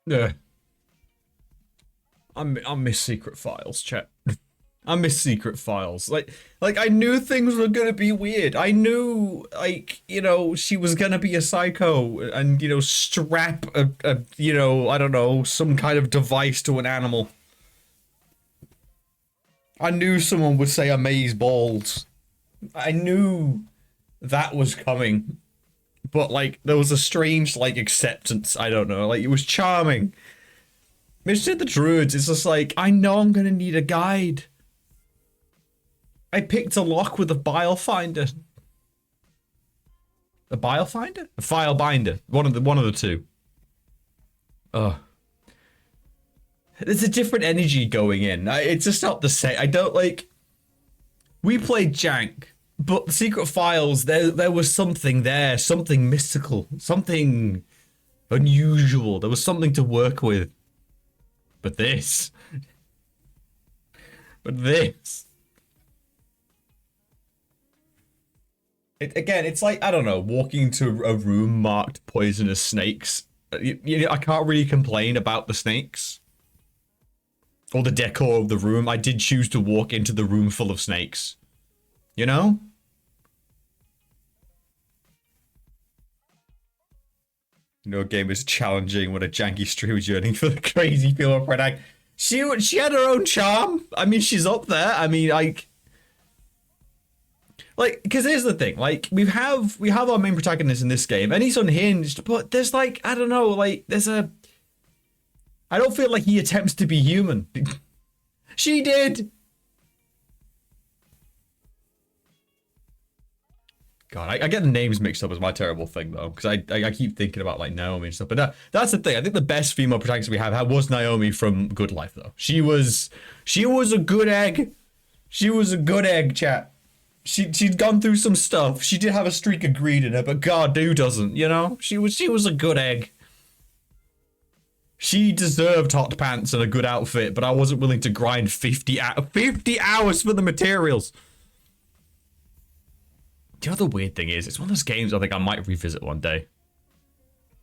Yeah. I miss secret files, chat. I miss secret files. Like I knew things were gonna be weird. I knew, like, you know, she was gonna be a psycho and, you know, strap a you know, I don't know, some kind of device to an animal. I knew someone would say amaze balls. I knew that was coming. But, like, there was a strange, like, acceptance. I don't know. Like, it was charming. Mr. The Druids, it's just like, I know I'm gonna need a guide. I picked a lock with a bile finder. A bile finder? A file binder. One of the two. Ugh. There's a different energy going in. It's just not the same. I don't like. We played Jank, but the secret files, there was something there, something mystical, something unusual. There was something to work with. But this. Again, it's like, I don't know, walking into a room marked poisonous snakes. I can't really complain about the snakes. Or the decor of the room. I did choose to walk into the room full of snakes. You know? No game is challenging when a janky stream is yearning for the crazy feel of Red Egg. She had her own charm. I mean, she's up there. I mean, like, because here's the thing, like, we have our main protagonist in this game, and he's unhinged, but there's, like, I don't know, like, I don't feel like he attempts to be human. She did! God, I get the names mixed up as my terrible thing, though, because I keep thinking about, like, Naomi and stuff, but that's the thing. I think the best female protagonist we have was Naomi from Good Life, though. She was a good egg. She was a good egg, chat. She'd gone through some stuff. She did have a streak of greed in her, but God, who doesn't, you know? She was a good egg. She deserved hot pants and a good outfit, but I wasn't willing to grind 50 hours for the materials. The other weird thing is, it's one of those games I think I might revisit one day.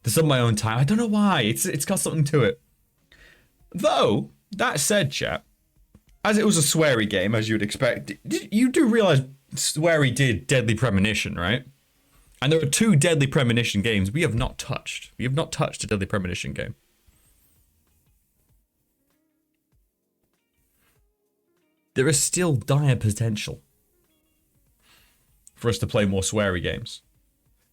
There's on my own time. I don't know why. It's got something to it. Though, that said, chat, as it was a sweary game, as you would expect, you do realize Swery did Deadly Premonition, right? And there are 2 Deadly Premonition games we have not touched. We have not touched a Deadly Premonition game. There is still dire potential for us to play more sweary games.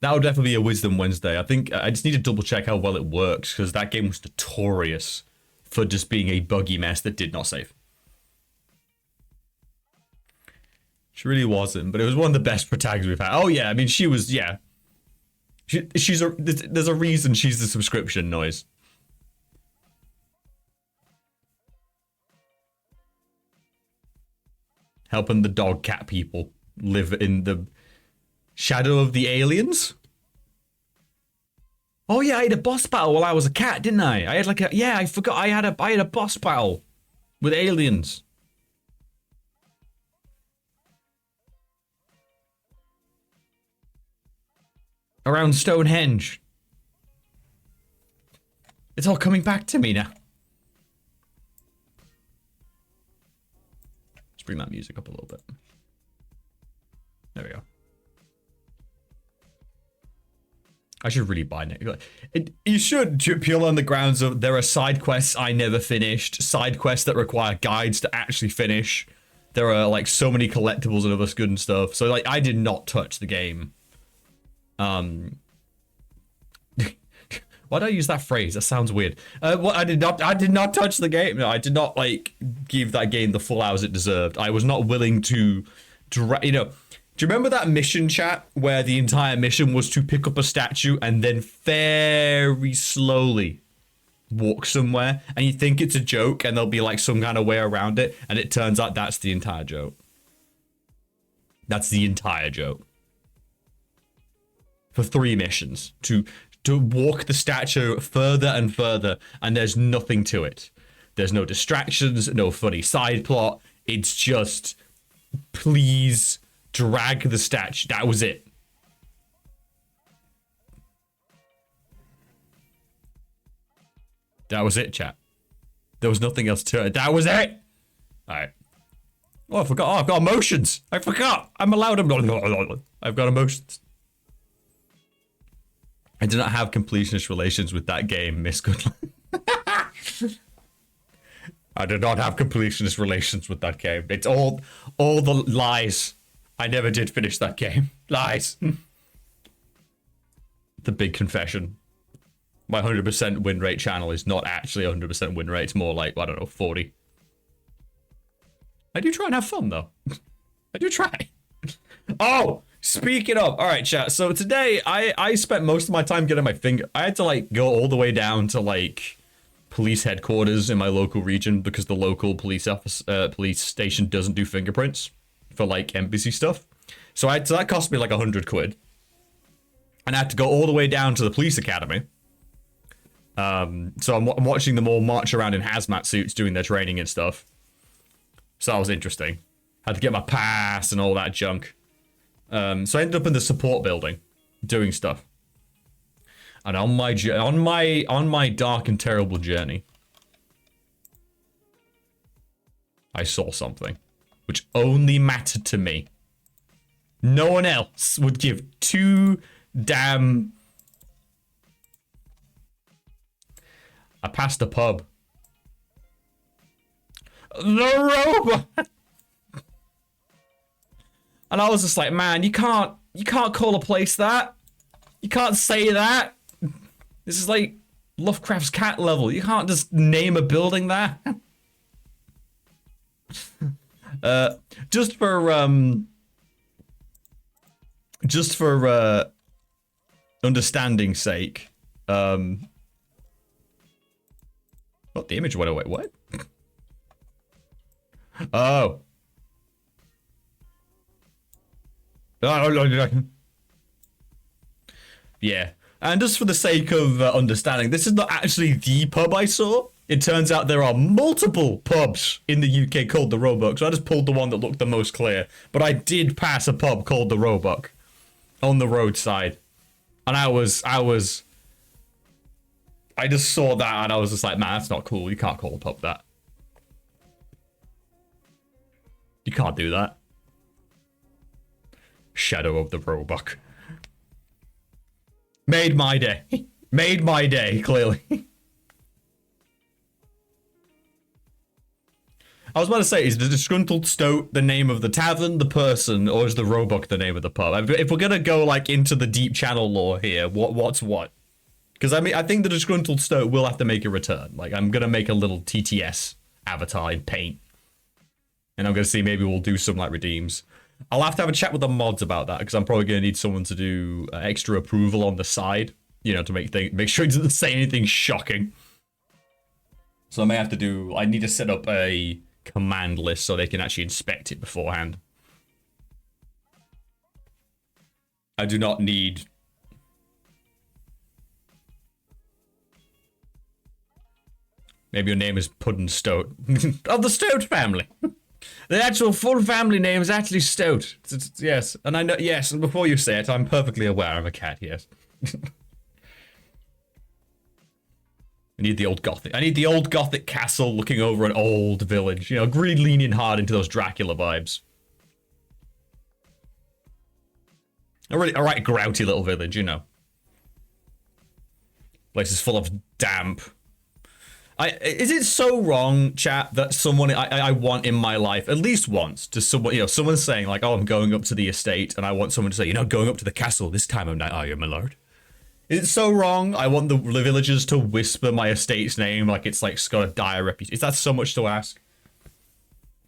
That would definitely be a Wizdom Wednesday. I think I just need to double check how well it works, because that game was notorious for just being a buggy mess that did not save. She really wasn't, but it was one of the best protagonists we've had. Oh yeah, I mean, she was, yeah. There's a reason she's the subscription noise. Helping the dog cat people live in the shadow of the aliens. Oh yeah, I had a boss battle while I was a cat, didn't I? I had like I forgot I had a boss battle with aliens. Around Stonehenge. It's all coming back to me now. Let's bring that music up a little bit. There we go. I should really buy it. You should, purely on the grounds of there are side quests I never finished, side quests that require guides to actually finish. There are like so many collectibles and other good and stuff. So like I did not touch the game. Why do I use that phrase? That sounds weird. Well, I did not touch the game. No, I did not like give that game the full hours it deserved. I was not willing to, you know. Do you remember that mission, chat, where the entire mission was to pick up a statue and then very slowly walk somewhere, and you think it's a joke and there'll be like some kind of way around it, and it turns out that's the entire joke. That's the entire joke. For 3 missions to walk the statue further and further, and there's nothing to it. There's no distractions, no funny side plot. It's just, please drag the statue. That was it. That was it, chat. There was nothing else to it. That was it. All right. Oh, I forgot. Oh, I've got emotions. I forgot. I'm allowed to. I've got emotions. I do not have completionist relations with that game, Miss Goodland. I do not have completionist relations with that game. It's all the lies. I never did finish that game. Lies. The big confession. My 100% win rate channel is not actually 100% win rate. It's more like, I don't know, 40. I do try and have fun, though. I do try. Oh, speaking of, all right, chat. So today, I spent most of my time getting my finger. I had to, like, go all the way down to, like, police headquarters in my local region because the local police office, police station doesn't do fingerprints for, like, embassy stuff. So that cost me, like, 100 quid. And I had to go all the way down to the police academy. So I'm watching them all march around in hazmat suits doing their training and stuff. So that was interesting. Had to get my pass and all that junk. So I ended up in the support building doing stuff. And on my dark and terrible journey, I saw something which only mattered to me. No one else would give two damn. I passed a pub. The robot. And I was just like, man, you can't call a place that. You can't say that. This is like Lovecraft's cat level. You can't just name a building that. Just for understanding's sake. What, the image went away? What? Oh. Yeah. And just for the sake of understanding, this is not actually the pub I saw. It turns out there are multiple pubs in the UK called the Roebuck, so I just pulled the one that looked the most clear. But I did pass a pub called the Roebuck on the roadside. And I just saw that and I was just like, man, that's not cool. You can't call a pub that. You can't do that. Shadow of the Roebuck. Made my day. Made my day, clearly. I was about to say, is the Disgruntled Stoat the name of the tavern, the person, or is the Roebuck the name of the pub? If we're gonna go like into the deep channel lore here, what's what? Because I mean, I think the Disgruntled Stoat will have to make a return. Like, I'm gonna make a little TTS avatar in paint, and I'm gonna see maybe we'll do some like redeems. I'll have to have a chat with the mods about that because I'm probably gonna need someone to do extra approval on the side, you know, to make sure it doesn't say anything shocking. So I may have to do. I need to set up a command list so they can actually inspect it beforehand. I do not need. Maybe your name is Puddin Stoat. Of the Stoat family. The actual full family name is actually Stoat. Yes, and I know. Yes, and before you say it, I'm perfectly aware I'm a cat. Yes. I need the old gothic castle looking over an old village. You know, really leaning hard into those Dracula vibes. A right grouty little village, you know. Place is full of damp. Is it so wrong, chat, that someone I want in my life, at least once, to someone, you know, someone saying like, oh, I'm going up to the estate, and I want someone to say, you know, going up to the castle this time of night, are you, my lord? Is it so wrong? I want the villagers to whisper my estate's name like it's like got a dire reputation. Is that so much to ask?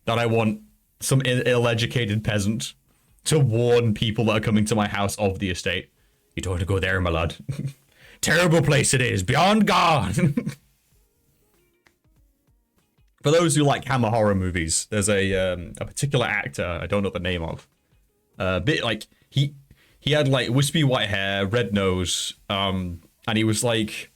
That I want some ill-educated peasant to warn people that are coming to my house of the estate. You don't want to go there, my lad. Terrible place it is, beyond God. For those who like Hammer horror movies, there's a particular actor I don't know the name of. Bit like he had like wispy white hair, red nose, and he was like,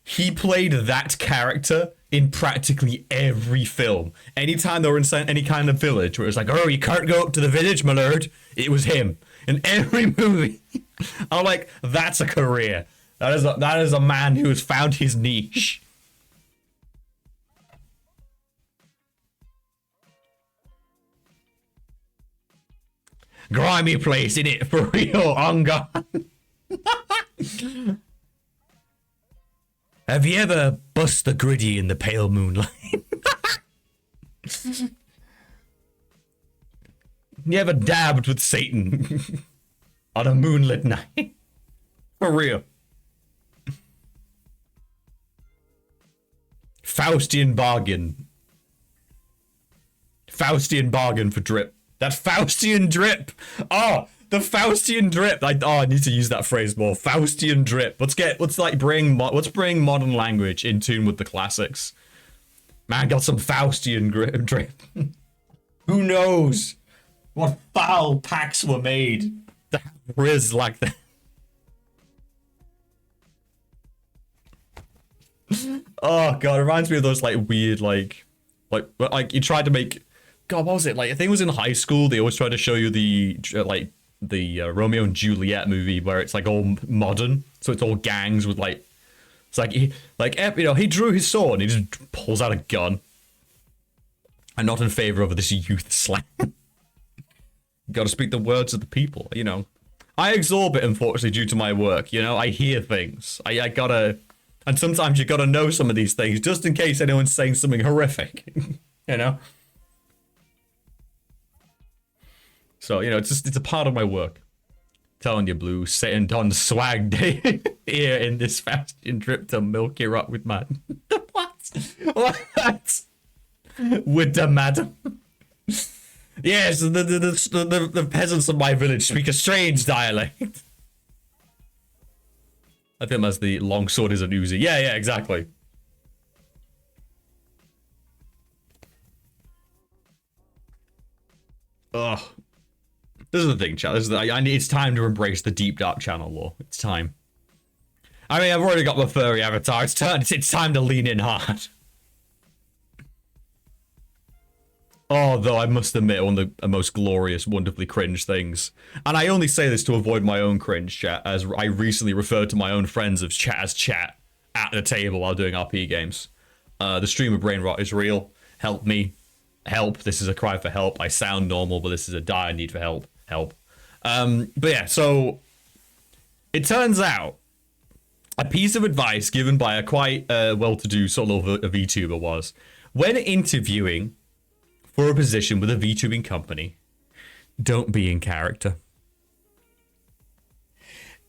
he played that character in practically every film. Anytime they were in any kind of village where it was like, oh, you can't go up to the village, my lord, it was him in every movie. I'm like, that's a career. That is a man who has found his niche. Grimy place, innit? For real, on God. Have you ever bust the griddy in the pale moonlight? You ever dabbed with Satan on a moonlit night? For real. Faustian bargain. Faustian bargain for drip. That Faustian drip. Oh, the Faustian drip. I need to use that phrase more. Faustian drip. Let's bring modern language in tune with the classics. Man, got some Faustian drip. Who knows what foul pacts were made to have Riz like that? Oh god, it reminds me of those like weird like you tried to make. God, what was it? Like, I think it was in high school. They always tried to show you the Romeo and Juliet movie where it's like all modern, so it's all gangs with like, it's like he drew his sword and he just pulls out a gun. I'm not in favor of this youth slang. Got to speak the words of the people, you know. I absorb it, unfortunately, due to my work. You know, I hear things. I gotta, and sometimes you gotta know some of these things just in case anyone's saying something horrific. You know. So, you know, it's a part of my work. Telling you, Blue, sitting on swag day here in this Faustian drip to milk you up with man. What? With the madam. Yes, the peasants of my village speak a strange dialect. I think that's the longsword is an Uzi. Yeah, exactly. Ugh. This is the thing, chat. It's time to embrace the deep dark channel lore. It's time. I mean, I've already got my furry avatar. It's time to lean in hard. Oh, though I must admit, one of the most glorious, wonderfully cringe things. And I only say this to avoid my own cringe, chat, as I recently referred to my own friends as chat at the table while doing RP games. The stream of brain rot is real. Help me. Help. This is a cry for help. I sound normal, but this is a dire need for help. But yeah, so it turns out a piece of advice given by a quite well-to-do sort of a VTuber was, when interviewing for a position with a VTubing company, don't be in character.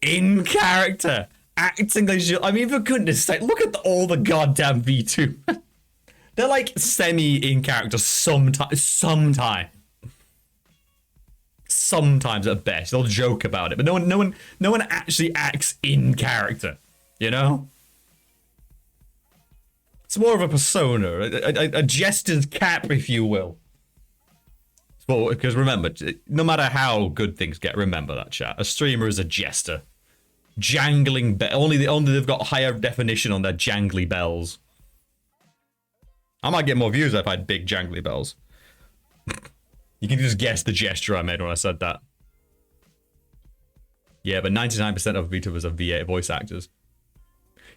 In character. Acting as you... I mean, for goodness sake, look at all the goddamn VTubers. They're like semi-in character sometimes. Sometimes at best. They'll joke about it, but no one actually acts in character, you know? It's more of a persona, a jester's cap, if you will. Well, because remember, no matter how good things get, remember that, chat. A streamer is a jester. Jangling only they've got higher definition on their jangly bells. I might get more views if I had big jangly bells. You can just guess the gesture I made when I said that. Yeah, but 99% of VTubers are VA voice actors.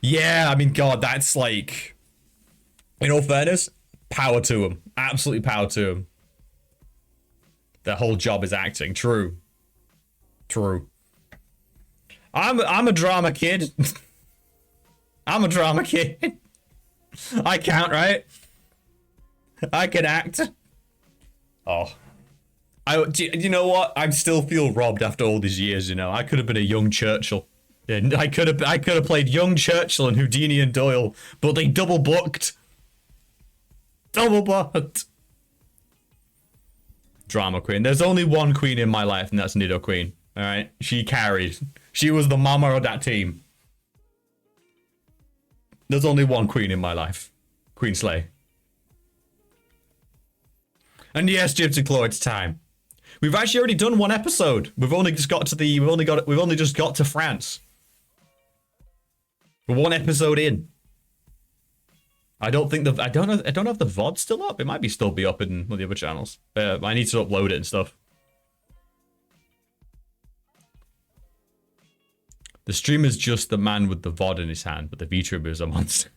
Yeah, I mean, God, that's like... In all fairness, power to them. Absolutely power to them. Their whole job is acting. True. I'm a drama kid. I'm a drama kid. I count, right? I can act. Oh. You know what? I still feel robbed after all these years, you know. I could have been a young Churchill. Yeah, I could have played young Churchill and Houdini and Doyle, but they double booked. Drama queen. There's only one queen in my life, and that's Nido Queen. Alright? She carried. She was the mama of that team. There's only one queen in my life. Queen Slay. And yes, Gypsy Claw, it's time. We've actually already done one episode. We've only just got to France. We're one episode in. I don't know if the VOD's still up. It might still be up in one of the other channels. I need to upload it and stuff. The streamer's just the man with the VOD in his hand, but the VTuber is a monster.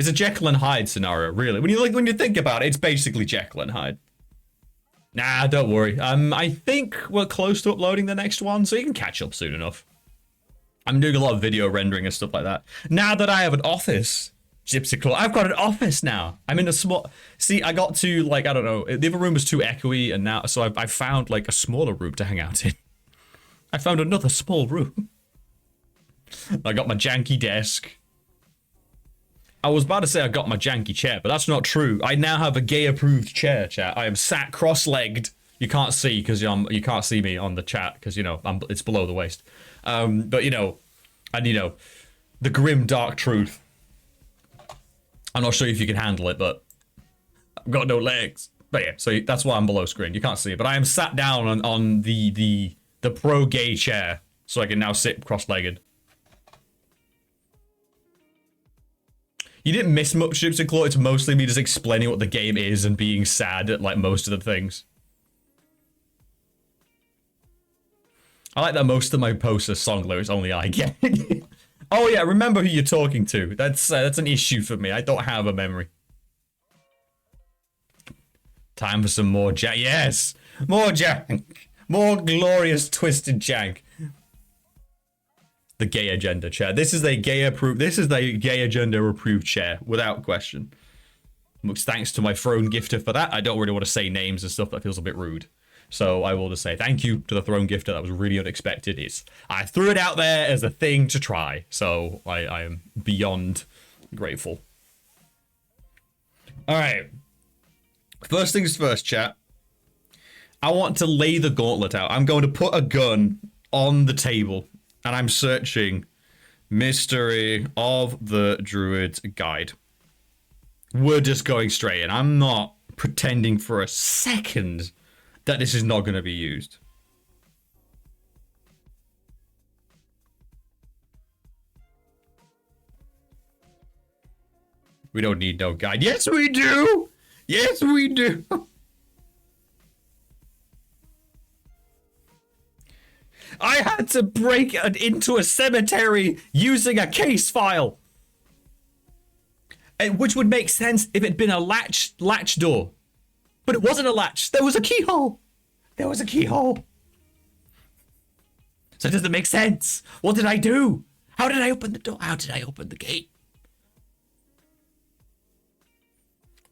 It's a Jekyll and Hyde scenario, really. When you think about it, it's basically Jekyll and Hyde. Nah, don't worry. I think we're close to uploading the next one, so you can catch up soon enough. I'm doing a lot of video rendering and stuff like that. Now that I have an office, Gypsy Claw, I've got an office now. I'm in a small... See, I got to, like, I don't know. The other room was too echoey, and now... So I found, like, a smaller room to hang out in. I found another small room. I got my janky desk. I was about to say I got my janky chair, but that's not true. I now have a gay-approved chair, chat. I am sat cross-legged. You can't see because you can't see me on the chat because, you know, it's below the waist. But, you know, and, you know, the grim, dark truth. I'm not sure if you can handle it, but I've got no legs. But yeah, so that's why I'm below screen. You can't see it, but I am sat down on the pro-gay chair, so I can now sit cross-legged. You didn't miss much, Gypsy Claw. It's mostly me just explaining what the game is and being sad at, like, most of the things. I like that most of my posts are song lyrics only I get. Oh yeah, remember who you're talking to. That's an issue for me. I don't have a memory. Time for some more jank. Yes! More jank! More glorious twisted jank. The gay agenda chair. This is the gay agenda approved chair, without question. Much thanks to my throne gifter for that. I don't really want to say names and stuff. That feels a bit rude. So I will just say thank you to the throne gifter. That was really unexpected. I threw it out there as a thing to try. So I am beyond grateful. All right. First things first, chat. I want to lay the gauntlet out. I'm going to put a gun on the table. And I'm searching Mystery of the Druids Guide. We're just going straight in. I'm not pretending for a second that this is not going to be used. We don't need no guide. Yes, we do! Yes, we do! I had to break into a cemetery using a case file. Which would make sense if it'd been a latch door. But it wasn't a latch. There was a keyhole. There was a keyhole. So it doesn't make sense. What did I do? How did I open the door? How did I open the gate?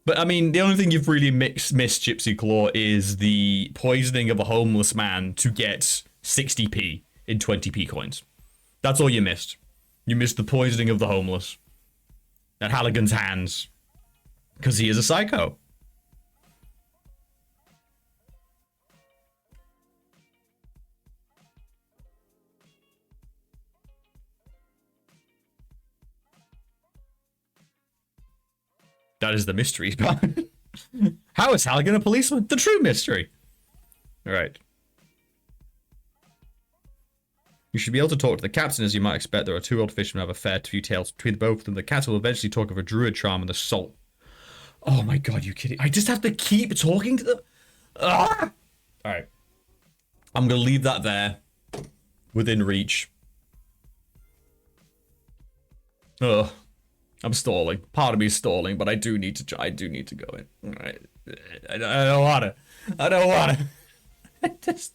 But, I mean, the only thing you've really missed, Gypsy Claw, is the poisoning of a homeless man to get 60p in 20p coins. That's all you missed. You missed the poisoning of the homeless at Halligan's hands because he is a psycho. That is the mystery. How is Halligan a policeman? The true mystery. All right. You should be able to talk to the captain, as you might expect. There are two old fishermen who have a fair few tales between both of them. The captain will eventually talk of a druid charm and the salt. Oh my god, you kidding? I just have to keep talking to them? Ah! Alright. I'm going to leave that there. Within reach. Ugh. I'm stalling. Part of me is stalling, but I do need to try. I do need to go in. Alright. I don't want to. I don't want to. I just...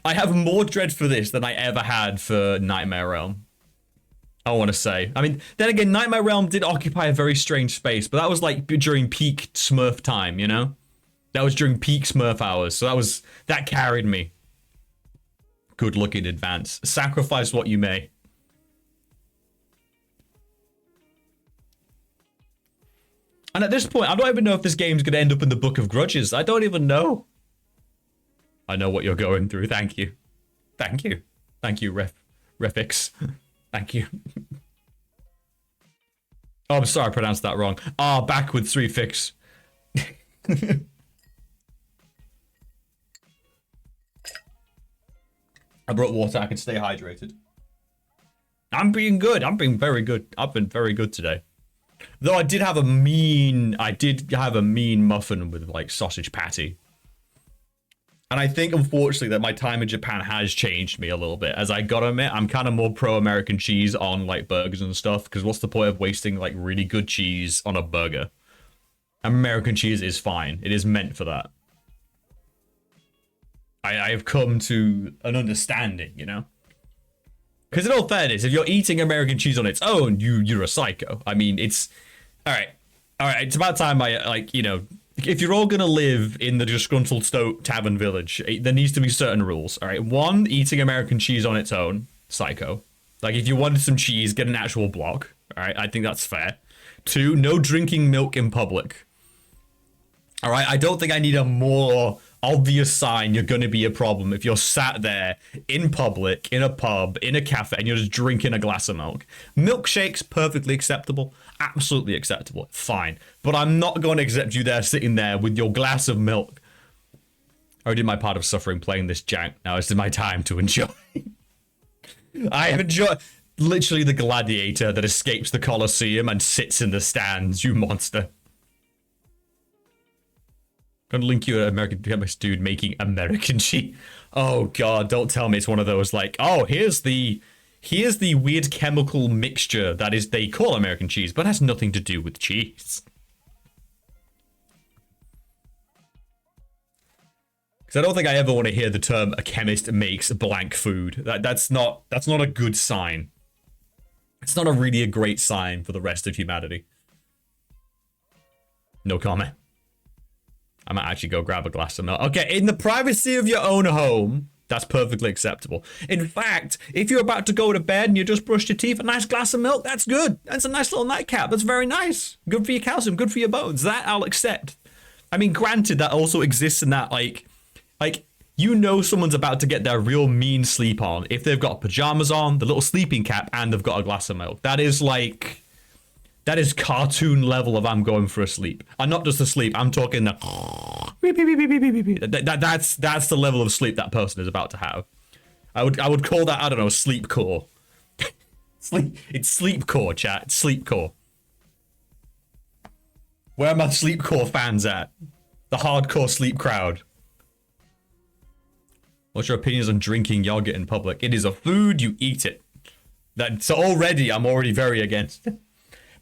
I have more dread for this than I ever had for Nightmare Realm. I want to say. I mean, then again, Nightmare Realm did occupy a very strange space, but that was like during peak Smurf time, you know? That was during peak Smurf hours, so that carried me. Good luck in advance. Sacrifice what you may. And at this point, I don't even know if this game's going to end up in the Book of Grudges. I don't even know. I know what you're going through. Thank you. Thank you. Thank you, Refix. Thank you. Oh, I'm sorry I pronounced that wrong. Ah, backwards 3 fix. I brought water. I can stay hydrated. I'm being good. I'm being very good. I've been very good today. Though I did have a mean muffin with like sausage patty. And I think, unfortunately, that my time in Japan has changed me a little bit. As I gotta admit, I'm kind of more pro-American cheese on, like, burgers and stuff. Because what's the point of wasting, like, really good cheese on a burger? American cheese is fine. It is meant for that. I have come to an understanding, you know? Because in all fairness, if you're eating American cheese on its own, you're a psycho. I mean, it's... Alright, it's about time I, like, you know... If you're all gonna live in the disgruntled Stoke Tavern Village, there needs to be certain rules. All right, 1, eating American cheese on its own, psycho. Like if you wanted some cheese, get an actual block. All right, I think that's fair. 2, no drinking milk in public. All right, I don't think I need a more obvious sign you're gonna be a problem if you're sat there in public, in a pub, in a cafe, and you're just drinking a glass of milk. Milkshakes, perfectly acceptable. Absolutely acceptable. Fine. But I'm not going to accept you there sitting there with your glass of milk. I did my part of suffering playing this jank. Now it's my time to enjoy. I have enjoyed literally the gladiator that escapes the Colosseum and sits in the stands, you monster. I'm gonna link you an American chemist dude making American cheese. Oh god, don't tell me it's one of those like, oh, here's the weird chemical mixture that is they call American cheese, but has nothing to do with cheese. Because I don't think I ever want to hear the term a chemist makes blank food. That's not a good sign. It's not really a great sign for the rest of humanity. No comment. I might actually go grab a glass of milk. Okay, in the privacy of your own home, that's perfectly acceptable. In fact, if you're about to go to bed and you just brushed your teeth, a nice glass of milk, that's good. That's a nice little nightcap. That's very nice. Good for your calcium, good for your bones. That I'll accept. I mean, granted, that also exists in that, like, you know someone's about to get their real mean sleep on if they've got pajamas on, the little sleeping cap, and they've got a glass of milk. That is, like... That is cartoon level of I'm going for a sleep. And not just a sleep, I'm talking the... That's the level of sleep that person is about to have. I would call that, I don't know, sleep core. It's sleep core, chat. It's sleep core. Where are my sleep core fans at? The hardcore sleep crowd. What's your opinions on drinking yogurt in public? It is a food, you eat it. So already, I'm already very against it.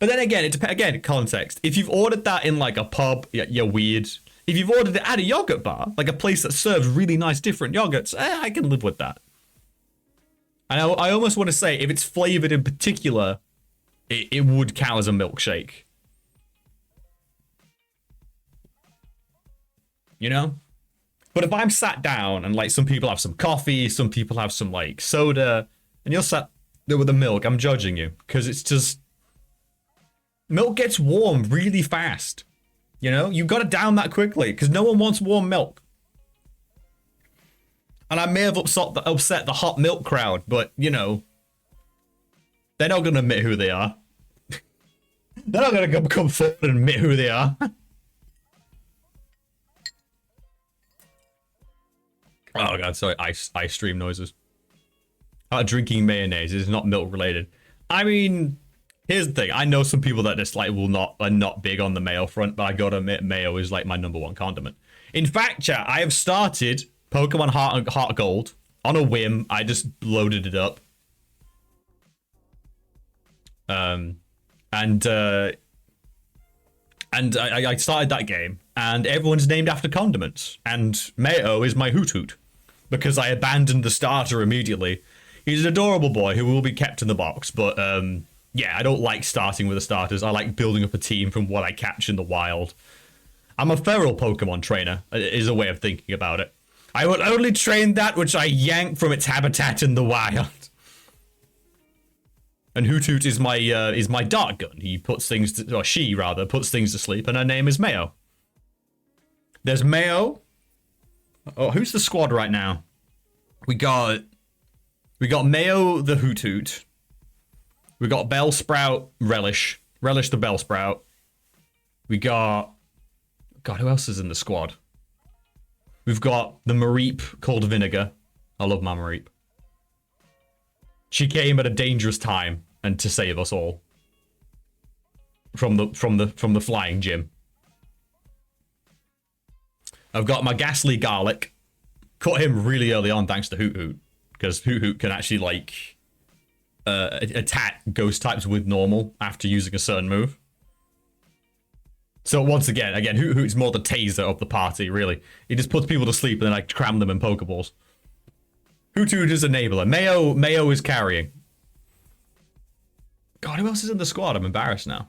But then again, it depends. Again, context. If you've ordered that in like a pub, you're weird. If you've ordered it at a yogurt bar, like a place that serves really nice different yogurts, I can live with that. And I almost want to say, if it's flavored in particular, it would count as a milkshake. You know? But if I'm sat down and like some people have some coffee, some people have some like soda, and you're sat there with the milk, I'm judging you. Because it's just... Milk gets warm really fast. You know? You gotta down that quickly, because no one wants warm milk. And I may have upset the hot milk crowd, but, you know, they're not gonna admit who they are. They're not gonna come forward and admit who they are. Oh god, sorry, ice stream noises. Drinking mayonnaise is not milk related. I mean... Here's the thing, I know some people that just like are not big on the mayo front, but I gotta admit mayo is like my #1 condiment. In fact, chat, I have started Pokemon Heart Gold on a whim. I just loaded it up. And I started that game, and everyone's named after condiments, and mayo is my hoot hoot because I abandoned the starter immediately. He's an adorable boy who will be kept in the box, but yeah, I don't like starting with the starters. I like building up a team from what I catch in the wild. I'm a feral Pokemon trainer, is a way of thinking about it. I will only train that which I yank from its habitat in the wild. And Hoot Hoot is my dart gun. He puts things to, or she rather, puts things to sleep, and her name is Mayo. There's Mayo. Oh, who's the squad right now? We got Mayo the Hoot Hoot. We got Bellsprout, Relish the Bellsprout. We got... God, who else is in the squad? We've got the Mareep called Vinegar. I love my Mareep. She came at a dangerous time and to save us all from the flying gym. I've got my Ghastly Garlic. Caught him really early on thanks to Hoot Hoot, because Hoot Hoot can actually like attack ghost types with normal after using a certain move. So once again, Hoot Hoot's more the taser of the party, really. He just puts people to sleep and then like cram them in Pokeballs. Hoot Hoot is enabler. Mayo is carrying. God, who else is in the squad? I'm embarrassed now.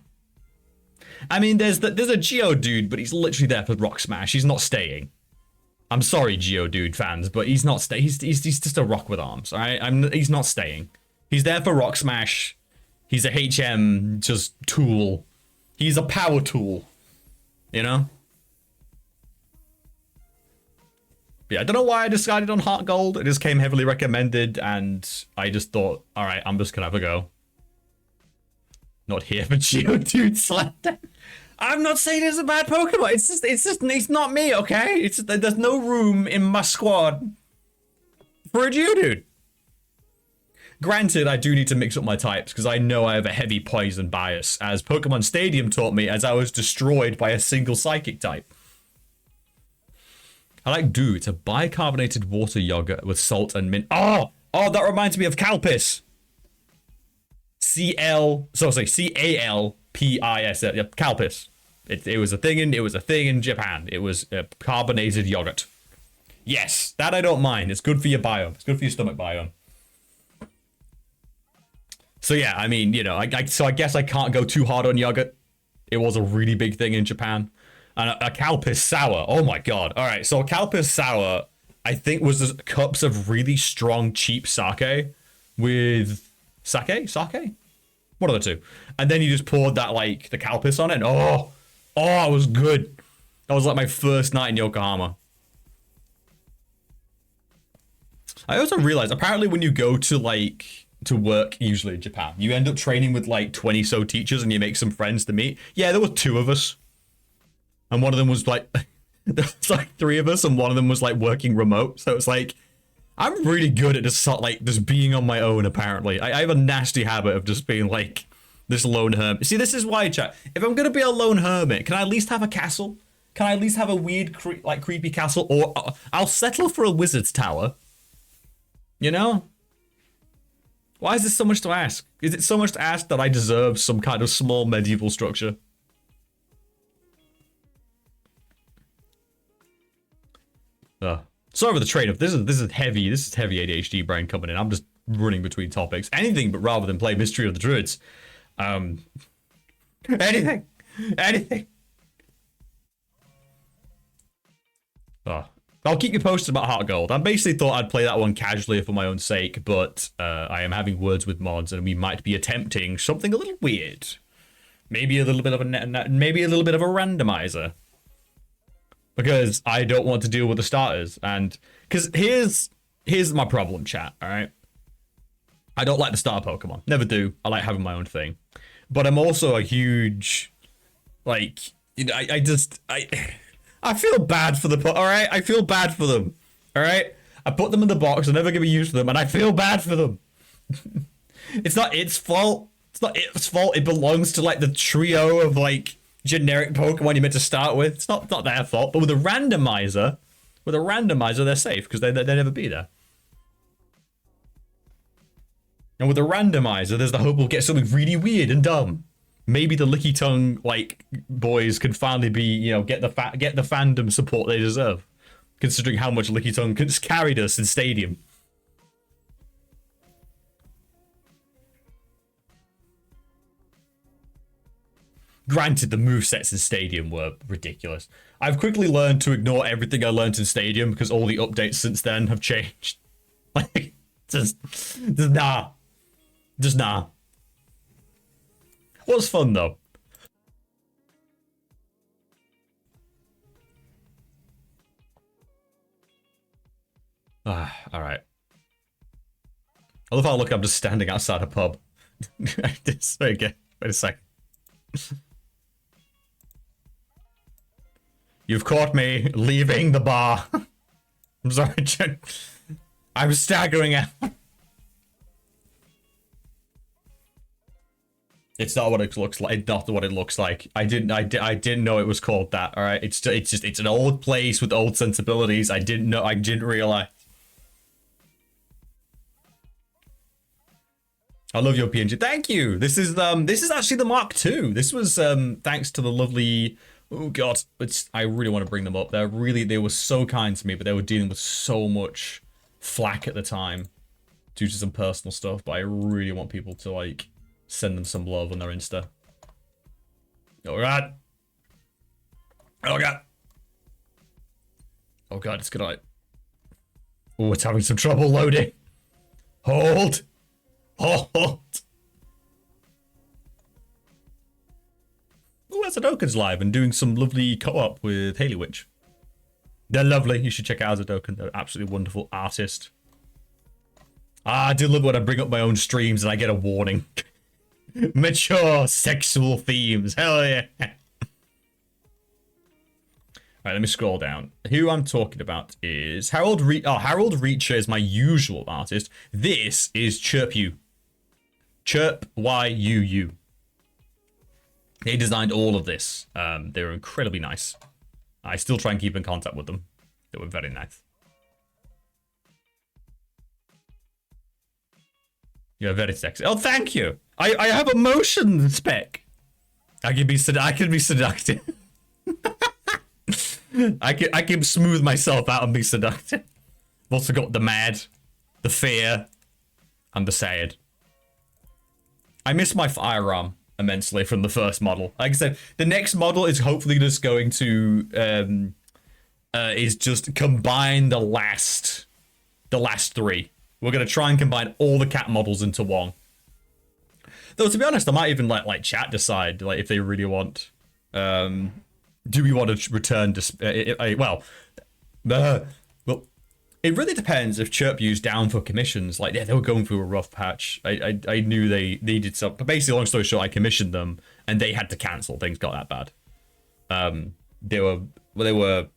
I mean, there's a Geodude, but he's literally there for Rock Smash. He's not staying. I'm sorry, Geodude fans, but he's not staying. He's just a rock with arms, all right? He's not staying. He's there for Rock Smash. He's a HM just tool. He's a power tool, you know? Yeah, I don't know why I decided on Heart Gold. It just came heavily recommended, and I just thought, all right, I'm just gonna have a go. Not here for Geodude Slapdown. I'm not saying it's a bad Pokemon. It's not me, okay? There's no room in my squad for a Geodude. Granted, I do need to mix up my types because I know I have a heavy poison bias, as Pokemon Stadium taught me as I was destroyed by a single psychic type. I like Dew. It's a bicarbonated water yogurt with salt and mint. Oh, that reminds me of Calpis. C-A-L-P-I-S. Yep, Calpis. It was a thing in Japan. It was a carbonated yogurt. Yes, that I don't mind. It's good for your biome. It's good for your stomach biome. So yeah, I mean, you know, so I guess I can't go too hard on yogurt. It was a really big thing in Japan. And a Calpis sour. Oh my god. All right, so a Calpis sour, I think, was just cups of really strong, cheap sake with sake. One of the two. And then you just poured that, like, the Calpis on it. And oh, it was good. That was like my first night in Yokohama. I also realized, apparently when you go to, like, to work, usually in Japan, you end up training with, like, 20-so teachers and you make some friends to meet. Yeah, there were 2 of us. And one of them was, like, there was, like, 3 of us, and one of them was, like, working remote. So it's like, I'm really good at just being on my own, apparently. I have a nasty habit of just being, like, this lone hermit. See, this is why, chat. If I'm going to be a lone hermit, can I at least have a castle? Can I at least have a weird, creepy castle? Or I'll settle for a wizard's tower. You know? Why is this so much to ask? Is it so much to ask that I deserve some kind of small medieval structure? Sorry for the trade-off. This is heavy ADHD brain coming in. I'm just running between topics. Anything but rather than play Mystery of the Druids. Anything. I'll keep you posted about Heart Gold. I basically thought I'd play that one casually for my own sake, but I am having words with mods, and we might be attempting something a little weird. Maybe a little bit of a randomizer. Because I don't want to deal with the starters. And because here's my problem, chat, all right? I don't like the starter Pokemon. Never do. I like having my own thing. But I'm also a huge, like, you know, I feel bad for the, all right? I feel bad for them, all right? I put them in the box. I'm never going to use them, and I feel bad for them. It's not its fault. It's not its fault. It belongs to, like, the trio of, like, generic Pokemon you're meant to start with. It's not their fault. But with a randomizer, they're safe because they'll never be there. And with a randomizer, there's the hope we'll get something really weird and dumb. Maybe the Licky Tongue, like, boys can finally be, you know, get the fandom support they deserve, considering how much Licky Tongue carried us in Stadium. Granted, the movesets in Stadium were ridiculous. I've quickly learned to ignore everything I learned in Stadium because all the updates since then have changed. Like, just nah. Just nah. Was fun, though. Alright. I love how, look, I'm just standing outside a pub. Okay, wait a second. You've caught me leaving the bar. I'm sorry, Jen. I'm staggering out. It's not what it looks like. It's not what it looks like. I didn't know it was called that. All right. It's an old place with old sensibilities. I didn't know. I didn't realize. I love your PNG. Thank you. This is actually the Mark II. This was thanks to the lovely. Oh God, I really want to bring them up. They were so kind to me, but they were dealing with so much flack at the time due to some personal stuff. But I really want people to like send them some love on their Insta. Oh God. Oh God. Oh God, it's gonna. Oh, it's having some trouble loading. Hold. Hold. Oh, Azadokan's live and doing some lovely co-op with Haley Witch. They're lovely. You should check out Azadokan. They're absolutely wonderful artist. I do love when I bring up my own streams and I get a warning. Mature sexual themes. Hell yeah. Right, let me scroll down. Who I'm talking about is Harold Reacher is my usual artist. This is Chirp You. Chirp YUU. They designed all of this. They were incredibly nice. I still try and keep in contact with them. They were very nice. You're very sexy. Oh, thank you. I have a motion spec. I can be seductive. I can smooth myself out and be seductive. I've also got the mad, the fear, and the sad. I miss my firearm immensely from the first model. Like I said, the next model is hopefully just going to is just combine the last three. We're gonna try and combine all the cat models into one. Though to be honest, I might even let like chat decide like if they really want. Do we want to return to well, it really depends if Chirp U's down for commissions. Like, yeah, they were going through a rough patch. I knew they needed some. But basically, long story short, I commissioned them, and they had to cancel. Things got that bad. They were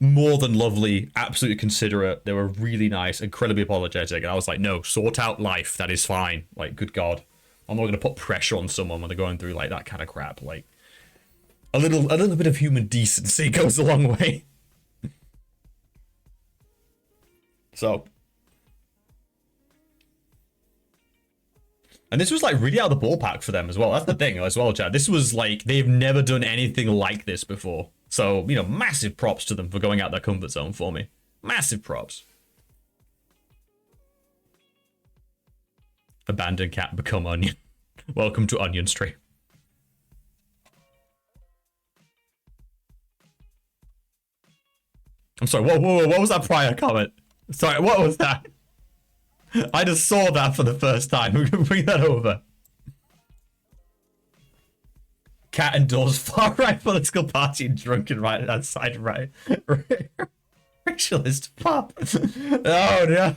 more than lovely, absolutely considerate. They were really nice, incredibly apologetic. And I was like, no, sort out life. That is fine. Like, good God, I'm not going to put pressure on someone when they're going through like that kind of crap. Like, a little bit of human decency goes a long way. So, and this was like really out of the ballpark for them as well. That's the thing as well, Chad. This was like, they've never done anything like this before. So, you know, massive props to them for going out their comfort zone for me. Massive props. Abandoned cat, become onion. Welcome to Onion Stream. I'm sorry, whoa, what was that prior comment? Sorry, what was that? I just saw that for the first time. We can bring that over. Cat endorses far-right political party and drunken right outside right. Racialist pop. Oh no.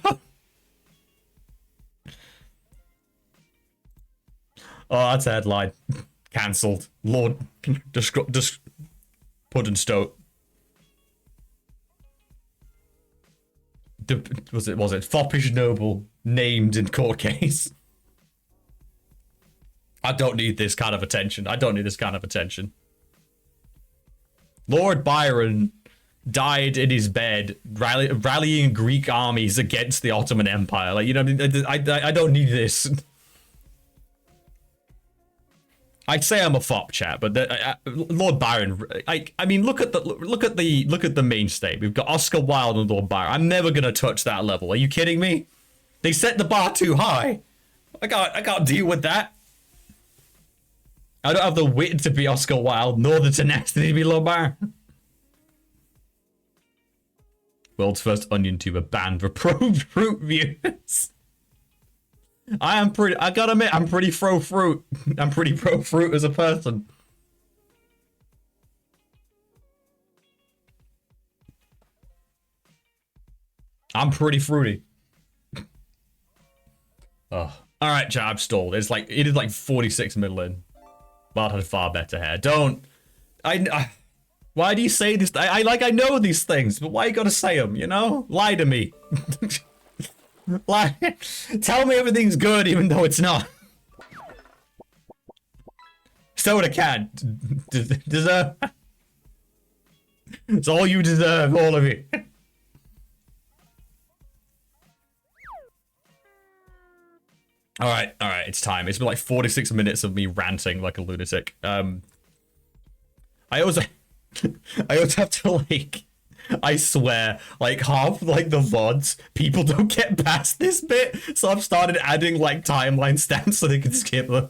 Oh, that's a headline. Cancelled. Lord, just Puddin Stoke. Was it foppish noble named in court case? I don't need this kind of attention. Lord Byron died in his bed rallying Greek armies against the Ottoman Empire. Like, you know, I don't need this. I'd say I'm a fop, chat, but Lord Byron. I mean, look at the mainstay. We've got Oscar Wilde and Lord Byron. I'm never gonna touch that level. Are you kidding me? They set the bar too high. I can't deal with that. I don't have the wit to be Oscar Wilde, nor the tenacity to be Lord Byron. World's first onion tuber banned for pro-fruit views. I gotta admit, I'm pretty pro-fruit. I'm pretty pro-fruit as a person. I'm pretty fruity. Oh. Alright, chat, I've stalled. It is like 46 middle in. Bart had far better hair. Why do you say this? I know these things, but why you gotta say them, you know? Lie to me. Tell me everything's good even though it's not. Soda can. Deserve. It's all you deserve, all of you. All right, it's time. It's been like 46 minutes of me ranting like a lunatic. I also have to like, I swear, like half like the VODs, people don't get past this bit, so I've started adding like timeline stamps so they can skip them.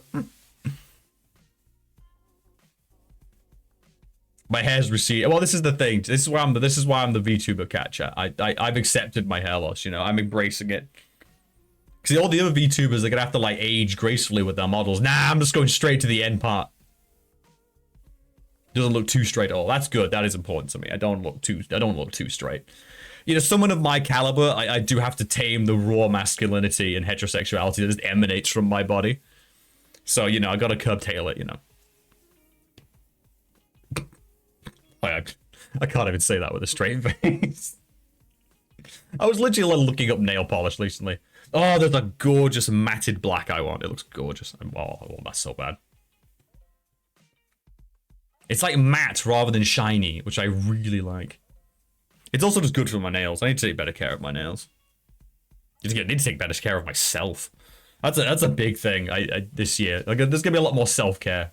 My hair's receding. Well, this is the thing. This is why I'm the VTuber catcher. I've accepted my hair loss. You know, I'm embracing it. Because all the other VTubers are gonna have to like age gracefully with their models. Nah, I'm just going straight to the end part. Doesn't look too straight at all. That's good. That is important to me. I don't look too straight. You know, someone of my caliber, I do have to tame the raw masculinity and heterosexuality that just emanates from my body. So, you know, I gotta curtail it, you know. I can't even say that with a straight face. I was literally looking up nail polish recently. Oh, there's a gorgeous matted black I want. It looks gorgeous. Oh, that's so bad. It's like matte rather than shiny, which I really like. It's also just good for my nails. I need to take better care of my nails. I need to take better care of myself. That's a big thing this year. Like, there's gonna be a lot more self-care.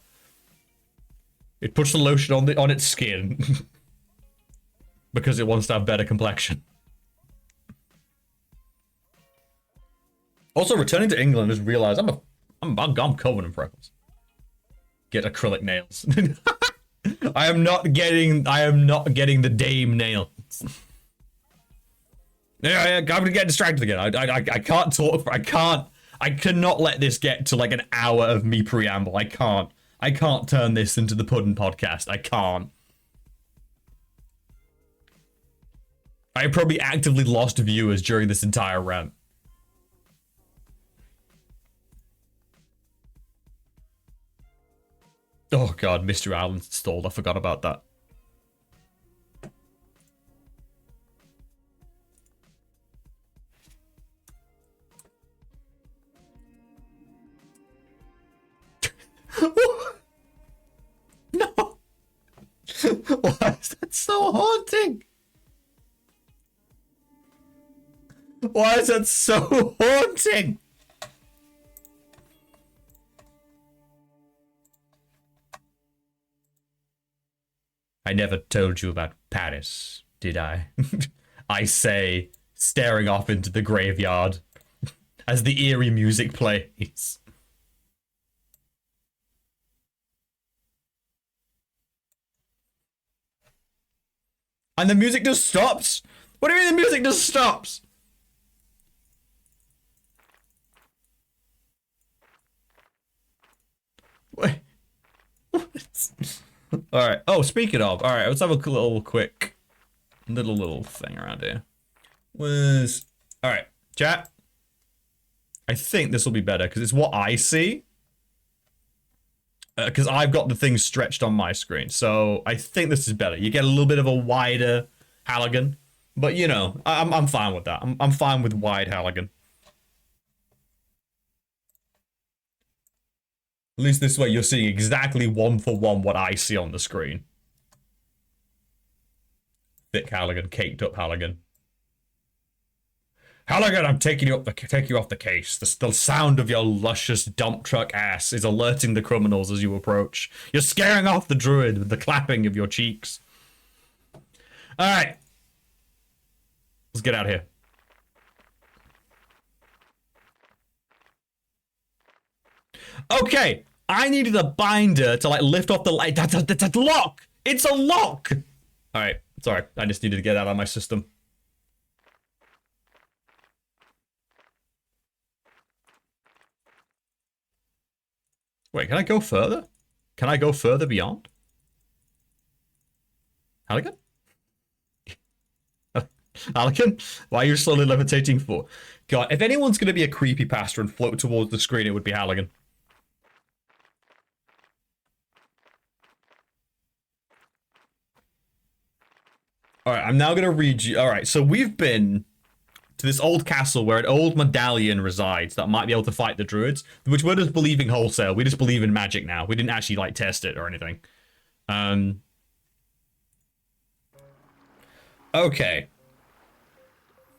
It puts the lotion on its skin because it wants to have better complexion. Also, returning to England, I just realized I'm covered in freckles. Get acrylic nails. I am not getting the dame nails. Yeah, I'm gonna get distracted again. I can't talk. I cannot let this get to like an hour of me preamble. I can't turn this into the Puddin podcast. I can't. I probably actively lost viewers during this entire rant. Oh god, Mr. Allen's installed. I forgot about that. No. Why is that so haunting? Why is that so haunting? I never told you about Paris, did I? I say, staring off into the graveyard as the eerie music plays. And the music just stops? What do you mean the music just stops? Wait. What? Alright. Oh, speaking of. Alright, let's have a little quick little thing around here. Alright, chat. I think this will be better because it's what I see. Because I've got the thing stretched on my screen. So I think this is better. You get a little bit of a wider Halligan. But you know, I'm fine with that. I'm fine with wide Halligan. At least this way you're seeing exactly 1-for-1 what I see on the screen. Thick Halligan, caked up Halligan. Halligan, I'm taking you off the case. The sound of your luscious dump truck ass is alerting the criminals as you approach. You're scaring off the druid with the clapping of your cheeks. Alright. Let's get out of here. Okay, I needed a binder to like lift off the light. That's a lock. It's a lock. All right, sorry. I just needed to get that out of my system. Wait, can I go further? Can I go further beyond? Halligan? Halligan? Why are you slowly levitating for? God, if anyone's going to be a creepypasta and float towards the screen, it would be Halligan. All right, I'm now going to read you. All right, so we've been to this old castle where an old medallion resides that might be able to fight the druids, which we're just believing wholesale. We just believe in magic now. We didn't actually like test it or anything. Okay.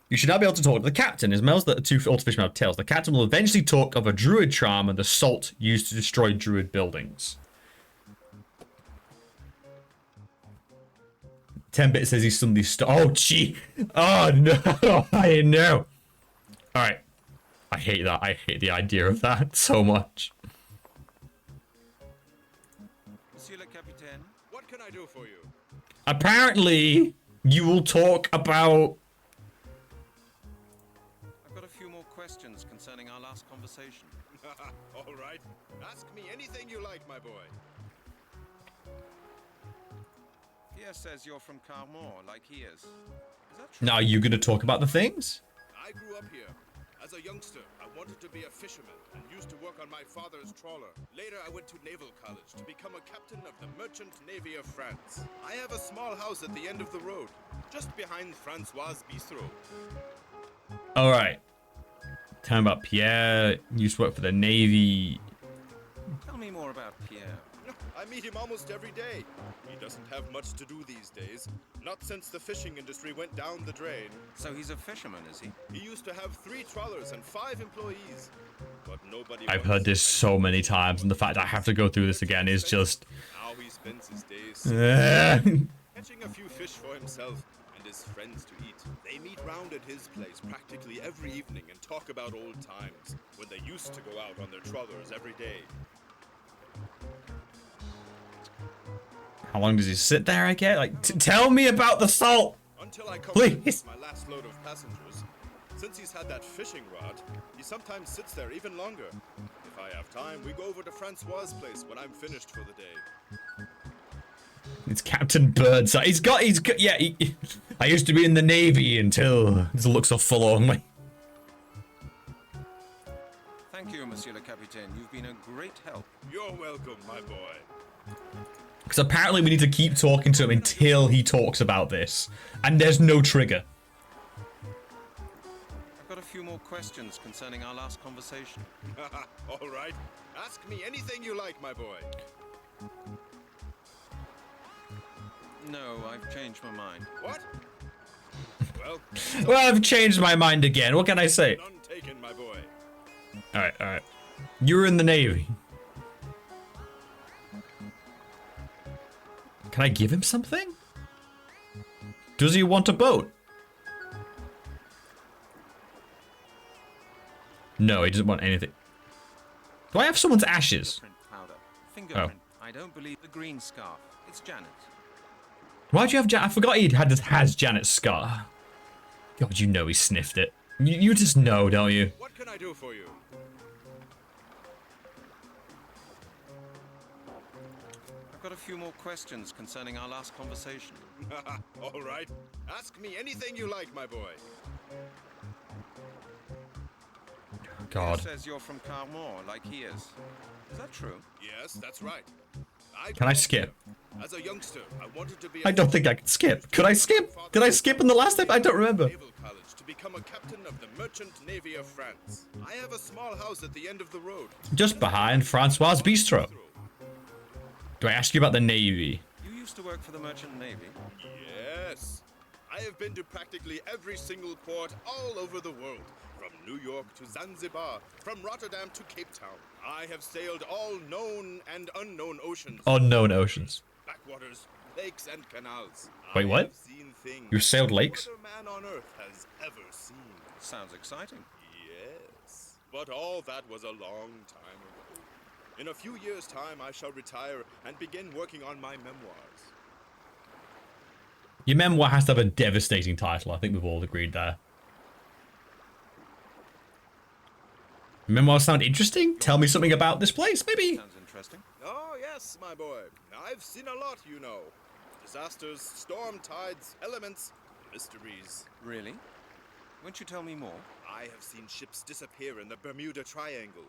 You should now be able to talk to the captain. As males that the two old fishermen have tails, the captain will eventually talk of a druid charm and the salt used to destroy druid buildings. 10-bit says he's suddenly oh, gee. Oh, no. I know. All right. I hate that. I hate the idea of that so much. Monsieur le Capitaine, what can I do for you? Apparently, you will talk about... I've got a few more questions concerning our last conversation. All right. Ask me anything you like, my boy. Pierre says you're from Carmore, like he is. Is that true? Now, are you going to talk about the things? I grew up here. As a youngster, I wanted to be a fisherman and used to work on my father's trawler. Later, I went to naval college to become a captain of the Merchant Navy of France. I have a small house at the end of the road, just behind Francois' Bistro. All right. Tell me about Pierre. Used to work for the Navy. Tell me more about Pierre. I meet him almost every day. He doesn't have much to do these days. Not since the fishing industry went down the drain. So he's a fisherman, is he? He used to have 3 trawlers and 5 employees. But nobody I've heard this so many times, and the fact I have to go through this again is just... Now he spends his days catching a few fish for himself and his friends to eat. They meet round at his place practically every evening and talk about old times, when they used to go out on their trawlers every day. How long does he sit there, I get? Like, tell me about the salt! Until I come Please. my last load of passengers. Since he's had that fishing rod, he sometimes sits there even longer. If I have time, we go over to Francois' place when I'm finished for the day. It's Captain Birdseye. He's got, yeah, I used to be in the Navy until his looks are full only. Thank you, Monsieur le Capitaine. You've been a great help. You're welcome, my boy. Because apparently we need to keep talking to him until he talks about this. And there's no trigger. I've got a few more questions concerning our last conversation. All right. Ask me anything you like, my boy. No, I've changed my mind. What? Well, Well, I've changed my mind again. What can I say? none taken, my boy. Alright, alright. You were in the Navy. Can I give him something? Does he want a boat? No, he doesn't want anything. Do I have someone's ashes? Fingerprint powder. Fingerprint. I don't believe the green scarf. It's Janet. Why'd you have I forgot he has Janet's scar. God, you know he sniffed it. You just know, don't you? What can I do for you? I've got a few more questions concerning our last conversation. All right. Ask me anything you like, my boy. God. Pierre says you're from Carmore, like he is. Is that true? Yes, that's right. Can I skip? As a youngster, I wanted to be I don't think I can skip. Could I skip? Did I skip in the last step? I don't remember. Naval College to become a captain of the Merchant Navy of France. I have a small house at the end of the road. Just behind Francois' Bistro. Do I ask you about the Navy? You used to work for the Merchant Navy. Yes. I have been to practically every single port all over the world. From New York to Zanzibar, from Rotterdam to Cape Town. I have sailed all known and unknown oceans. Unknown oceans. Backwaters, lakes, and canals. Wait, what? I have seen things You sailed lakes? no other man on earth has ever seen. Sounds exciting. Yes. But all that was a long time ago. In a few years' time, I shall retire and begin working on my memoirs. Your memoir has to have a devastating title. I think we've all agreed there. Memoirs sound interesting? Tell me something about this place, maybe? Sounds interesting. Oh, yes, my boy. I've seen a lot, you know. Disasters, storm tides, elements, mysteries. Really? Won't you tell me more? I have seen ships disappear in the Bermuda Triangle.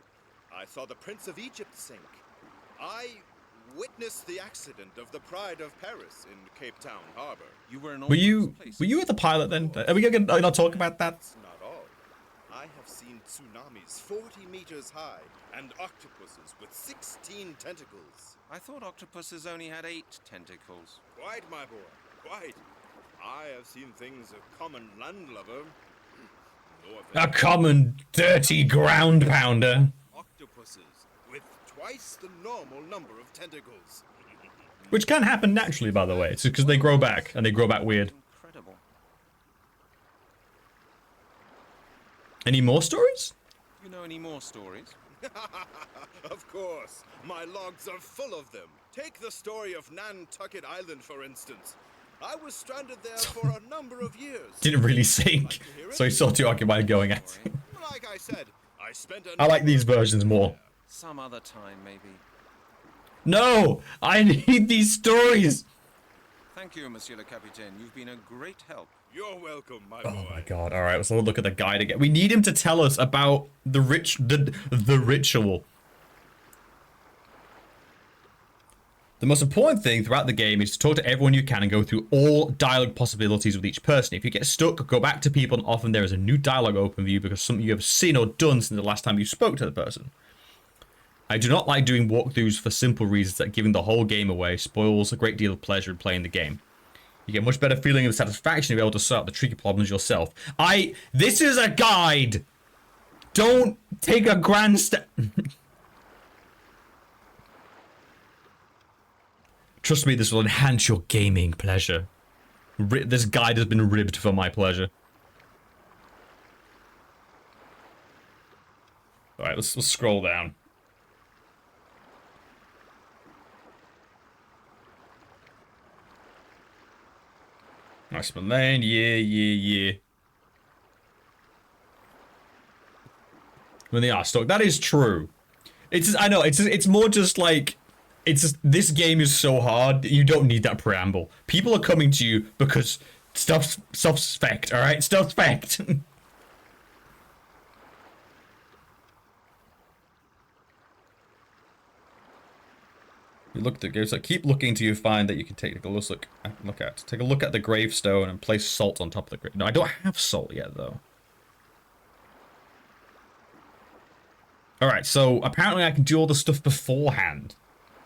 I saw the Prince of Egypt sink. I witnessed the accident of the Pride of Paris in Cape Town Harbor. You were an Were you at the pilot then? Are we gonna not talk about that? That's not I have seen tsunamis 40 meters high and octopuses with 16 tentacles. I thought octopuses only had 8 tentacles. Quite, my boy, quite. I have seen things a common landlubber. No A offense. common dirty ground pounder. Octopuses with twice the normal number of tentacles. Which can happen naturally, by the way. It's because they grow back, and they grow back weird. Incredible. Any more stories? You know any more stories? Of course, my logs are full of them. Take the story of Nantucket Island, for instance. I was stranded there for a number of years. Didn't really sink, so he saw too occupied going at it. Like I said, I spent a I like these versions more. Some other time, maybe. No! I need these stories! Thank you, Monsieur le Capitaine. You've been a great help. You're welcome, my Oh boy. my god, alright, let's have a look at the guide again. We need him to tell us about the ritual. The most important thing throughout the game is to talk to everyone you can and go through all dialogue possibilities with each person. If you get stuck, go back to people, and often there is a new dialogue open for you because something you have seen or done since the last time you spoke to the person. I do not like doing walkthroughs for simple reasons that giving the whole game away spoils a great deal of pleasure in playing the game. You get a much better feeling of satisfaction if you're able to sort out the tricky problems yourself. This is a guide! Don't take a grand step. Trust me, this will enhance your gaming pleasure. This guide has been ribbed for my pleasure. Alright, let's scroll down. Nice one, lane, yeah. When they are stuck, that is true. I know, it's more just like, this game is so hard, you don't need that preamble. People are coming to you because stuff's suspect, alright? Stuff's fact. You look at the graves, keep looking till you find that you can take a look at. Take a look at the gravestone and place salt on top of the grave. No, I don't have salt yet though. Alright, so apparently I can do all the stuff beforehand.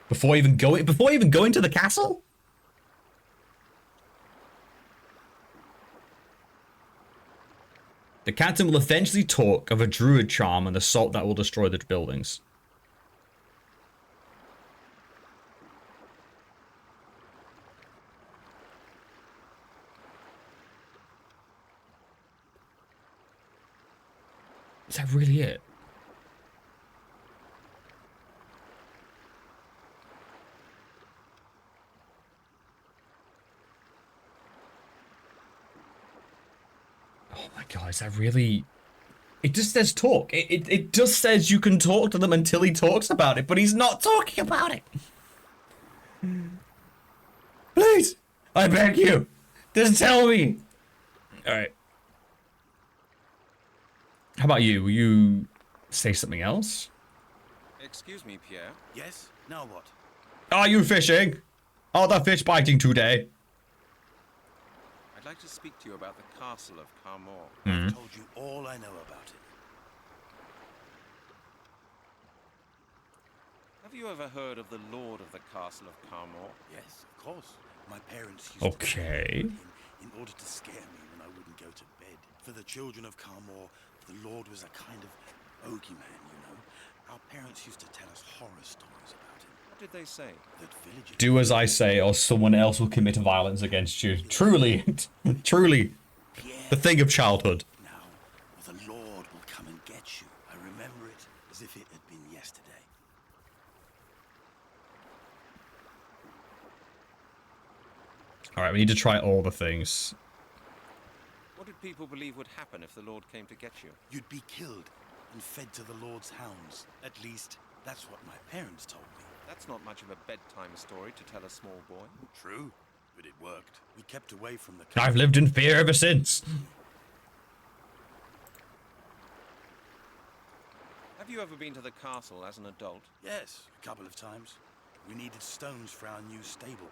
Before even going to the castle? The captain will eventually talk of a druid charm and the salt that will destroy the buildings. Is that really it? Oh my god, is that really... It just says talk. It just says you can talk to them until he talks about it, but he's not talking about it. Please, I beg you, just tell me. Alright. How about you? Will you say something else? Excuse me, Pierre. Yes? Now what? Are you fishing? Are the fish biting today? I'd like to speak to you about the castle of Carmore. I've told you all I know about it. Have you ever heard of the Lord of the Castle of Carmore? Yes, of course. My parents used to Okay. him in order to scare me when I wouldn't go to bed. For the children of Carmore, the Lord was a kind of bogeyman, you know. Our parents used to tell us horror stories about him. What did they say? That villagers... Do as I say, or someone else will commit violence against you. Truly, truly, the thing of childhood. Now, or the Lord will come and get you. I remember it as if it had been yesterday. Alright, we need to try all the things. What did people believe would happen if the Lord came to get you? You'd be killed and fed to the Lord's hounds. At least, that's what my parents told me. That's not much of a bedtime story to tell a small boy. True, but it worked. We kept away from the... I've lived in fear ever since. Have you ever been to the castle as an adult? Yes, a couple of times. We needed stones for our new stable.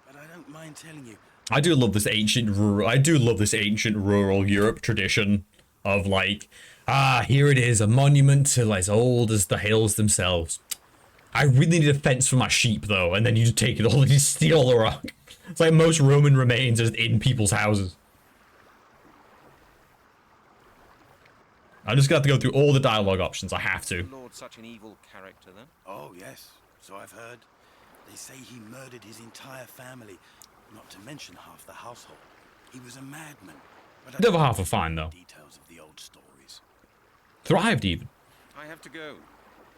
But I don't mind telling you, I do love this ancient rural Europe tradition. of like, here it is, a monument to as old as the hills themselves. I really need a fence for my sheep though, and then you just take it all and you steal the rock. It's like most Roman remains just in people's houses. I'm just gonna have to go through all the dialogue options. I have to. Lord, such an evil character then? Oh, yes. So I've heard. They say he murdered his entire family, not to mention half the household. He was a madman. But The other half are fine though. Details of the old stories. Thrived even. I have to go.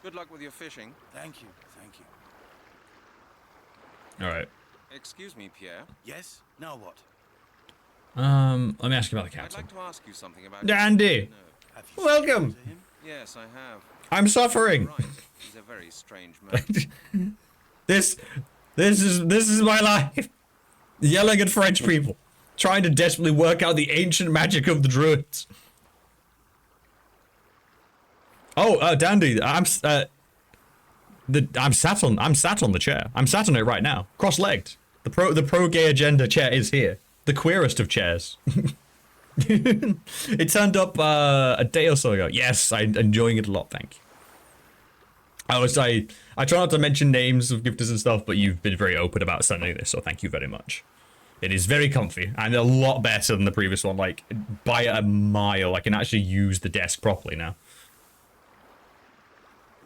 Good luck with your fishing. Thank you, thank you. All right. Excuse me, Pierre. Yes? Now what? Let me ask you about the I'd captain. like to ask you something about... Dandy. No. Have you Welcome. spoken to him? Yes, I have. I'm suffering. Right. He's a very strange man. This is my life. Yelling at French people, trying to desperately work out the ancient magic of the Druids. Oh, Dandy, I'm sat on the chair. I'm sat on it right now, cross-legged. The pro gay agenda chair is here. The queerest of chairs. It turned up a day or so ago. Yes, I'm enjoying it a lot, thank you. I try not to mention names of gifters and stuff, but you've been very open about sending this, so thank you very much. It is very comfy and a lot better than the previous one, like by a mile. I can actually use the desk properly now.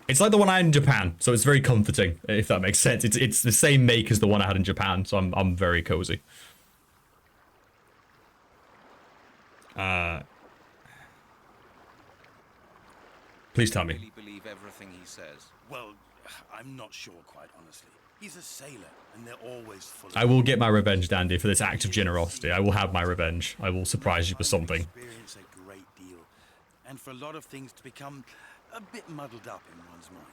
It's like the one I had in Japan, so it's very comforting, if that makes sense. It's the same make as the one I had in Japan, so I'm very cozy. Please tell me. Really believe everything he says. Well, I'm not sure, quite honestly. He's a sailor, and they're always full of... I will get my revenge, Dandy, for this act of generosity. I will have my revenge. I will surprise you with something. Experience a great deal, and for a lot of things to become a bit muddled up in one's mind.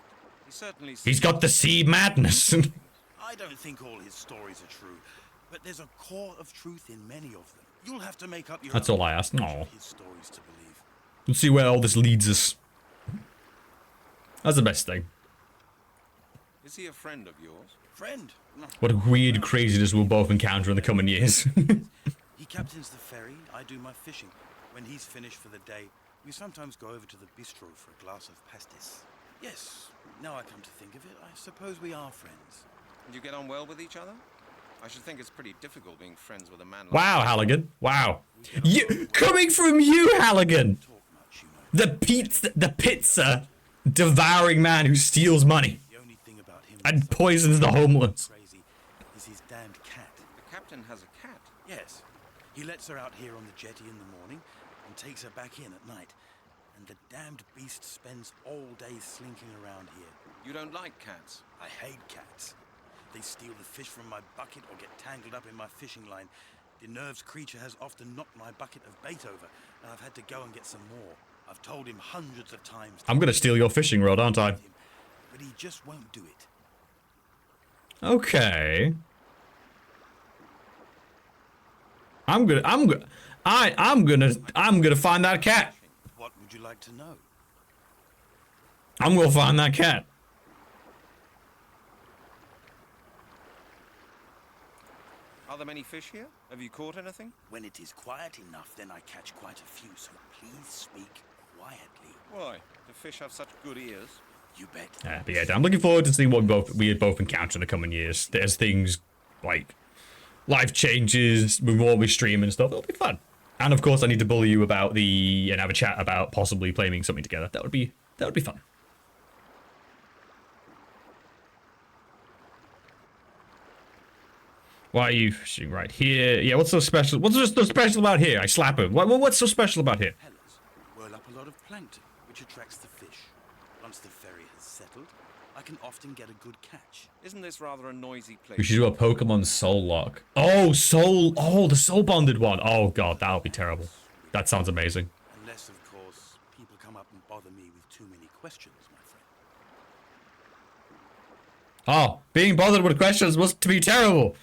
He certainly... He's got the sea madness. I don't think all his stories are true, but there's a core of truth in many of them. You'll have to make up your That's own all I ask. No. his stories to believe. Let's see where all this leads us. That's the best thing. Is he a friend of yours? Friend? No. What a weird craziness we'll both encounter in the coming years. He captains the ferry, I do my fishing. When he's finished for the day, we sometimes go over to the bistro for a glass of pastis. Yes, now I come to think of it, I suppose we are friends. Do you get on well with each other? I should think it's pretty difficult being friends with a man like... Wow, Halligan. Wow. You, coming from you, Halligan. Talk much, you know. The pizza devouring man who steals money The only thing about him and that's poisons the homeless. crazy is his damned cat. The captain has a cat. Yes, he lets her out here on the jetty in the morning and takes her back in at night. And the damned beast spends all day slinking around here. You don't like cats? I hate cats. They steal the fish from my bucket or get tangled up in my fishing line. The nervous creature has often knocked my bucket of bait over, and I've had to go and get some more. I've told him hundreds of times. I'm gonna steal your fishing rod, aren't I? But he just won't do it. Okay. I'm gonna find that cat. What would you like to know? I'm gonna find that cat. Are there many fish here? Have you caught anything? When it is quiet enough, then I catch quite a few, so please speak quietly. Why? Do fish have such good ears? You bet. But yeah, I'm looking forward to seeing what we both encounter in the coming years. There's things like life changes, more we stream and stuff. It'll be fun. And of course, I need to bully you about and have a chat about possibly playing something together. That would be fun. Why are you fishing right here? Yeah, what's so special? What's so special about here? I slap him. What's so special about here? Propellers whirl up a lot of plankton, which attracts the fish. Once the ferry has settled, I can often get a good catch. Isn't this rather a noisy place? We should do a Pokemon Soul Lock. Oh, the Soul Bonded one. Oh god, that'll be terrible. That sounds amazing. Unless, of course, people come up and bother me with too many questions, my friend. Oh, being bothered with questions must be terrible.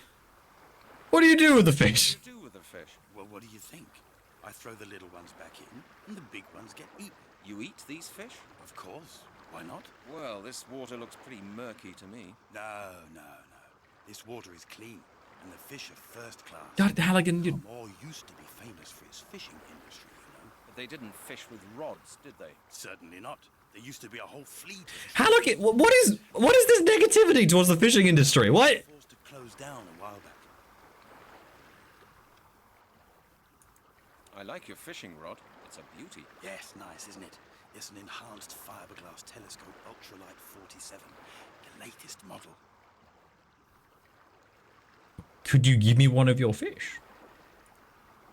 What do you do with the fish? What do you do with the fish? Well, what do you think? I throw the little ones back in, and the big ones get eaten. You eat these fish? Of course. Why not? Well, this water looks pretty murky to me. No. This water is clean, and the fish are first class. God, Halligan, you... Moore used to be famous for his fishing industry, you know. But they didn't fish with rods, did they? Certainly not. There used to be a whole fleet. How look it? What is this negativity towards the fishing industry? What? Forced to close down a while back. I like your fishing rod. It's a beauty. Yes, nice, isn't it? It's an enhanced fiberglass telescope ultralight 47, the latest model. Could you give me one of your fish?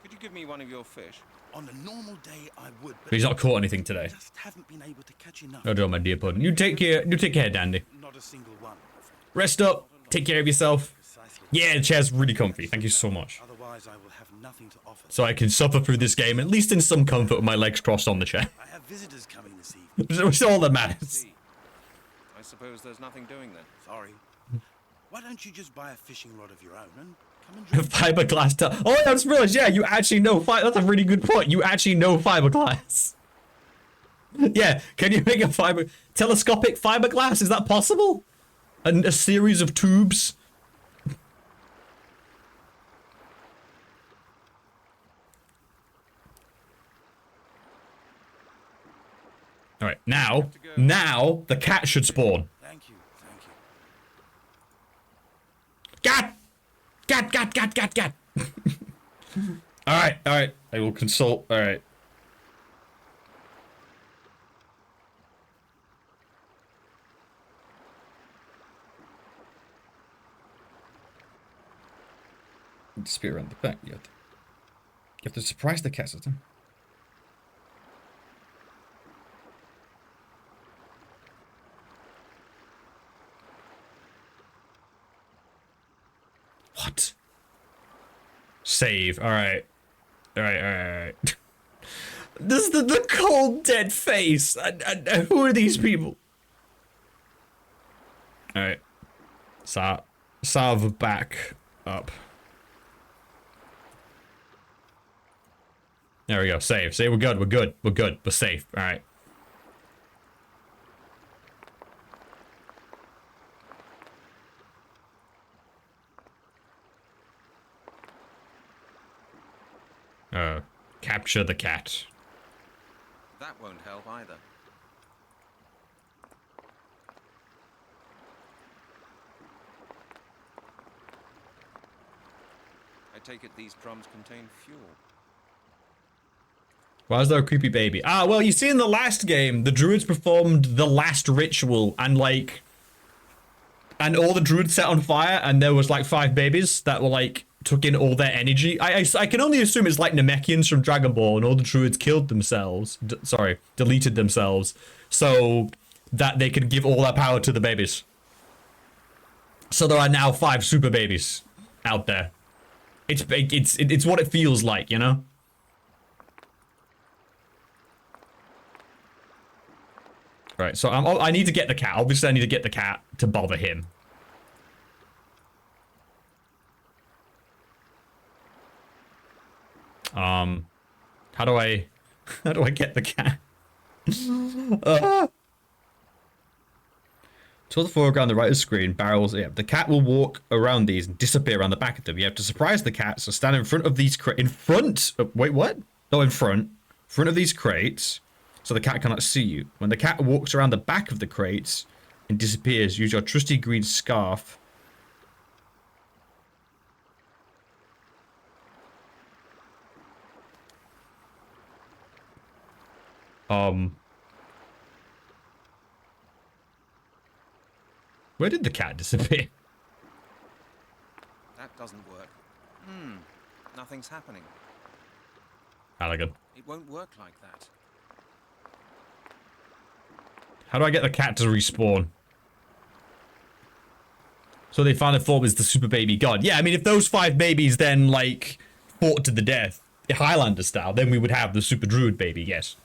Could you give me one of your fish? On a normal day, I would, but But he's not caught anything I today. just haven't been able to catch enough. No, no, my dear Puddin. You take care, Dandy. Not a single one. I'm afraid. Rest up. Take care of yourself. Precisely. Yeah, the chair's really comfy. Thank you so much. Otherwise, I will have nothing to offer. So I can suffer through this game, at least in some comfort with my legs crossed on the chair. I have visitors coming this evening. Which is all that matters. See. I suppose there's nothing doing then. Sorry. Why don't you just buy a fishing rod of your own and come and join me? Fiberglass. Oh, I just realized, yeah, you actually know that's a really good point. You actually know fiberglass. Yeah, can you make a telescopic fiberglass? Is that possible? And a series of tubes? All right, now the cat should spawn. Thank you, thank you. Cat! Cat! Alright. I will consult. Alright. Spear around the back. You have to surprise the cat system. What? Save. Alright. Alright. This is the cold, dead face. Who are these people? Alright. Salve back up. There we go. Save. Say we're good. We're safe. Alright. Capture the cat. That won't help either. I take it these drums contain fuel. Why is there a creepy baby? Ah, well, you see in the last game, the Druids performed the last ritual, and all the Druids set on fire, and there was like 5 babies that were took in all their energy. I can only assume it's like Namekians from Dragon Ball, and all the Druids killed themselves. Deleted themselves, so that they could give all their power to the babies. So there are now 5 super babies out there. It's what it feels like, you know. Right, so I need to get the cat. Obviously, I need to get the cat to bother him. How do I get the cat? To the foreground, the right of the screen, barrels. Yeah, the cat will walk around these and disappear around the back of them. You have to surprise the cat, so stand in front of these in front. Wait, what? No, in front of these crates, so the cat cannot see you. When the cat walks around the back of the crates and disappears, use your trusty green scarf. Where did the cat disappear? That doesn't work. Nothing's happening. Halligan. It won't work like that. How do I get the cat to respawn? So they finally thought was the super baby god. Yeah, I mean, if those 5 babies then, fought to the death, Highlander style, then we would have the super druid baby, yes.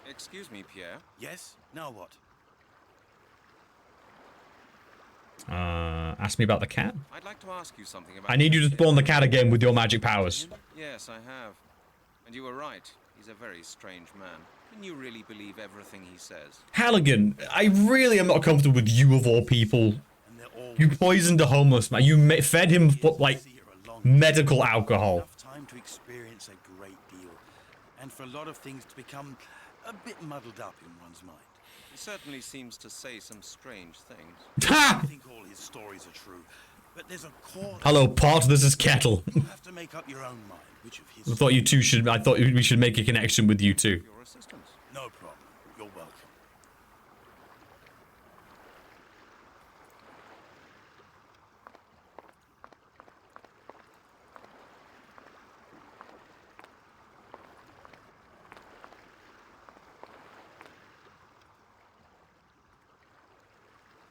Excuse me, Pierre. Yes? Now what? Ask me about the cat. I'd like to ask you something about... I need you to spawn the cat again with your magic powers. Yes, I have. And you were right. He's a very strange man. Can you really believe everything he says? Halligan, I really am not comfortable with you of all people. You poisoned a homeless man. You fed him, medical alcohol. Enough time to experience a great deal. and for a lot of things to become a bit muddled up in one's mind. He certainly seems to say some strange things. I think all his stories are true, but there's a core... Hello, Pot. This is Kettle. You have to make up your own mind which of his... I thought you two should. I thought we should make a connection with you two. Your assistance. No problem. You're welcome.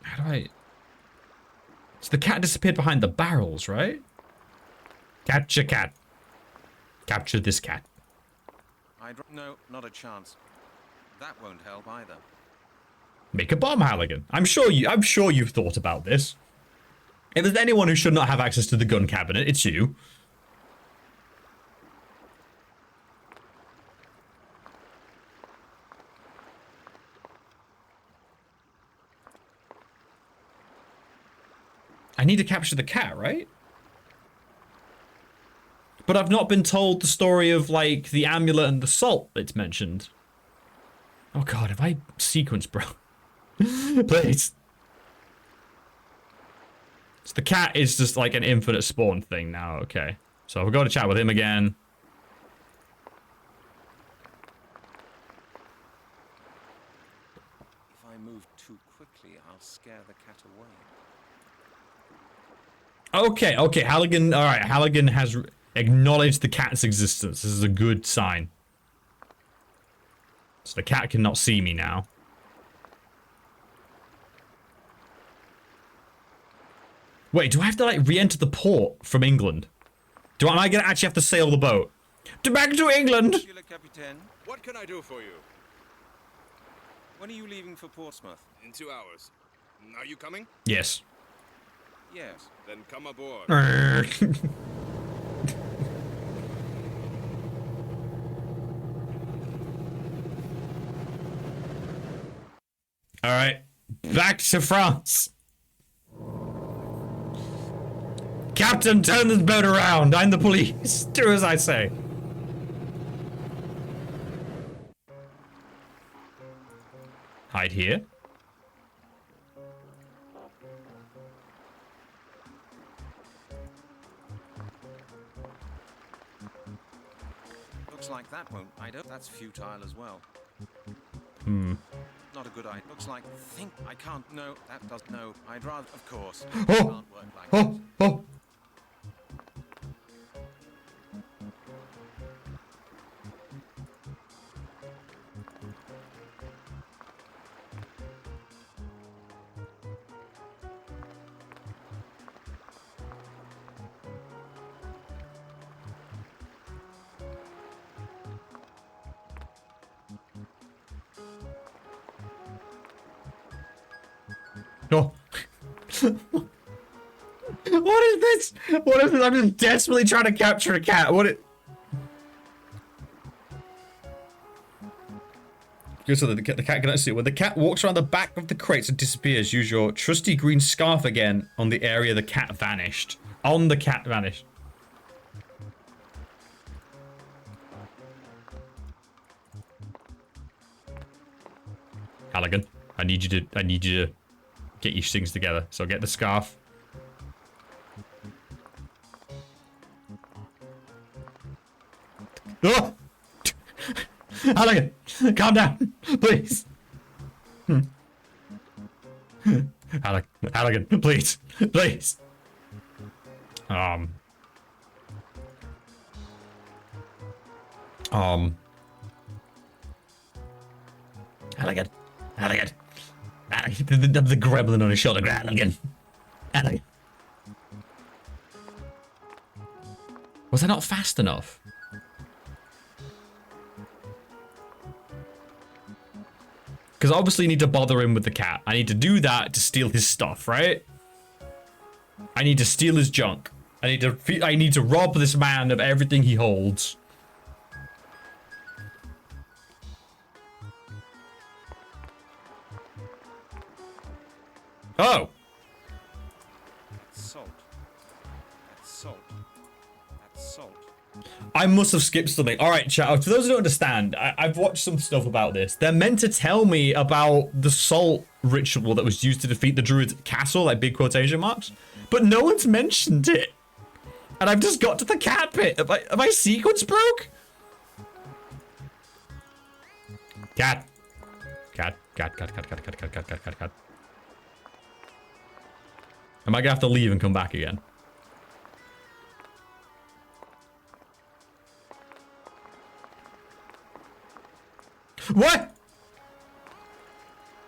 How do I? So the cat disappeared behind the barrels, right? Capture cat. Capture this cat. No, not a chance. That won't help either. Make a bomb, Halligan. I'm sure you've thought about this. If there's anyone who should not have access to the gun cabinet, it's you. I need to capture the cat, right? But I've not been told the story of, like, the amulet and the salt that's mentioned. Oh god, have I sequenced, bro? Please. So the cat is just like an infinite spawn thing now, okay. So we'll go to chat with him again. If I move too quickly, I'll scare the cat away. Okay, okay, Halligan, alright, Halligan has acknowledged the cat's existence. This is a good sign. So the cat cannot see me now. Wait, do I have to, like, re-enter the port from England? Am I gonna actually have to sail the boat? Back to England! Captain, What can I do for you? when are you leaving for Portsmouth? In 2 hours. Are you coming? Yes. Yes. Then come aboard. Alright, back to France. Captain, turn this boat around. I'm the police. Do as I say. Hide here. Looks like that won't. That's futile as well. Not a good idea. Looks like. Think. I can't. No, that does. No. I'd rather. Of course. It can't work like this. Oh. No. What is this? What is this? I'm just desperately trying to capture a cat. So that the cat cannot see. When the cat walks around the back of the crates and disappears, use your trusty green scarf again on the area the cat vanished. On the cat vanished. Halligan, I need you to get your things together. So get the scarf. Oh! Halligan, calm down, please. Halligan, please, please. Halligan. The gremlin on his shoulder. Halligan. Was I not fast enough? Because obviously you need to bother him with the cat. I need to do that to steal his stuff, right? I need to steal his junk. I need to rob this man of everything he holds. Oh! Salt. That's salt. That's salt. I must have skipped something. All right, chat. For those who don't understand, I've watched some stuff about this. They're meant to tell me about the salt ritual that was used to defeat the Druids castle, like big quotation marks. But no one's mentioned it. And I've just got to the cat pit. Have my sequence broke? Cat. Cat. Am I gonna have to leave and come back again? What?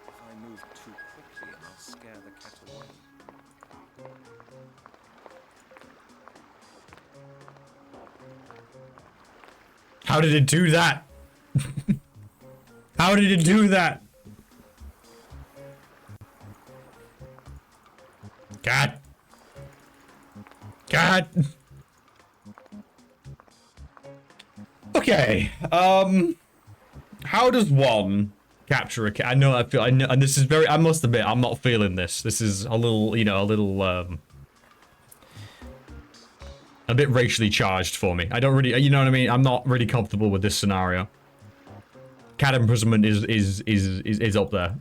If I move too quickly, I'll scare the cat away. How did it do that? How did it do that? Cat. Cat. Okay. How does one capture a cat? I know, I know, and this is very, I must admit, I'm not feeling this. This is a little, you know, a bit racially charged for me. I don't really, you know what I mean? I'm not really comfortable with this scenario. Cat imprisonment is up there.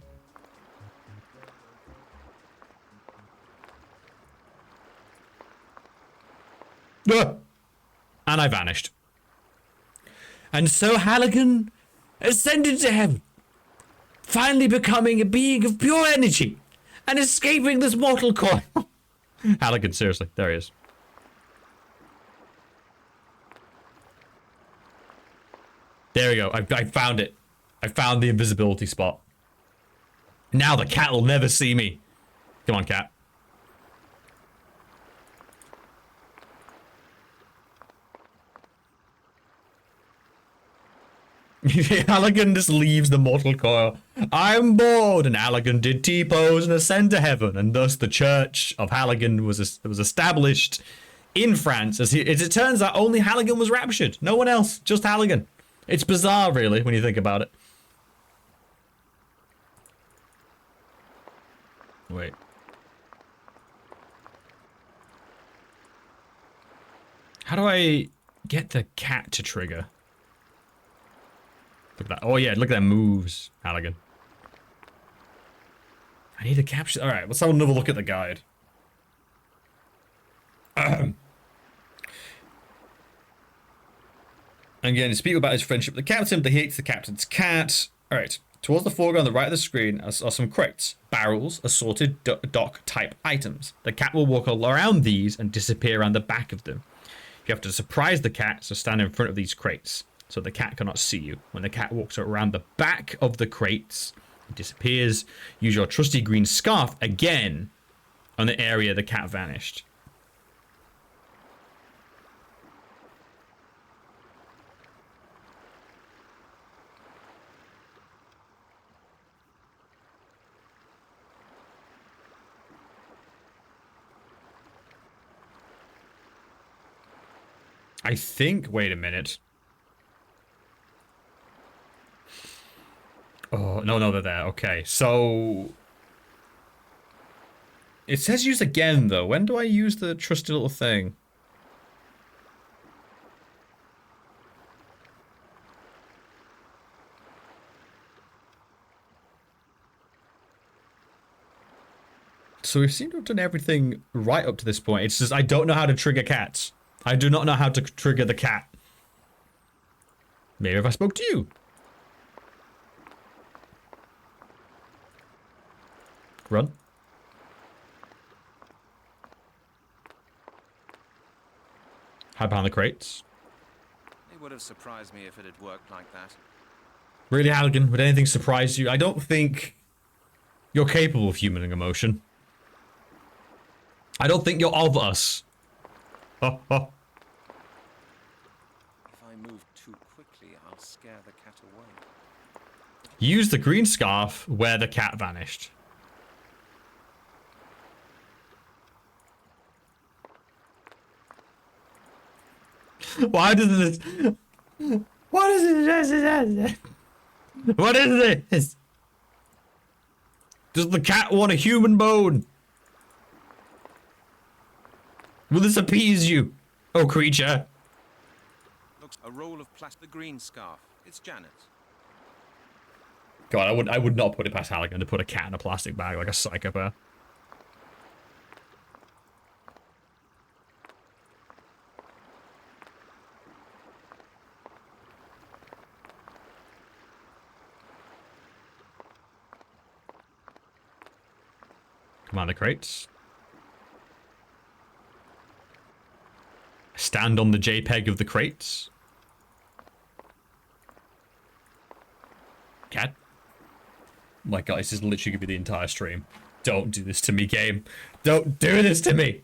And I vanished. And so Halligan ascended to heaven, finally becoming a being of pure energy and escaping this mortal coil. Halligan, seriously, there he is. There we go. I found it. I found the invisibility spot. Now the cat will never see me. Come on, cat. Halligan just leaves the mortal coil. I'm bored, and Halligan did T-pose and ascend to heaven, and thus the Church of Halligan was established in France. As it turns out, only Halligan was raptured. No one else, just Halligan. It's bizarre, really, when you think about it. Wait. How do I get the cat to trigger? Look at that. Oh, yeah, look at that moves, Halligan. I need to capture... Alright, let's have another look at the guide. Again, speak about his friendship with the captain, but he hates the captain's cat. Alright, towards the foreground on the right of the screen are some crates, barrels, assorted dock-type items. The cat will walk around these and disappear around the back of them. You have to surprise the cat, so stand in front of these crates, so the cat cannot see you. When the cat walks around the back of the crates, it disappears. Use your trusty green scarf again on the area the cat vanished. I think, wait a minute. Oh, no, they're there. Okay, so... It says use again, though. When do I use the trusty little thing? So we seem to have done everything right up to this point. It's just I don't know how to trigger cats. I do not know how to trigger the cat. Maybe if I spoke to you. Run. Hide behind the crates. It would have surprised me if it had worked like that. Really, Halligan? Would anything surprise you? I don't think you're capable of human emotion. I don't think you're of us. Oh. If I move too quickly, I'll scare the cat away. Use the green scarf where the cat vanished. Why does this... What is it? What is this? Does the cat want a human bone? Will this appease you, oh creature? looks a roll of plastic. The green scarf. It's Janet. God, I would not put it past Halligan to put a cat in a plastic bag like a psychopath. Commander crates. Stand on the JPEG of the crates. Cat. My God, this is literally gonna be the entire stream. Don't do this to me, game. Don't do this to me.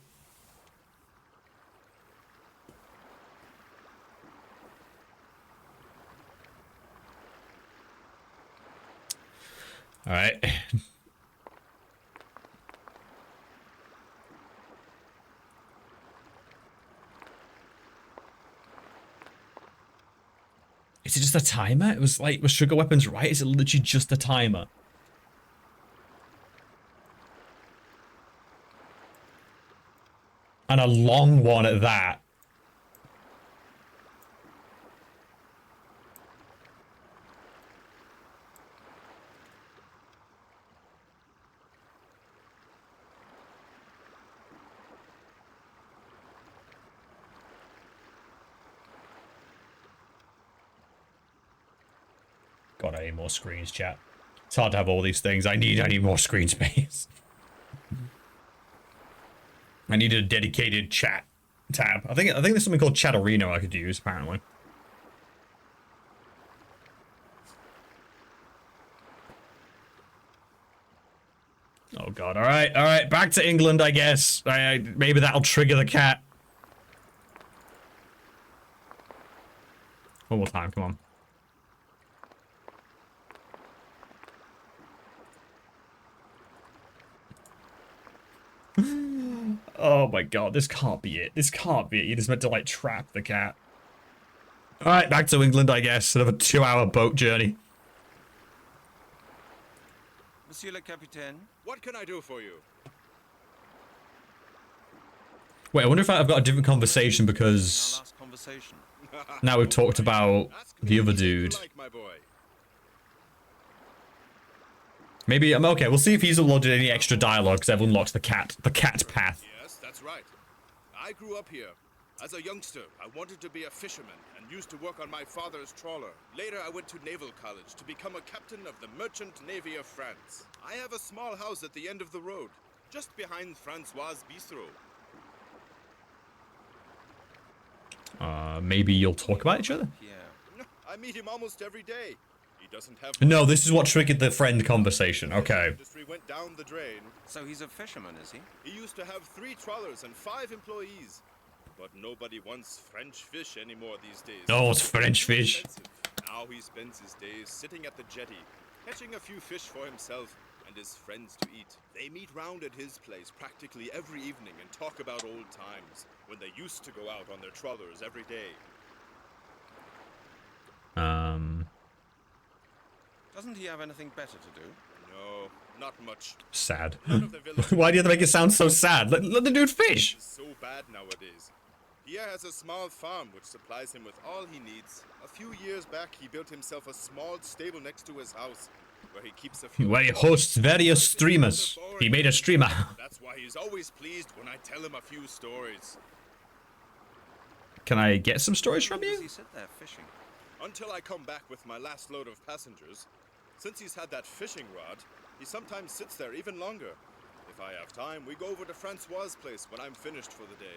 All right. Is it just a timer? It was like, was Sugar Weapons right? Is it literally just a timer? And a long one at that. God, I need more screens, chat. It's hard to have all these things. I need more screen space. I needed a dedicated chat tab. I think there's something called Chatterino I could use, apparently. Oh God! All right. Back to England, I guess. Maybe that'll trigger the cat. One more time, come on. Oh my God, this can't be it. This can't be it. You just meant to like trap the cat. All right, back to England, I guess. Sort of a 2-hour boat journey. Monsieur le Capitaine. What can I do for you? Wait, I wonder if I've got a different conversation Our because last conversation. now we've talked about Ask me the other anything you dude. like, my boy. Maybe I'm okay. We'll see if he's allotted any extra dialogue because I've unlocked the cat path. Yes, that's right. I grew up here. As a youngster, I wanted to be a fisherman and used to work on my father's trawler. Later, I went to naval college to become a captain of the Merchant Navy of France. I have a small house at the end of the road, just behind Francois' Bistro. Maybe you'll talk about each other? Yeah. I meet him almost every day. He doesn't have... No, this is what triggered the friend conversation. Okay. Industry went down the drain. So he's a fisherman, is he? He used to have 3 trawlers and 5 employees. But nobody wants French fish anymore these days. Oh, it's French fish. Now he spends his days sitting at the jetty, catching a few fish for himself and his friends to eat. They meet round at his place practically every evening and talk about old times, when they used to go out on their trawlers every day. Doesn't he have anything better to do? No, not much. Sad. None of the villagers Why do you have to make it sound so sad? Let the dude fish. is so bad nowadays. Pierre has a small farm which supplies him with all he needs. A few years back, he built himself a small stable next to his house, where he keeps a few... Where he hosts various streamers. He made a streamer. That's why he's always pleased when I tell him a few stories. Can I get some stories from Does you? he sit there fishing? Until I come back with my last load of passengers. Since he's had that fishing rod, he sometimes sits there even longer. If I have time, we go over to Francois' place when I'm finished for the day.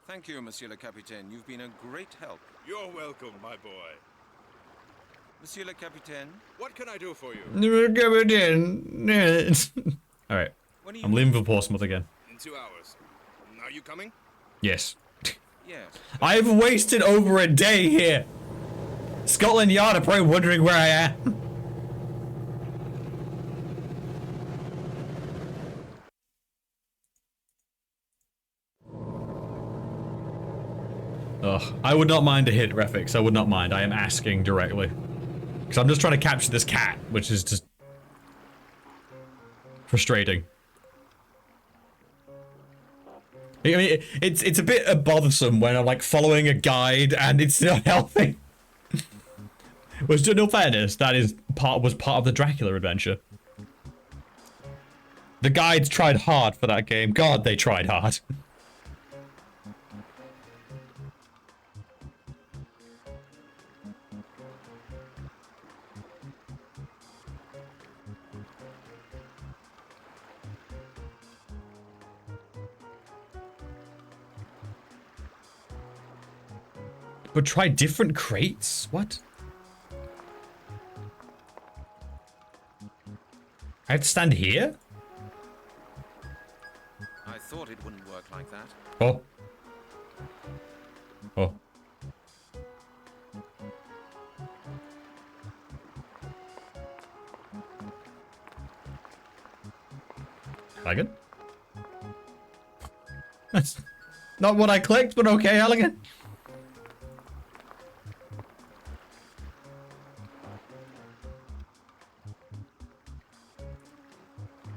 Thank you, Monsieur le Capitaine. You've been a great help. You're welcome, my boy. Monsieur le Capitaine. What can I do for you? Alright. When are you... I'm leaving for Portsmouth again. In 2 hours. Are you coming? Yes. Yes. I've wasted over a day here. Scotland Yard are probably wondering where I am. Ugh, I would not mind a hit, Refix. I would not mind. I am asking directly. Because I'm just trying to capture this cat, which is just... frustrating. I mean, it's a bit bothersome when I'm like following a guide and it's not helping. Was in all fairness, that was part of the Dracula adventure. The guides tried hard for that game. God, they tried hard. But try different crates? What? I have to stand here? I thought it wouldn't work like that. Oh. Oh. Halligan? That's not what I clicked, but okay, Halligan.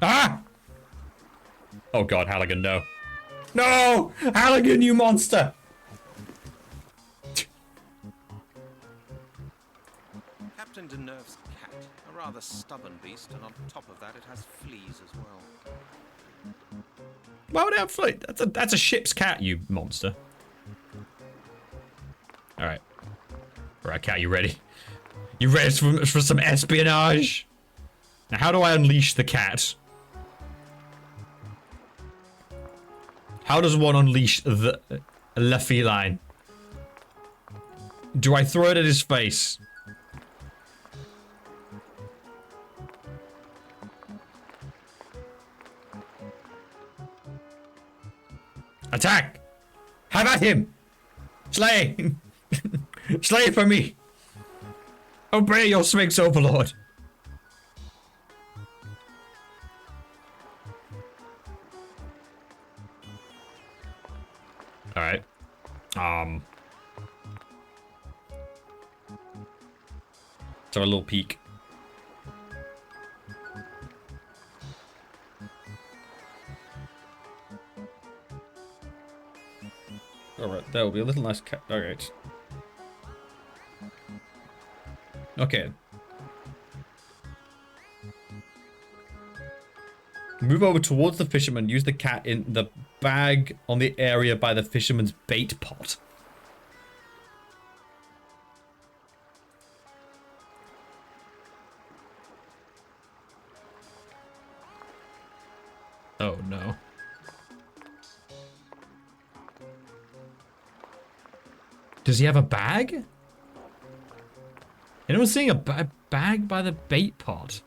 Ah! Oh god, Halligan, no. No! Halligan, you monster! Captain Deneuve's cat, a rather stubborn beast, and on top of that it has fleas as well. Why would it have fleas? That's a ship's cat, you monster. Alright. Alright, cat, you ready? You ready for some espionage? Now, how do I unleash the cat? How does one unleash the La Feline? Do I throw it at his face? Attack! Have at him! Slay! Slay for me! Obey your Sphinx Overlord! Alright. So a little peek. Alright, that will be a little nice cat. Alright. Okay. Move over towards the fisherman. Use the cat in the bag on the area by the fisherman's bait pot. Oh no. Does he have a bag? Anyone seeing a bag by the bait pot?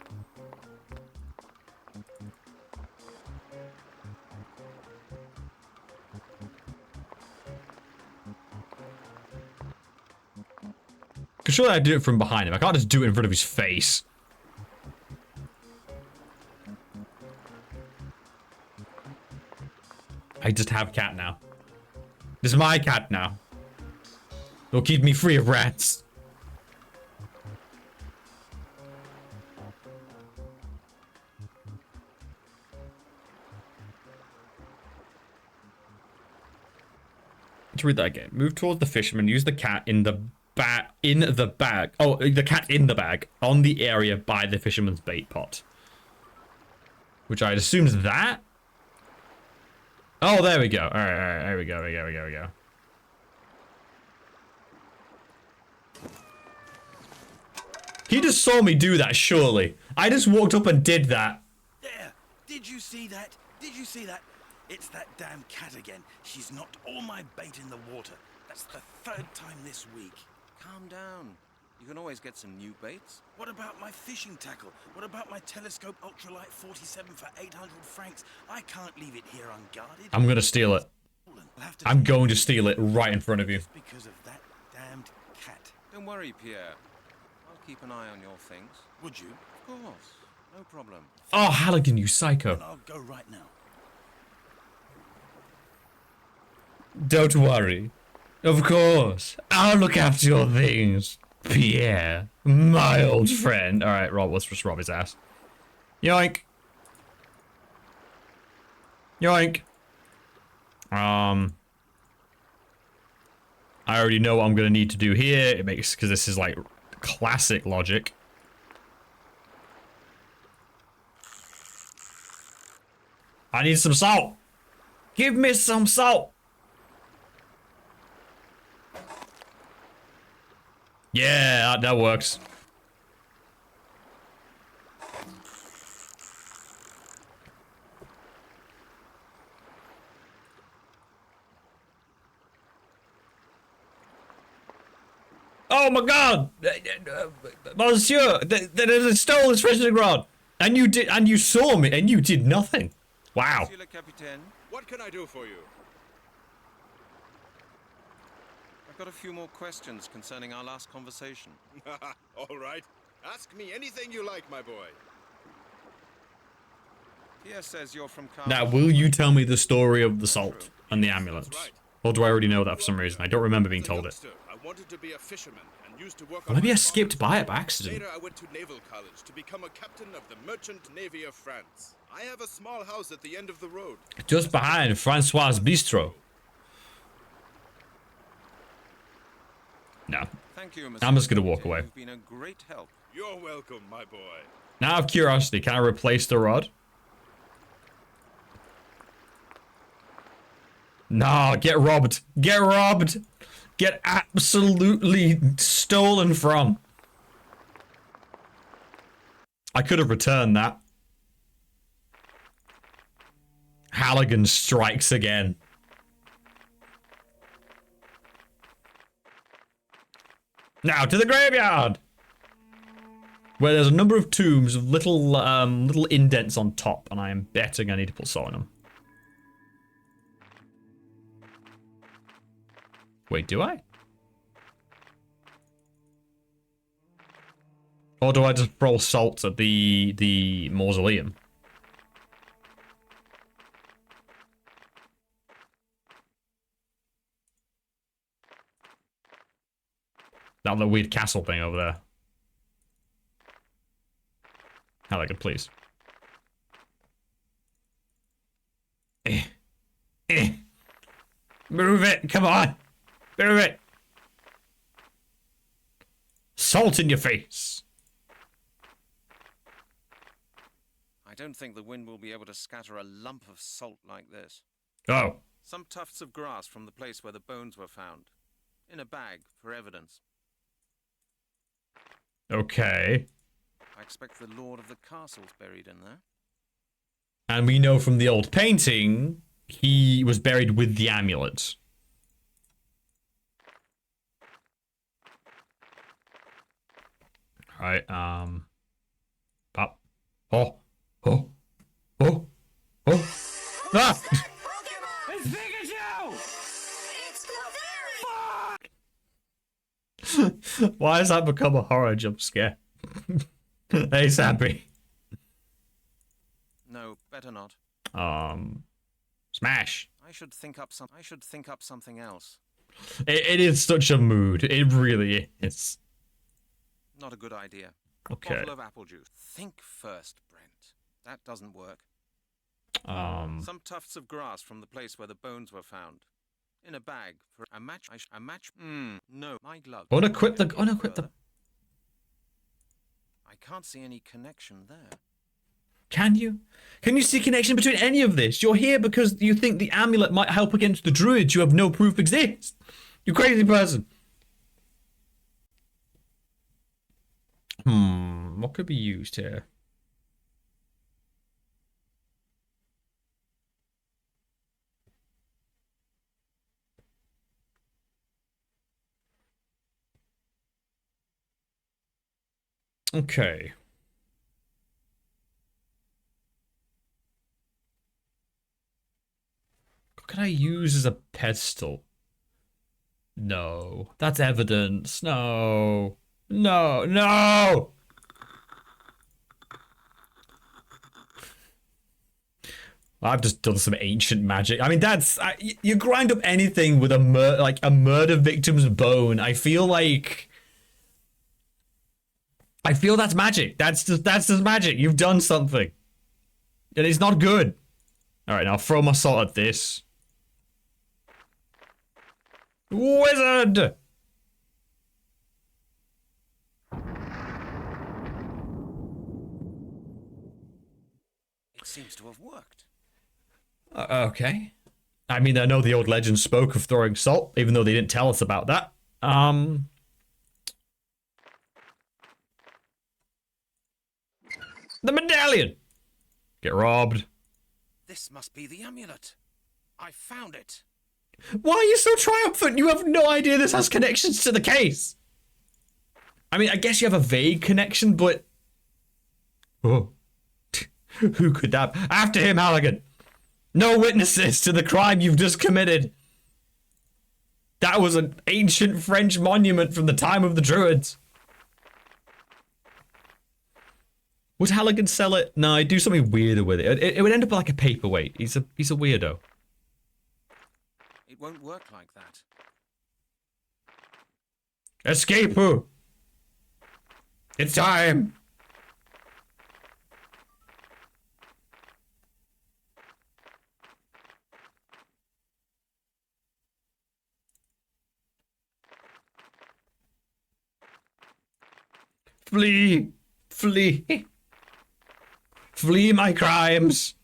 Cause surely I do it from behind him. I can't just do it in front of his face. I just have cat now. This is my cat now. It'll keep me free of rats. Let's read that again. Move towards the fisherman. Use the cat in the bag. Oh, the cat in the bag on the area by the fisherman's bait pot. Which I'd assume is that. Oh, there we go. All right. There we go. He just saw me do that, surely. I just walked up and did that. There! Did you see that? Did you see that? It's that damn cat again. She's knocked all my bait in the water. That's the third time this week. Calm down. You can always get some new baits. What about my fishing tackle? What about my telescope ultralight 47 for 800 francs? I can't leave it here unguarded. I'm gonna steal it. I'm going to steal it right in front of you. Because of that damned cat. Don't worry, Pierre. I'll keep an eye on your things. Would you? Of course. No problem. Oh, Halligan, you psycho. Then I'll go right now. Don't worry. Of course. I'll look after your things. Pierre, my old friend. Alright, Rob, let's just rob his ass. Yoink. Yoink. I already know what I'm gonna need to do here. It makes, because this is like classic logic. I need some salt. Give me some salt. Yeah, that works. Oh my God, Monsieur, there is a stolen fishing rod, and you saw me, and you did nothing. Wow. Monsieur le Capitaine, What can I do for you? I've got a few more questions concerning our last conversation. All right. Ask me anything you like, my boy. Pierre says you're from Car. Now, will you tell me the story of the salt and the amulet? That's right. Or do I already know that for some reason? I don't remember being As a told it. youngster, I wanted to be a fisherman and used to work Well, on maybe my I skipped father's by it by trawler. accident. Later, I went to naval college to become a captain of the Merchant Navy of France. I have a small house at the end of the road. Just behind Francois' Bistro. No. Thank you, Monsieur. I'm just gonna walk away. You've been a great help. You're welcome, my boy. Now, out of curiosity, can I replace the rod? No, get robbed. Get robbed. Get absolutely stolen from. I could have returned that. Halligan strikes again. Now to the graveyard, where there's a number of tombs with little indents on top, and I am betting I need to put salt in them. Wait, do I? Or do I just throw salt at the mausoleum? That little weird castle thing over there. Halligan, please. Move it, come on. Move it. Salt in your face. I don't think the wind will be able to scatter a lump of salt like this. Oh. Some tufts of grass from the place where the bones were found. In a bag, for evidence. Okay. I expect the lord of the castle's buried in there. And we know from the old painting, he was buried with the amulet. Alright, pop. Oh. Oh. Oh. Oh. Ah! It's Pikachu! Why has that become a horror jump scare? Hey, Sappy. No, better not. Smash. I should think up something else. It is such a mood. It really is. Not a good idea. Okay. Bottle of apple juice. Think first, Brent. That doesn't work. Some tufts of grass from the place where the bones were found. In a bag for a match. No, my glove. Unequip the. I can't see any connection there. Can you? Can you see connection between any of this? You're here because you think the amulet might help against the druids you have no proof exist. You crazy person. What could be used here? Okay. What can I use as a pedestal? No. That's evidence. No. No. No! I've just done some ancient magic. I mean, that's... you grind up anything with a murder victim's bone. I feel that's magic. That's just magic. You've done something. And it's not good. Alright, now I'll throw my salt at this. Wizard! It seems to have worked. Okay. I mean, I know the old legend spoke of throwing salt, even though they didn't tell us about that. The medallion! Get robbed. This must be the amulet. I found it. Why are you so triumphant? You have no idea this has connections to the case. I mean, I guess you have a vague connection, but... Oh. Who could that... After him, Halligan. No witnesses to the crime you've just committed. That was an ancient French monument from the time of the Druids. Would Halligan sell it? No, he'd do something weirder with it. It would end up like a paperweight. He's a weirdo. It won't work like that. Escape! It's time! Flee! Flee! Flee my crimes!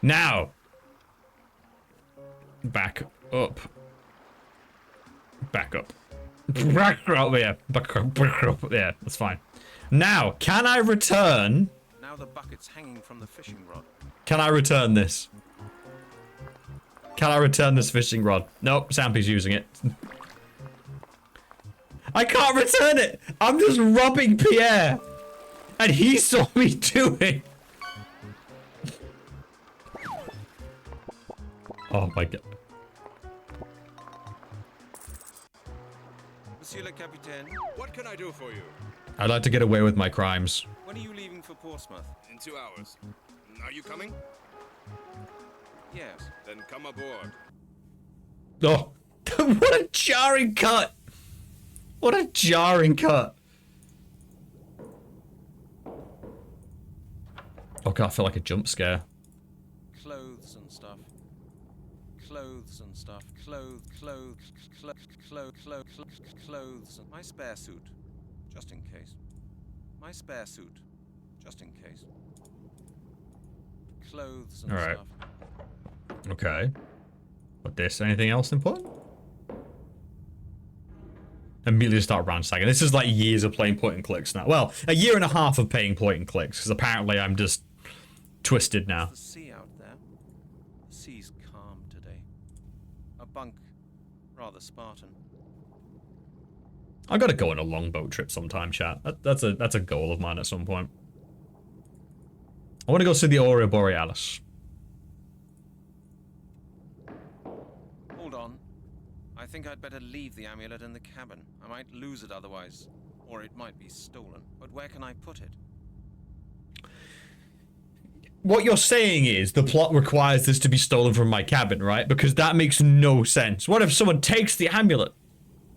Now! Back up. Back up. Back up, yeah. Back up, yeah. That's fine. Now, can I return? Now the bucket's hanging from the fishing rod. Can I return this? Can I return this fishing rod? Nope, Sampy's using it. I can't return it! I'm just robbing Pierre! And he saw me do it! Oh my god. Monsieur le Capitaine, What can I do for you? I'd like to get away with my crimes. when are you leaving for Portsmouth? In 2 hours. Are you coming? Yes. Then come aboard. Oh, what a jarring cut! What a jarring cut! Oh god, I feel like a jump scare. Clothes and stuff. Clothes and stuff. Clothes. And my spare suit, just in case. My spare suit, just in case. Clothes and All right. stuff. Okay. But this, anything else important? Immediately start ransacking. This is like years of playing point and clicks now. Well, a year and a half of playing point and clicks, because apparently I'm just twisted now. The sea out there. The sea's calm today. A bunk, rather Spartan. I gotta go on a longboat trip sometime, chat. That's a goal of mine at some point. I want to go see the Aurora Borealis. Hold on. I think I'd better leave the amulet in the cabin. I might lose it otherwise. Or it might be stolen. But where can I put it? What you're saying is the plot requires this to be stolen from my cabin, right? Because that makes no sense. What if someone takes the amulet?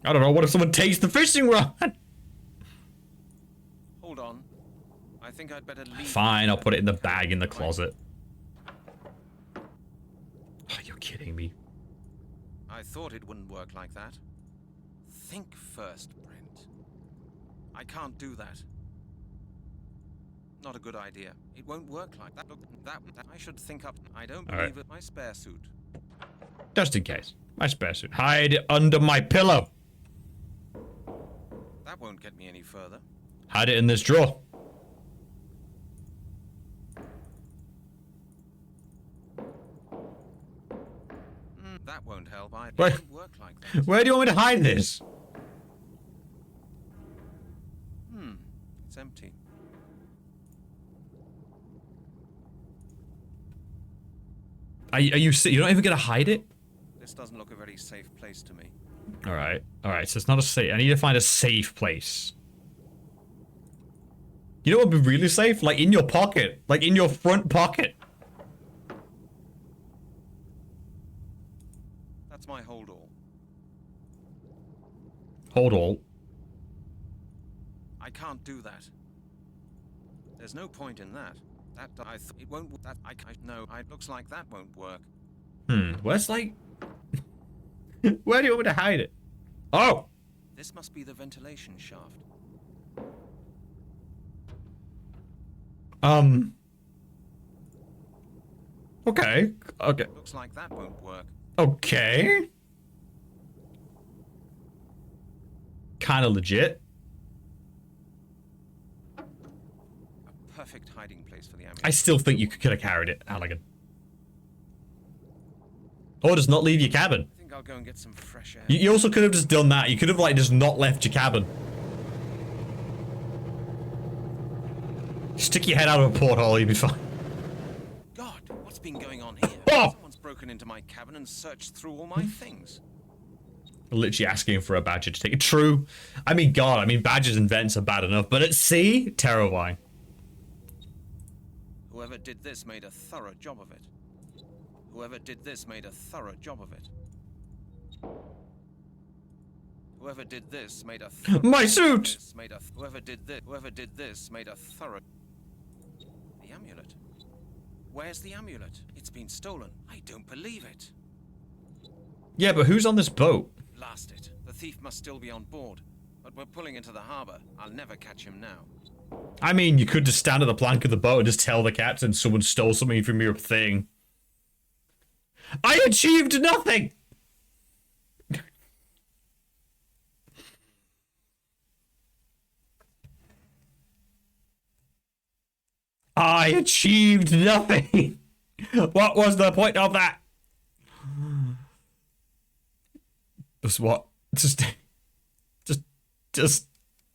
I don't know, what if someone takes the fishing rod? Hold on. I think I'd better leave. Fine, I'll put it in the bag in the closet. Oh, you're kidding me. I thought it wouldn't work like that. Think first, Brent. I can't do that. Not a good idea. It won't work like that. Look, that I should think up. I don't All believe right. it. My spare suit. Just in case. My spare suit. Hide it under my pillow. That won't get me any further. Hide it in this drawer. That won't help. It Where- won't work like that. Where do you want me to hide this? It's empty. Are you you're not even gonna hide it? This doesn't look a very safe place to me. Alright, so it's not a safe. I need to find a safe place. You know what would be really safe? Like in your pocket. Like in your front pocket. What's my hold all? Hold all. I can't do that. There's no point in that. It won't. Looks like that won't work. Where's like? Where do you want me to hide it? Oh. This must be the ventilation shaft. Okay. Okay. Looks like that won't work. Okay. Kind of legit. A perfect hiding place for the amulet. I still think you could have carried it, Halligan. Or just not leave your cabin. I think I'll go and get some fresh air. You also could have just done that. You could have like just not left your cabin. Stick your head out of a porthole, you'll be fine. God, what's been going on here? Oh! Someone's broken into my cabin and searched through all my things. Literally asking for a badger to take it. True. I mean, God, I mean, badgers and vents are bad enough, but at sea, terrifying. Whoever did this made a thorough job of it. Whoever did this made a thorough job of it. Whoever did this made a My suit! Whoever did this made a thorough... The amulet. Where's the amulet? It's been stolen. I don't believe it. Yeah, but who's on this boat? Blast it. The thief must still be on board. But we're pulling into the harbor. I'll never catch him now. I mean, you could just stand at the plank of the boat and just tell the captain someone stole something from your thing. I achieved nothing! I achieved nothing! What was the point of that? Just what? Just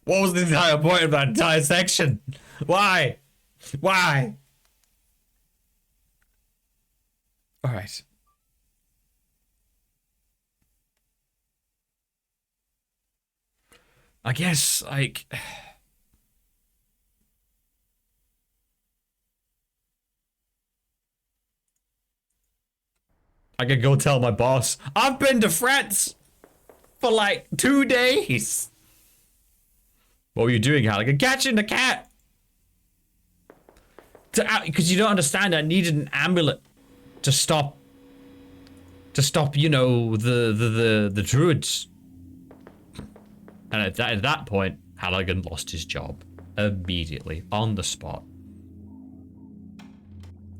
what was the entire point of that entire section? Why? Why? Alright. I guess, like... I could go tell my boss, I've been to France for like 2 days. What were you doing, Halligan? Catching the cat! Because you don't understand, I needed an amulet to stop, you know, the Druids. And at that point, Halligan lost his job. Immediately. On the spot.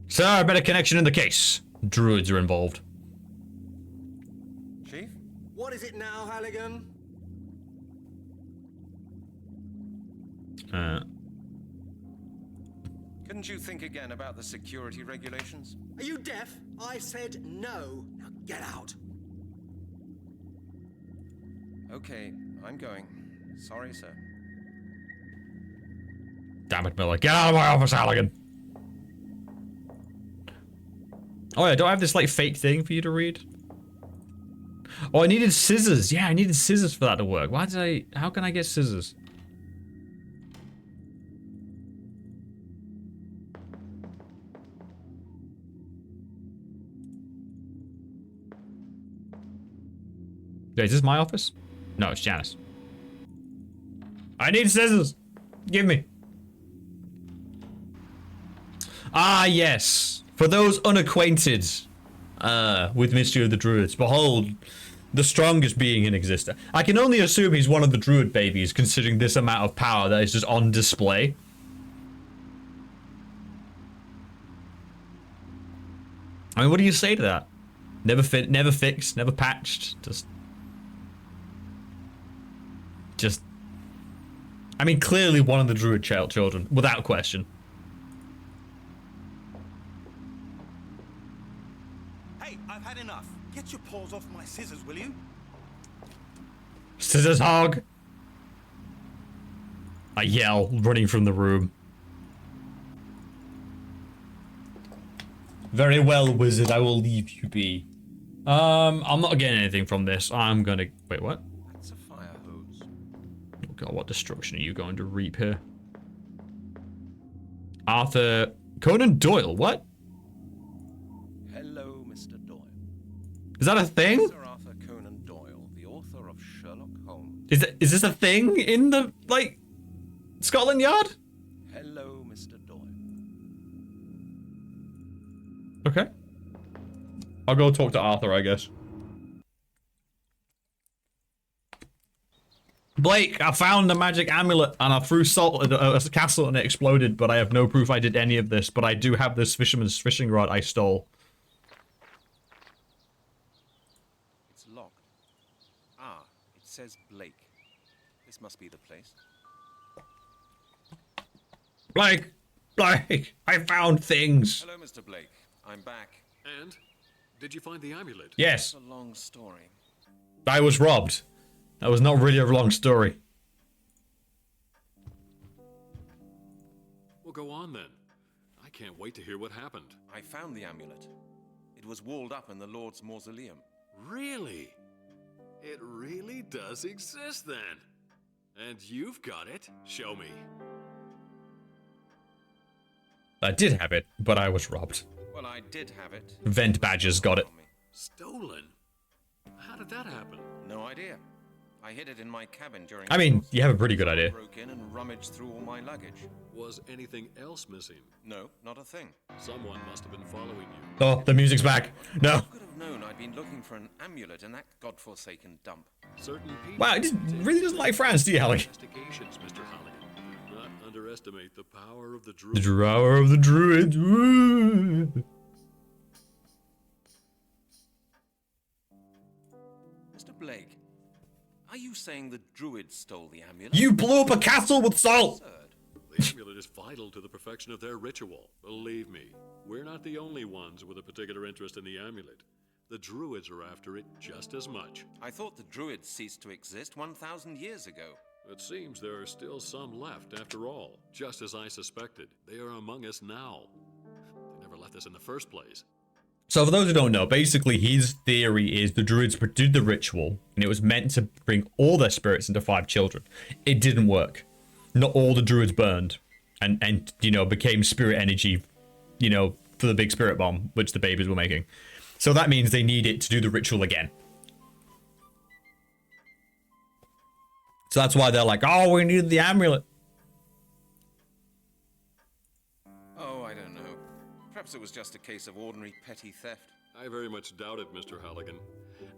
Sir, better connection in the case. Druids are involved. Chief? What is it now, Halligan? Couldn't you think again about the security regulations? Are you deaf? I said no. Now get out. Okay, I'm going. Sorry, sir. Damn it, Miller. Get out of my office, Halligan. Oh yeah, don't I have this like fake thing for you to read? Oh, I needed scissors. Yeah, I needed scissors for that to work. Why did I... How can I get scissors? Wait, is this my office? No, it's Janice. I need scissors. Give me. Ah, yes. For those unacquainted with Mystery of the Druids, behold, the strongest being in existence. I can only assume he's one of the Druid babies, considering this amount of power that is just on display. I mean, what do you say to that? Never fixed, never patched, just... I mean, clearly one of the Druid children, without question. Hey, I've had enough. Get your paws off my scissors, will you? Scissors hog! I yell, running from the room. Very well, wizard, I will leave you be. I'm not getting anything from this. I'm gonna... Wait, what? That's a fire hose. Oh god, what destruction are you going to reap here? Arthur... Conan Doyle, what? Hello, Mr. Doyle. Is that a thing? Sir Arthur Is this a thing in the, like, Scotland Yard? Hello, Mr. Doyle. Okay. I'll go talk to Arthur, I guess. Blake, I found the magic amulet and I threw salt at a castle and it exploded, but I have no proof I did any of this, but I do have this fisherman's fishing rod I stole. It's locked. Ah, it says Blake. This must be the place. Blake! Blake! I found things! Hello, Mr. Blake. I'm back. And? Did you find the amulet? Yes. It's a long story. I was robbed. That was not really a long story. Well, go on then. I can't wait to hear what happened. I found the amulet. It was walled up in the Lord's mausoleum. Really? It really does exist then. And you've got it. Show me. I did have it, but I was robbed. Well, I did have it. Vent badgers got it. Stolen? How did that happen? No idea. I hid it in my cabin during. I mean, you have a pretty good idea. Broke in and rummaged through all my luggage. Was anything else missing? No, not a thing. Someone must have been following you. Oh, the music's back. No. I could have known I'd been looking for an amulet in that godforsaken dump. Certain people. Wow, it really doesn't like France, do you, Hallie? Investigations, Mr. Halligan. Do not underestimate the power of the The Druids. Drawer of the Druids. Woo. Mr. Blake, are you saying the Druids stole the amulet? You blew up a castle with salt! Absurd. The amulet is vital to the perfection of their ritual. Believe me, we're not the only ones with a particular interest in the amulet. The Druids are after it just as much. I thought the Druids ceased to exist 1,000 years ago. It seems there are still some left after all. Just as I suspected, they are among us now. They never left us in the first place. So for those who don't know, basically his theory is the Druids did the ritual, and it was meant to bring all their spirits into 5 children. It didn't work. Not all the Druids burned, and you know, became spirit energy, you know, for the big spirit bomb, which the babies were making. So that means they need it to do the ritual again. So that's why they're like, oh, we need the amulet. Oh, I don't know. Perhaps it was just a case of ordinary petty theft. I very much doubt it, Mr. Halligan.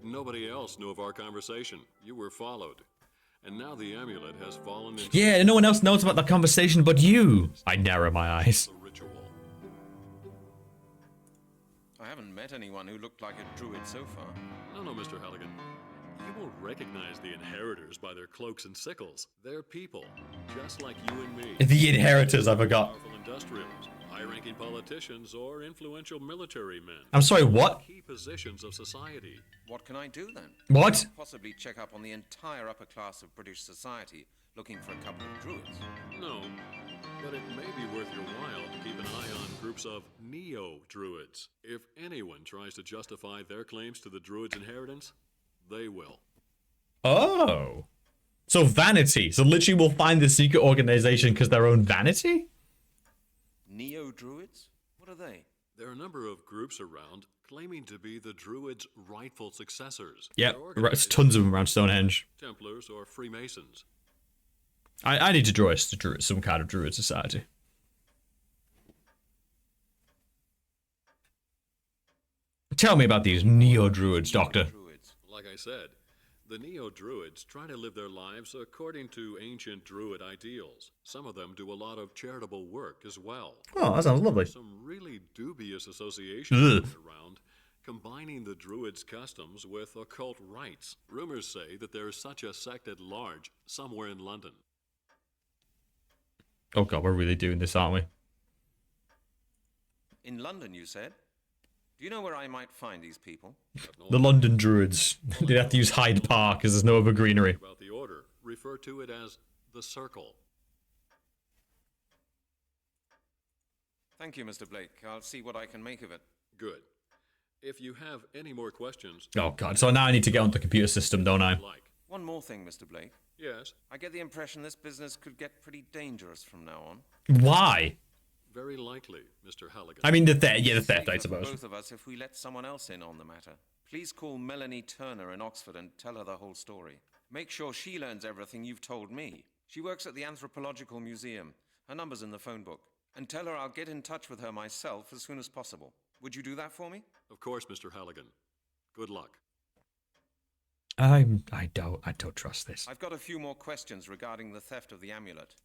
Nobody else knew of our conversation. You were followed. And now the amulet has fallen into Yeah, and no one else knows about the conversation but you. I narrow my eyes. the ritual. I haven't met anyone who looked like a druid so far. No, Mr. Halligan. You won't recognize the inheritors by their cloaks and sickles. They're people, just like you and me. The inheritors, I forgot. Powerful industrials, high-ranking politicians, or influential military men. I'm sorry, what? Key positions of society. What can I do then? What? Possibly check up on the entire upper class of British society, looking for a couple of druids. No, but it may be worth your while to keep an eye on groups of neo-druids. If anyone tries to justify their claims to the druids' inheritance, they will. Oh. So vanity. So literally we'll find the secret organization because their own vanity? Neo-druids? What are they? There are a number of groups around claiming to be the druids' rightful successors. Yep, They're right, organized tons of them around Stonehenge. Templars or Freemasons. I need to draw us to druid, some kind of druid society. Tell me about these neo-druids, Doctor. Druids. Like I said, the neo-druids try to live their lives according to ancient druid ideals. Some of them do a lot of charitable work as well. Oh, that sounds lovely. Some really dubious associations Ugh. around, combining the druids' customs with occult rites. Rumors say that there is such a sect at large somewhere in London. Oh god, we're really doing this, aren't we? In London, you said? Do you know where I might find these people? The London Druids. They have to use Hyde Park because there's no other greenery. About the order, refer to it as the Circle. Thank you, Mr. Blake. I'll see what I can make of it. Good. If you have any more questions, Oh god, so now I need to get onto the computer system, don't I? like. One more thing, Mr. Blake. Yes, I get the impression this business could get pretty dangerous from now on. Why? very likely, Mr. Halligan. I mean, the theft, yeah, the theft, I Safer for suppose. both of us if we let someone else in on the matter. Please call Melanie Turner in Oxford and tell her the whole story. Make sure she learns everything you've told me. She works at the Anthropological Museum. Her number's in the phone book. And tell her I'll get in touch with her myself as soon as possible. Would you do that for me? Of course, Mr. Halligan. Good luck. I don't trust this. I've got a few more questions regarding the theft of the amulet.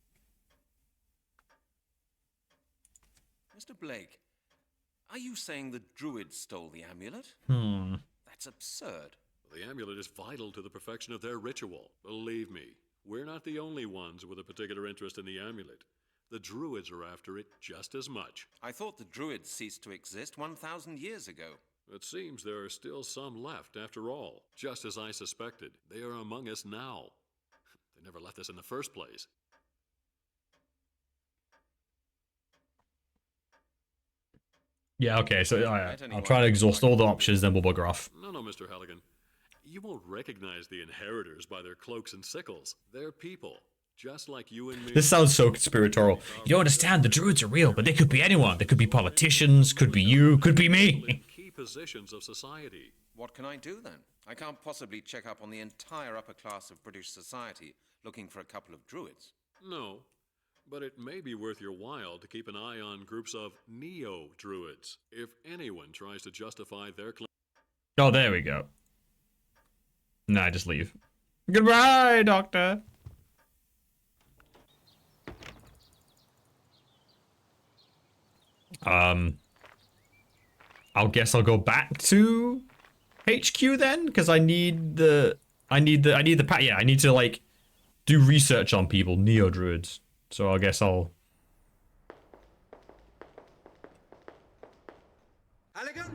Mr. Blake, are you saying the Druids stole the amulet? That's absurd. The amulet is vital to the perfection of their ritual. Believe me, we're not the only ones with a particular interest in the amulet. The Druids are after it just as much. I thought the Druids ceased to exist 1,000 years ago. It seems there are still some left after all. Just as I suspected, they are among us now. They never left us in the first place. Yeah, okay, so I'll try to exhaust all the options, then we'll bugger off. No, Mr. Halligan. You won't recognize the inheritors by their cloaks and sickles. They're people, just like you and me. This sounds so conspiratorial. You don't understand, the Druids are real, but they could be anyone. They could be politicians, could be you, could be me. Key positions of society. What can I do then? I can't possibly check up on the entire upper class of British society looking for a couple of Druids. No, but it may be worth your while to keep an eye on groups of neo-Druids, if anyone tries to justify their claim. Oh, there we go. Nah, just leave. Goodbye, Doctor. I'll guess I'll go back to HQ then, because I need the yeah, I need to like do research on people, neo-Druids. So I guess I'll... Halligan,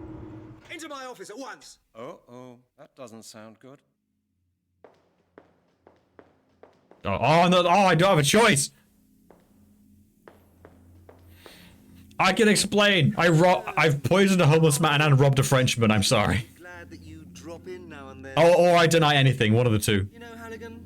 into my office at once. Oh, that doesn't sound good. Oh no! Oh, I don't have a choice. I can explain. I've poisoned a homeless man and robbed a Frenchman. I'm sorry. Glad that you drop in now and then. Oh, or I deny anything. One of the two. You know, Halligan,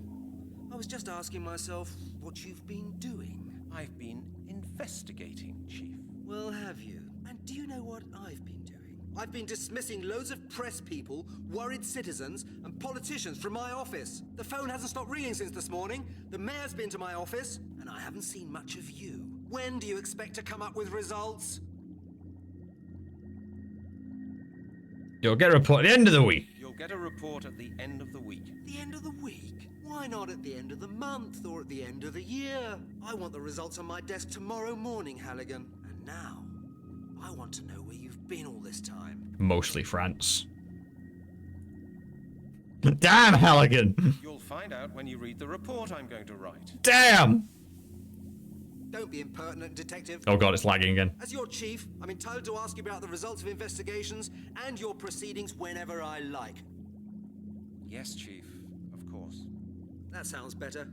I was just asking myself what you've been doing. I've been investigating, Chief. Well, have you? And do you know what I've been doing? I've been dismissing loads of press people, worried citizens, and politicians from my office. The phone hasn't stopped ringing since this morning. The mayor's been to my office, and I haven't seen much of you. When do you expect to come up with results? You'll get a report at the end of the week. You'll get a report at the end of the week. The end of the week? Why not at the end of the month or at the end of the year? I want the results on my desk tomorrow morning, Halligan. And now, I want to know where you've been all this time. Mostly France. Damn, Halligan. You'll find out when you read the report I'm going to write. Damn. Don't be impertinent, Detective. Oh god, it's lagging again. As your chief, I'm entitled to ask you about the results of investigations and your proceedings whenever I like. Yes, Chief, of course. That sounds better.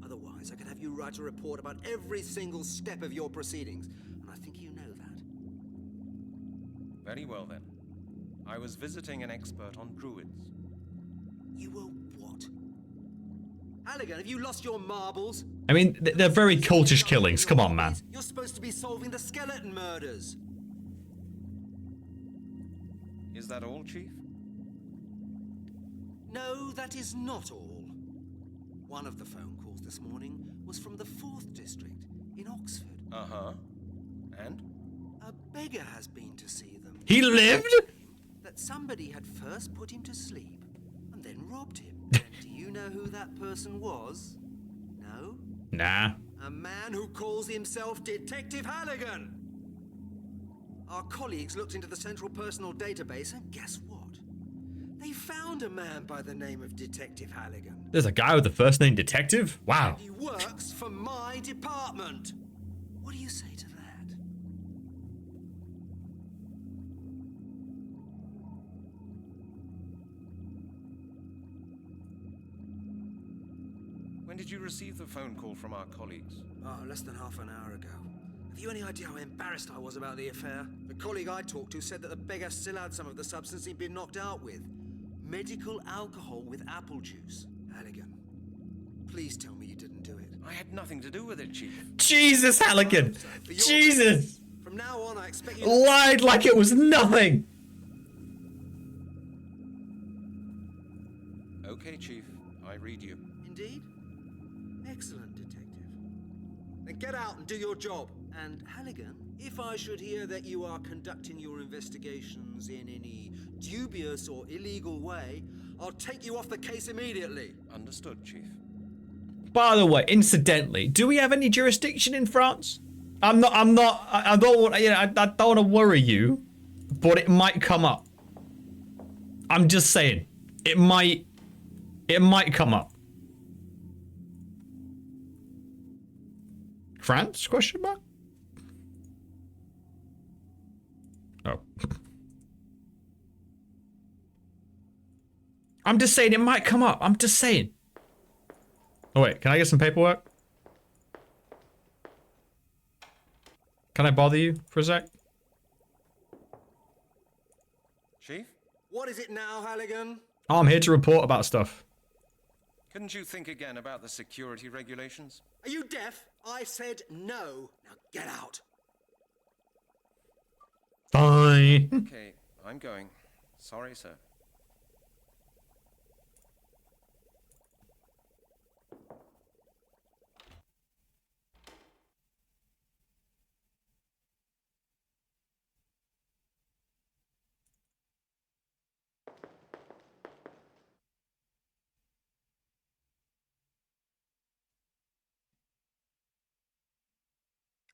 Otherwise, I could have you write a report about every single step of your proceedings, and I think you know that. Very well then. I was visiting an expert on Druids. You were what? Halligan, have you lost your marbles? I mean, they're very cultish killings. Come on, man. You're supposed to be solving the skeleton murders. Is that all, Chief? No, that is not all. One of the phone calls this morning was from the 4th District in Oxford. Uh-huh. And? A beggar has been to see them. He lived? That somebody had first put him to sleep and then robbed him. And do you know who that person was? No? Nah. A man who calls himself Detective Halligan. Our colleagues looked into the central personal database and guess what? They found a man by the name of Detective Halligan. There's a guy with the first name Detective? Wow. He works for my department. What do you say to that? When did you receive the phone call from our colleagues? Oh, less than half an hour ago. Have you any idea how embarrassed I was about the affair? The colleague I talked to said that the beggar still had some of the substance he'd been knocked out with. Medical alcohol with apple juice. Halligan, please tell me you didn't do it. I had nothing to do with it, Chief. Jesus, Halligan. Jesus. From now on, I expect you Lied like it was nothing. Okay, Chief. read you. Indeed? Excellent, detective. Then get out and do your job. And Halligan, if I should hear that you are conducting your investigations in any dubious or illegal way, I'll take you off the case immediately. Understood, Chief. By the way, incidentally, do we have any jurisdiction in France? I don't want, you know, I don't want to worry you, but it might come up. I'm just saying, it might come up. France? Question mark? Oh. I'm just saying it might come up. I'm just saying. Oh wait, can I get some paperwork? Can I bother you for a sec? Chief? What is it now, Halligan? Oh, I'm here to report about stuff. Couldn't you think again about the security regulations? Are you deaf? I said no. Now get out. Fine. Okay, I'm going. Sorry, sir.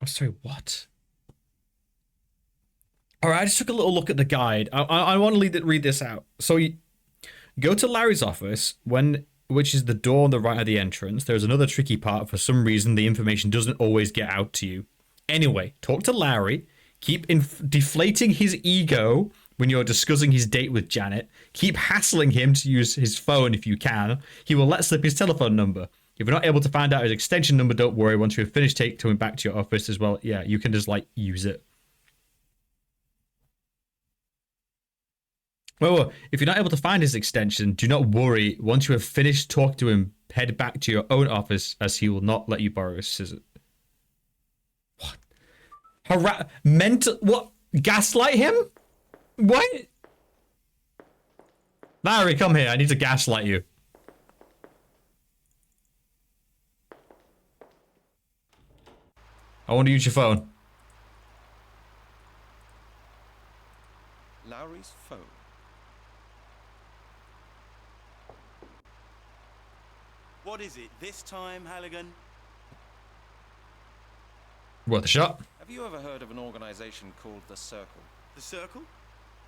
Oh, sorry, what? All right, I just took a little look at the guide. I want to read this out. So you go to Larry's office, which is the door on the right of the entrance. There's another tricky part. For some reason, the information doesn't always get out to you. Anyway, talk to Larry. Keep deflating his ego when you're discussing his date with Janet. Keep hassling him to use his phone if you can. He will let slip his telephone number. If you're not able to find out his extension number, don't worry. Once you've finished, take him back to your office as well. Yeah, you can just, like, use it. Well, if you're not able to find his extension, do not worry. Once you have finished talking to him, head back to your own office, as he will not let you borrow his scissors. What? What? Gaslight him? What? Larry, come here. I need to gaslight you. I want to use your phone. Lowry's phone. What is it this time, Halligan? Worth a shot. Have you ever heard of an organization called The Circle? The Circle?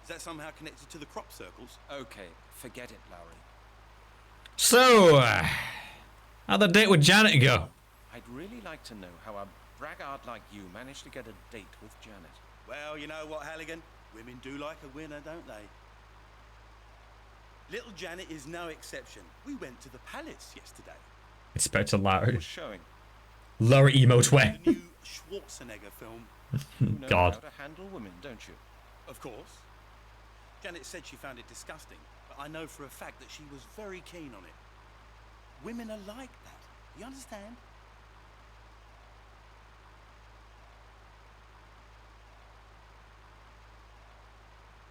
Is that somehow connected to the crop circles? Okay, forget it, Lowry. So, how'd the date with Janet go? I'd really like to know how a braggart like you managed to get a date with Janet. Well, you know what, Halligan? Women do like a winner, don't they? Little Janet is no exception. We went to the palace yesterday. Inspector Larry. Who's showing? Larry emote way. The new Schwarzenegger film. You know God. how to handle women, don't you? Of course. Janet said she found it disgusting, but I know for a fact that she was very keen on it. Women are like that. You understand?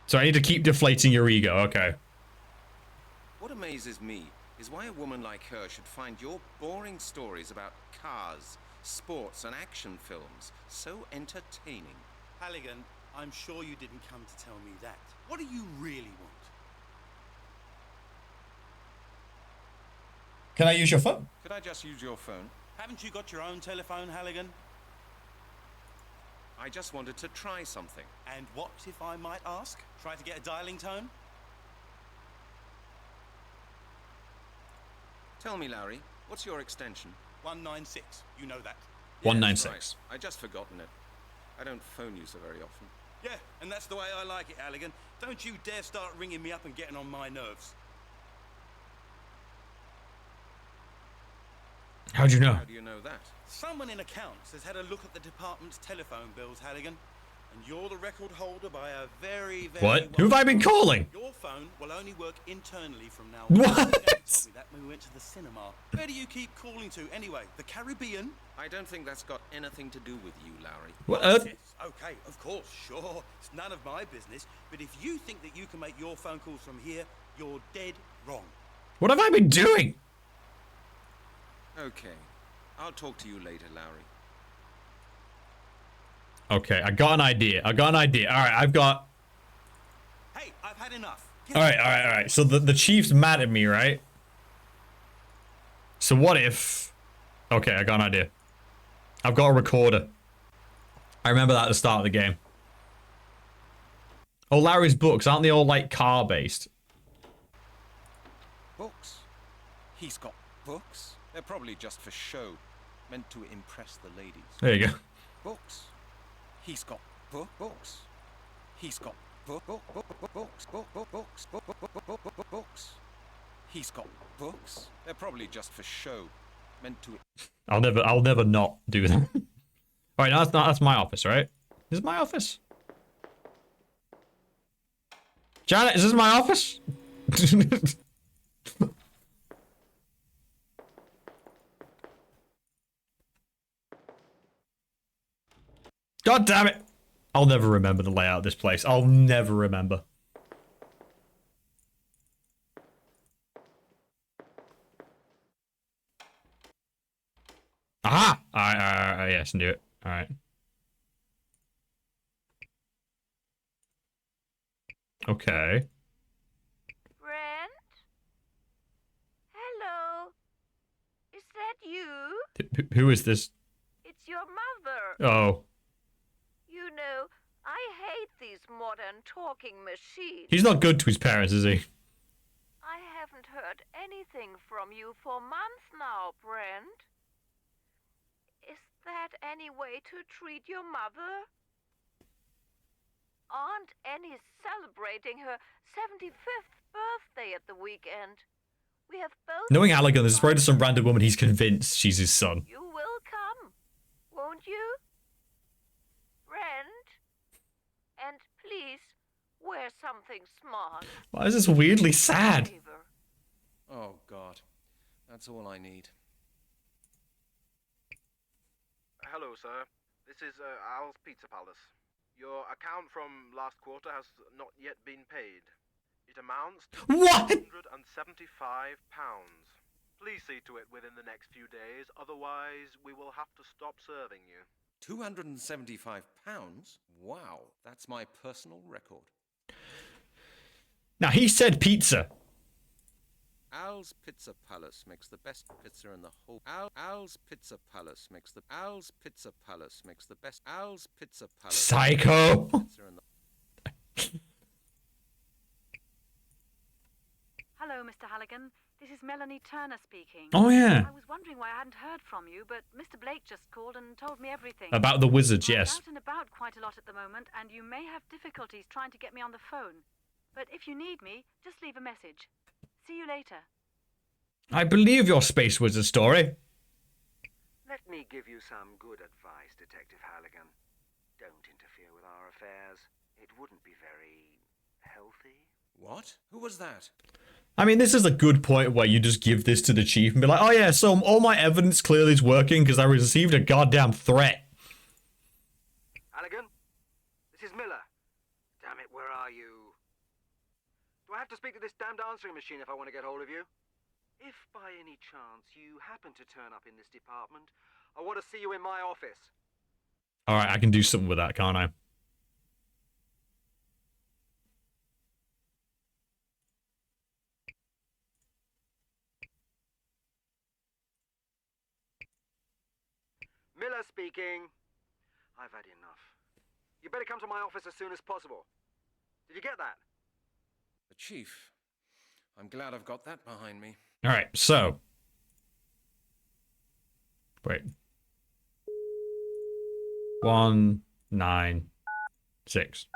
So I need to keep deflating your ego. Okay. What amazes me is why a woman like her should find your boring stories about cars, sports, and action films so entertaining. Halligan, I'm sure you didn't come to tell me that. What do you really want? Can I use your phone? Could I just use your phone? Haven't you got your own telephone, Halligan? I just wanted to try something. And what, if I might ask? Try to get a dialing tone? Tell me, Larry, what's your extension? 196. You know that. 196. Right. I just forgotten it. I don't phone you so very often. Yeah, and that's the way I like it, Halligan. Don't you dare start ringing me up and getting on my nerves. How'd you know? How do you know that? Someone in accounts has had a look at the department's telephone bills, Halligan. And you're the record holder by a very, very... What? Who have I been calling? Your phone will only work internally from now What? on. Janet told me that when we went to the cinema. Where do you keep calling to anyway? The Caribbean? I don't think that's got anything to do with you, Larry. What? Yes, okay, of course, sure. It's none of my business. But if you think that you can make your phone calls from here, you're dead wrong. What have I been doing? Okay. I'll talk to you later, Lowry. Okay, I got an idea. All right, I've got... Hey, I've had enough. All right. So the chief's mad at me, right? So what if... Okay, I got an idea. I've got a recorder. I remember that at the start of the game. Oh, Larry's books, aren't they all, like, car-based? Books? He's got books? They're probably just for show, meant to impress the ladies. There you go. Books? He's got books. He's got books. He's got books. They're probably just for show, meant to. I'll never not do that. All right, that's my office, right? This is my office. Janet, is this my office? God damn it! I'll never remember the layout of this place. I'll never remember. Aha! Alright, yes, knew it. Alright. Okay. Brent? Hello? Is that you? Who is this? It's your mother. Oh. You know, I hate these modern talking machines. He's not good to his parents, is he? I haven't heard anything from you for months now, Brent. Is that any way to treat your mother? Aunt Annie's celebrating her 75th birthday at the weekend. We have both... Knowing Allegan, this is probably some random woman he's convinced she's his son. You will come, won't you? Brent? And please, wear something smart. Why is this weirdly sad? Oh, God. That's all I need. Hello, sir. This is Al's Pizza Palace. Your account from last quarter has not yet been paid. It amounts to What? £175. Please see to it within the next few days, otherwise we will have to stop serving you. £275? Wow, that's my personal record. Now, he said pizza. Al's Pizza Palace makes the best pizza in the whole. Al's Pizza Palace makes the. Al's Pizza Palace makes the best. Al's Pizza Palace. Psycho. Pizza in the... Hello, Mr. Halligan. This is Melanie Turner speaking. Oh, yeah. I was wondering why I hadn't heard from you, but Mr. Blake just called and told me everything. About the wizards, yes. I'm out and about quite a lot at the moment, and you may have difficulties trying to get me on the phone. But if you need me, just leave a message. See you later. I believe your space wizard story. Let me give you some good advice, Detective Halligan. Don't interfere with our affairs. It wouldn't be very healthy. What? Who was that? I mean, this is a good point where you just give this to the chief and be like, oh yeah, so all my evidence clearly is working because I received a goddamn threat. Halligan? This is Miller. Damn it, where are you? Do I have to speak to this damned answering machine if I want to get hold of you? If by any chance you happen to turn up in this department, I want to see you in my office. Alright, I can do something with that, can't I? Miller speaking. I've had enough. You better come to my office as soon as possible. Did you get that? The chief. I'm glad I've got that behind me. Alright, so. Wait. 196.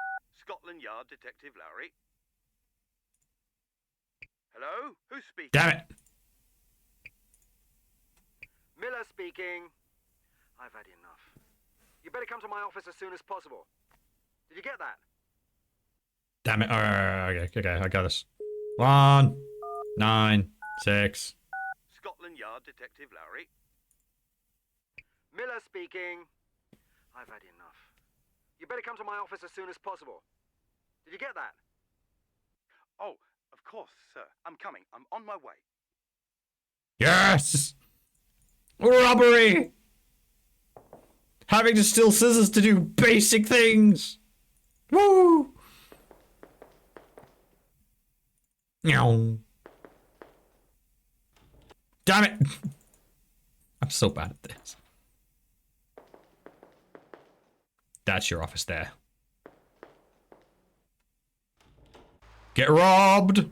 Scotland Yard Detective Lowry. Hello? Who's speaking? Damn it! Miller speaking. I've had enough. You better come to my office as soon as possible. Did you get that? Damn it. Alright, okay, I got this. 196. Scotland Yard Detective Lowry. Miller speaking. I've had enough. You better come to my office as soon as possible. Did you get that? Oh, of course, sir. I'm coming. I'm on my way. Yes! Robbery! Having to steal scissors to do basic things! Woo! Meow. Damn it! I'm so bad at this. That's your office there. Get robbed!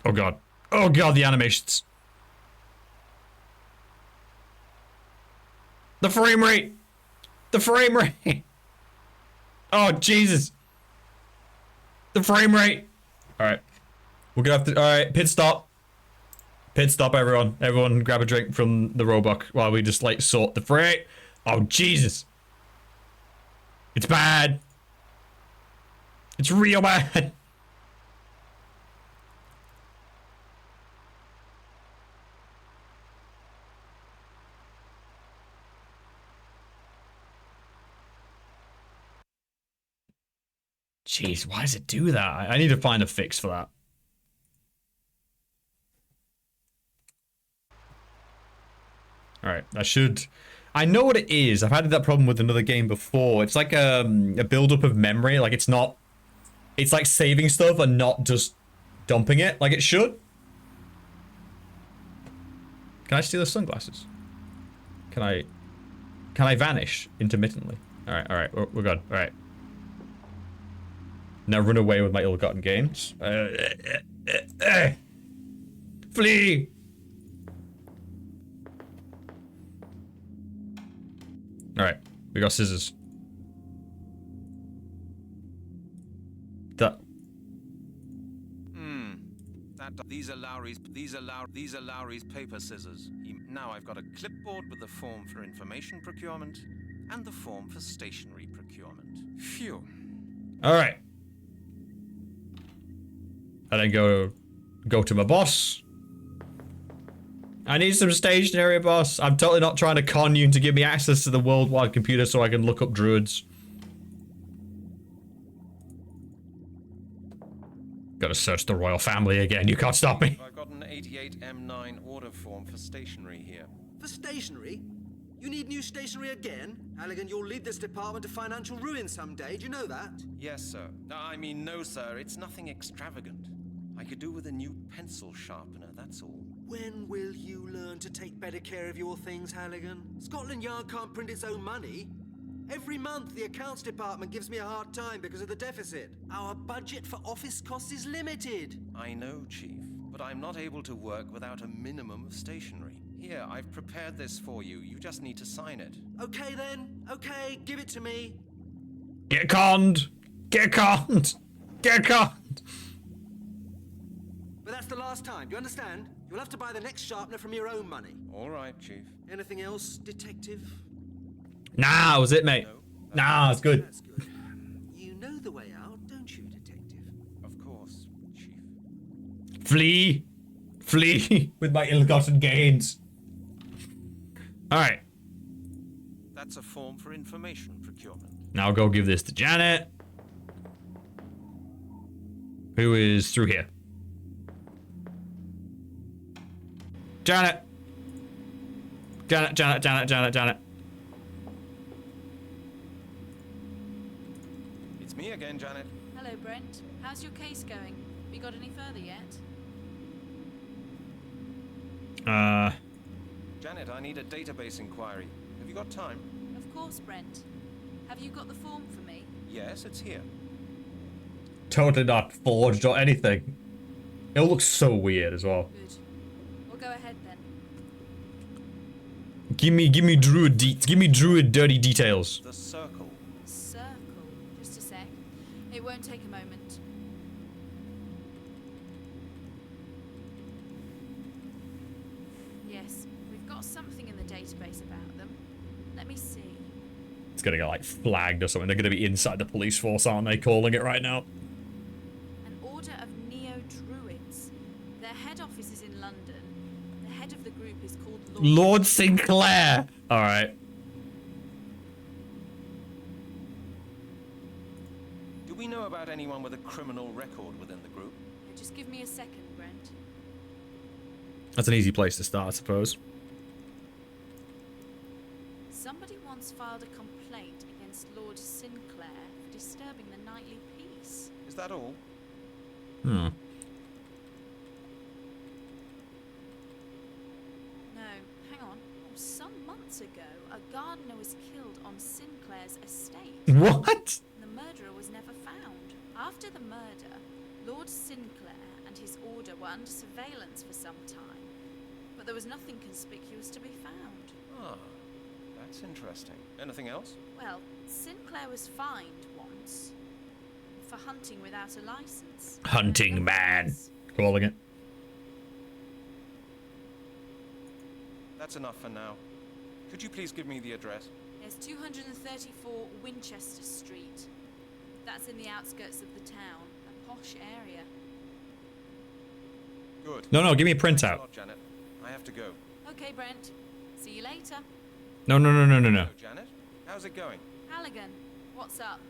Oh god. Oh god, the animations. The frame rate! The frame rate! Oh, Jesus! The frame rate! Alright. We're gonna have to... Alright, pit stop. Pit stop, everyone. Everyone grab a drink from the Roebuck while we just, like, sort the frame. Oh, Jesus! It's bad! It's real bad! Jeez, why does it do that? I need to find a fix for that. Alright, that should... I know what it is. I've had that problem with another game before. It's like a build-up of memory. Like, it's not... It's like saving stuff and not just dumping it like it should. Can I steal the sunglasses? Can I vanish intermittently? Alright, we're good. Alright. Now run away with my ill-gotten gains. Flee! Alright, we got scissors. These are Lowry's paper scissors. Now I've got a clipboard with the form for information procurement and the form for stationery procurement. Phew. Alright. I then go to my boss. I need some stationery, boss. I'm totally not trying to con you to give me access to the worldwide computer so I can look up druids. Gotta search the royal family again. You can't stop me. I've got an 88M9 order form for stationery here. For stationery? You need new stationery again? Halligan, you'll lead this department to financial ruin someday. Do you know that? Yes, sir. No, I mean, no, sir. It's nothing extravagant. I could do with a new pencil sharpener, that's all. When will you learn to take better care of your things, Halligan? Scotland Yard can't print its own money. Every month, the accounts department gives me a hard time because of the deficit. Our budget for office costs is limited. I know, Chief, but I'm not able to work without a minimum of stationery. Here, I've prepared this for you. You just need to sign it. Okay, then. Okay, give it to me. Get conned! Get conned! Get conned! But that's the last time, do you understand? You'll have to buy the next sharpener from your own money. All right, Chief. Anything else, Detective? Nah, that was it, mate. Nah, it's good. That's good. You know the way out, don't you, Detective? Of course, Chief. Flee! Flee with my ill-gotten gains. Alright. That's a form for information procurement. Now go give this to Janet. Who is through here. Janet! Janet. It's me again, Janet. Hello, Brent. How's your case going? Have you got any further yet? Janet, I need a database inquiry. Have you got time? Of course, Brent. Have you got the form for me? Yes, it's here. Totally not forged or anything. It looks so weird as well. Good. We'll go ahead then. Give me druid deets. Give me druid dirty details. The circle. Circle. Just a sec. It won't take a moment. Yes, we've got something in the database about them. Let me see. It's gonna get like flagged or something. They're gonna be inside the police force, aren't they? Calling it right now. An order of Neo-Druids. Their head office is in London. The head of the group is called Lord Sinclair. All right. Do we know about anyone with a criminal record within the group? Just give me a second, Brent. That's an easy place to start, I suppose. Somebody once filed a complaint against Lord Sinclair for disturbing the nightly peace. Is that all? Hmm. No, hang on. Some months ago, a gardener was killed on Sinclair's estate. What? The murderer was never found. After the murder, Lord Sinclair and his order were under surveillance for some time, but there was nothing conspicuous to be found. Ah, that's interesting. Anything else? Well, Sinclair was fined once for hunting without a license. Hunting man, calling it. That's enough for now. Could you please give me the address? There's 234 Winchester Street. That's in the outskirts of the town, a posh area. Good. No, give me a Thanks a printout. lot, Janet. I have to go. Okay, Brent. See you later. No. Hello, Janet. How's it going? Halligan, what's up?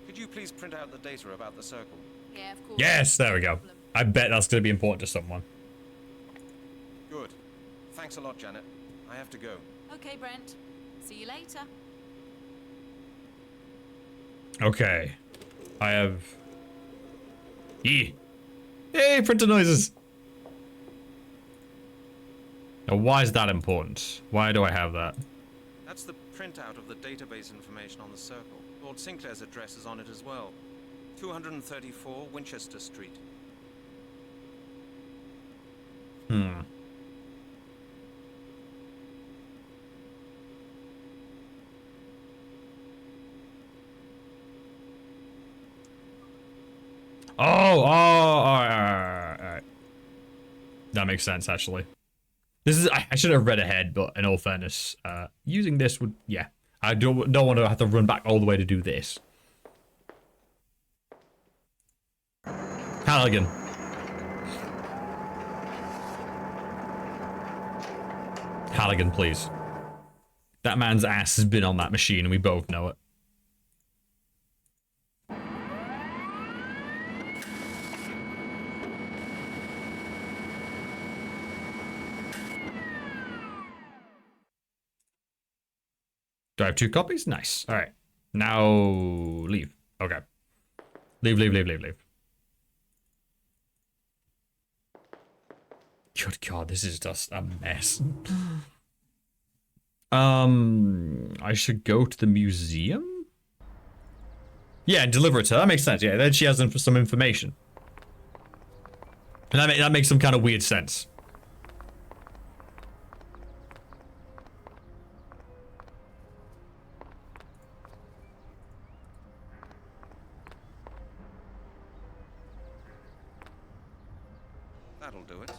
Could you please print out the data about the circle? Yeah, of course. Yes, there we No go. problem. I bet that's going to be important to someone. Good. Thanks a lot, Janet. I have to go. Okay, Brent. See you later. Okay. I have... Yay, printer noises! Now, why is that important? Why do I have that? That's the printout of the database information on the circle. Lord Sinclair's address is on it as well. 234 Winchester Street. Hmm. All right. That makes sense, actually. This is, I should have read ahead, but in all fairness, using this would, yeah. I don't want to have to run back all the way to do this. Halligan. Halligan, please. That man's ass has been on that machine, and we both know it. Do I have 2 copies? Nice. All right. Now leave. Okay. Leave. Good God, this is just a mess. I should go to the museum? Yeah, and deliver it to her. That makes sense. Yeah, then she has some information. And that makes some kind of weird sense. That'll do it.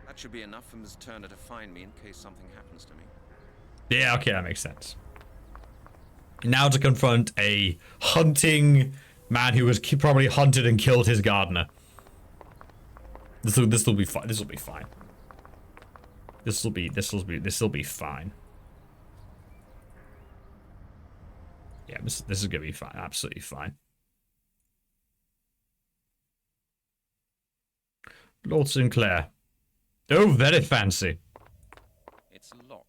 That should be enough for Ms. Turner to find me in case something happens to me. Yeah, okay, that makes sense. Now to confront a hunting man who was probably hunted and killed his gardener. This will be fine. This will be fine. This will be fine. Yeah, this is gonna be fine. Absolutely fine. Lord Sinclair. Oh, very fancy. It's locked.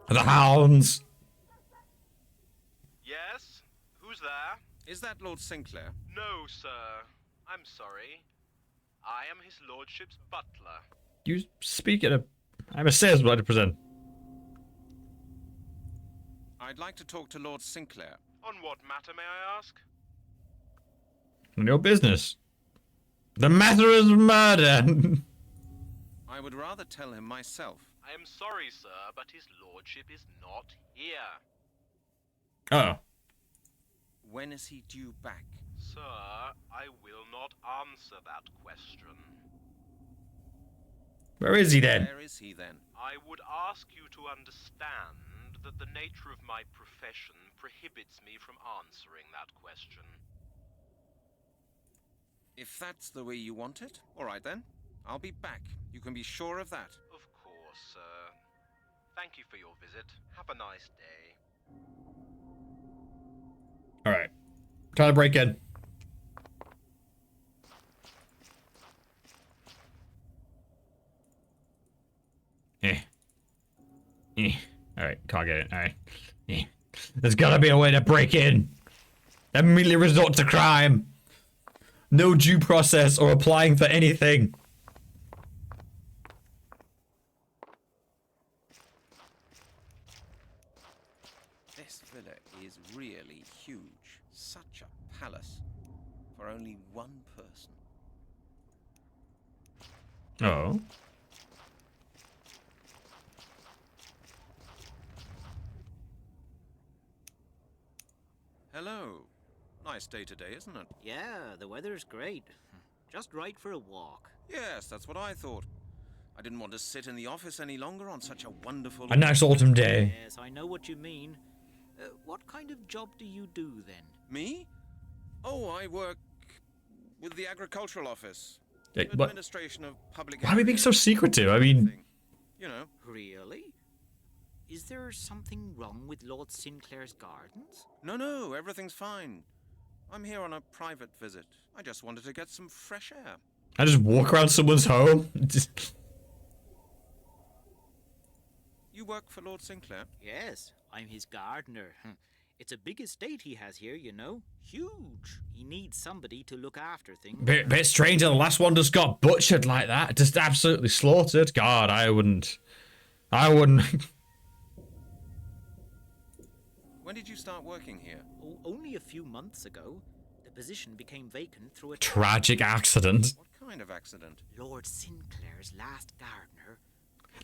The hounds. Yes? Who's there? Is that Lord Sinclair? No, sir. I'm sorry. I am his lordship's butler. You speak at a... I'm a salesman to present. I'd like to talk to Lord Sinclair. On what matter, may I ask? None of your business. The matter is murder. I would rather tell him myself. I am sorry, sir, but his lordship is not here. Oh. When is he due back? Sir, I will not answer that question. Where is he then? Where is he then? I would ask you to understand that the nature of my profession prohibits me from answering that question. If that's the way you want it, all right then. I'll be back. You can be sure of that. Of course, sir. Thank you for your visit. Have a nice day. Trying to break in. Alright, can't get it. Alright. There's gotta be a way to break in. Immediately resort to crime. No due process or applying for anything. This villa is really huge. Such a palace for only one person. Oh. Hello. Nice day today, isn't it? Yeah, the weather's great. Just right for a walk. Yes, that's what I thought. I didn't want to sit in the office any longer on such a wonderful... A nice autumn day. Yes, I know what you mean. What kind of job do you do, then? Me? Oh, I work with the agricultural office. Hey, what? Administration of public... Why are we being so secretive? I mean... You know. Really? Is there something wrong with Lord Sinclair's gardens? No, everything's fine. I'm here on a private visit. I just wanted to get some fresh air. I just walk around someone's home? You work for Lord Sinclair? Yes, I'm his gardener. It's a big estate he has here, you know. Huge. He needs somebody to look after things. Bit strange that the last one just got butchered like that. Just absolutely slaughtered. God, I wouldn't. When did you start working here? Oh, only a few months ago. The position became vacant through a tragic accident. What kind of accident? Lord Sinclair's last gardener.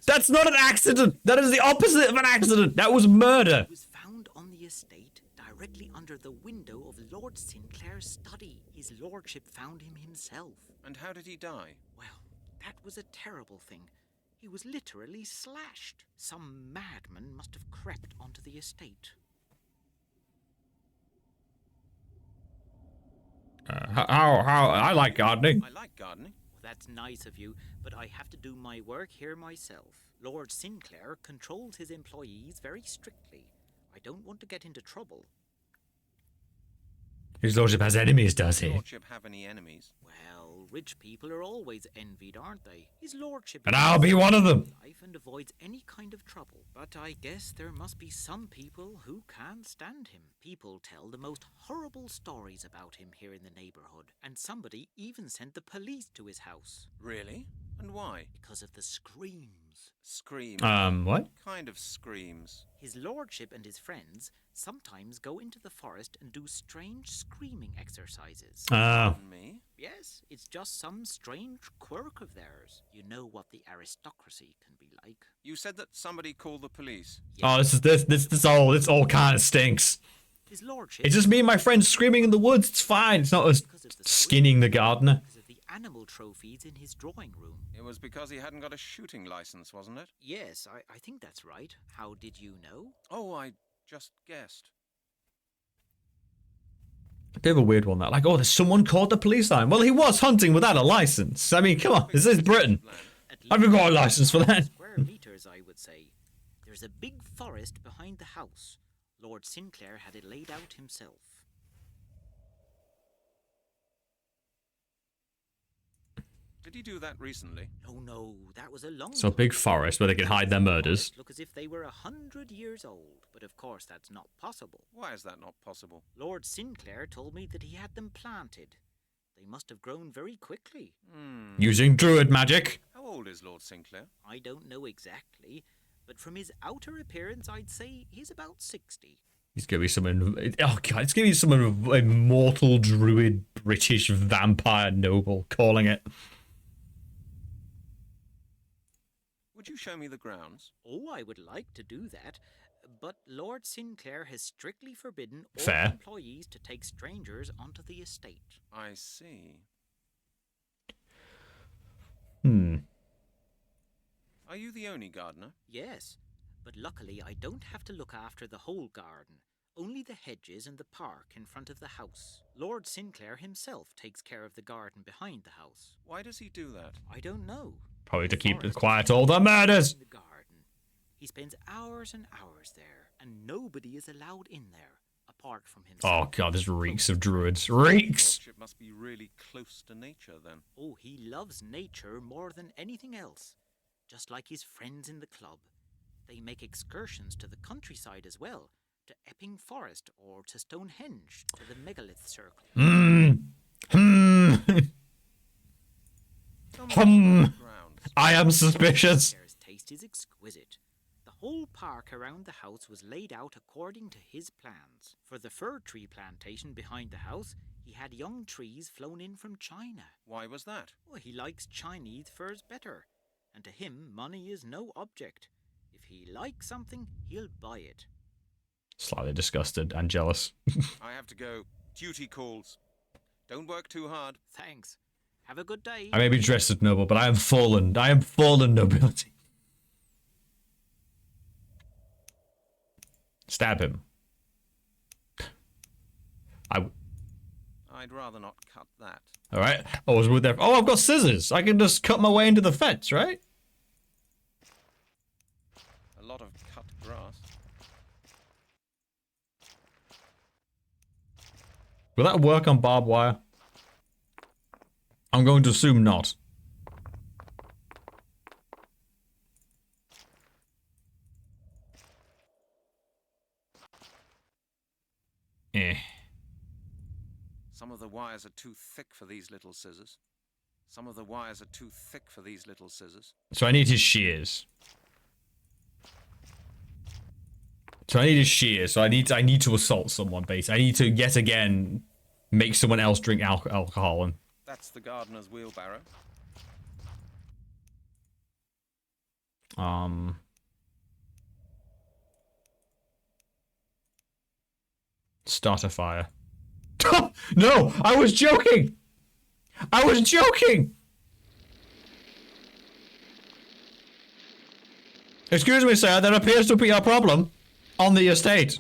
That's not an accident! That is the opposite of an accident! That was murder! He was found on the estate, directly under the window of Lord Sinclair's study. His lordship found him himself. And how did he die? Well, that was a terrible thing. He was literally slashed. Some madman must have crept onto the estate. I like gardening. I like gardening. Well, that's nice of you, but I have to do my work here myself. Lord Sinclair controls his employees very strictly. I don't want to get into trouble. His lordship has enemies, does he? Does lordship have any enemies? Well, rich people are always envied, aren't they? His lordship... And I'll be one of them. ...life and avoids any kind of trouble. But I guess there must be some people who can't stand him. People tell the most horrible stories about him here in the neighborhood. And somebody even sent the police to his house. Really? And why? Because of the screams. Screams? What? What kind of screams? His lordship and his friends sometimes go into the forest and do strange screaming exercises. Oh. Me? Yes, it's just some strange quirk of theirs. You know what the aristocracy can be like. You said that somebody called the police. Yes. Oh, this all kind of stinks. His lordship... It's just me and my friends screaming in the woods. It's fine. It's not us skinning the gardener. Because of the animal trophies in his drawing room. It was because he hadn't got a shooting license, wasn't it? Yes, I think that's right. How did you know? Oh, I just guessed. A bit of a weird one, that. Like, oh, there's someone called the police line. Well, he was hunting without a license. I mean, come on, this is Britain. Have you got a license for that? Square meters, I would say. There's a big forest behind the house. Lord Sinclair had it laid out himself. Did he do that recently? Oh no, that was a long So a big forest where they can hide their murders. Look as if they were 100 years old, but of course that's not possible. Why is that not possible? Lord Sinclair told me that he had them planted. They must have grown very quickly. Using druid magic. How old is Lord Sinclair? I don't know exactly, but from his outer appearance I'd say he's about 60. He's gonna be some. Oh god, it's gonna be some immortal druid British vampire noble calling it. Would you show me the grounds? Oh, I would like to do that, but Lord Sinclair has strictly forbidden all Fair. employees to take strangers onto the estate. I see. Are you the only gardener? Yes, but luckily I don't have to look after the whole garden, only the hedges and the park in front of the house. Lord Sinclair himself takes care of the garden behind the house. Why does he do that? I don't know. Probably to keep quiet all the murders. In the garden. He spends hours and hours there, and nobody is allowed in there, apart from himself. Oh god, this reeks of druids. Reeks! Lordship must be really close to nature, then. Oh, he loves nature more than anything else. Just like his friends in the club. They make excursions to the countryside as well. To Epping Forest or to Stonehenge, to the Megalith Circle. I am suspicious. His taste is exquisite. The whole park around the house was laid out according to his plans. For the fir tree plantation behind the house, he had young trees flown in from China. Why was that? Well, he likes Chinese firs better. And to him, money is no object. If he likes something, he'll buy it. Slightly disgusted and jealous. I have to go. Duty calls. Don't work too hard. Thanks. Have a good day. I may be dressed as noble, but I am fallen. I am fallen nobility. Stab him. I'd rather not cut that. Alright. Oh, I was with there. Oh, I've got scissors. I can just cut my way into the fence, right? A lot of cut grass. Will that work on barbed wire? I'm going to assume not. Eh. Some of the wires are too thick for these little scissors. Some of the wires are too thick for these little scissors. So I need his shears. So I need to assault someone, basically. I need to, yet again, make someone else drink alcohol. And That's the gardener's wheelbarrow. Start a fire. No! I was joking! I was joking! Excuse me, sir, there appears to be a problem on the estate.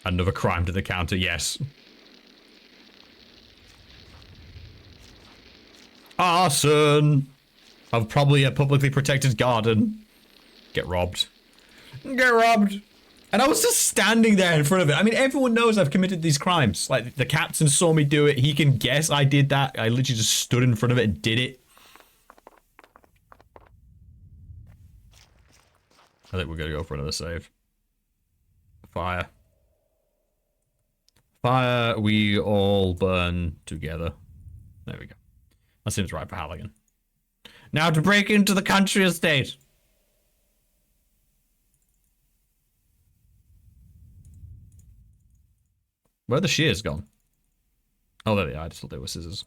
Another crime to the counter, yes. Arson of probably a publicly protected garden. Get robbed. Get robbed. And I was just standing there in front of it. I mean, everyone knows I've committed these crimes. Like, the captain saw me do it. He can guess I did that. I literally just stood in front of it and did it. I think we're gonna go for another save. Fire. Fire, we all burn together. There we go. That seems right for Halligan. Now to break into the country estate. Where are the shears gone? Oh, there they are. I just thought they were scissors.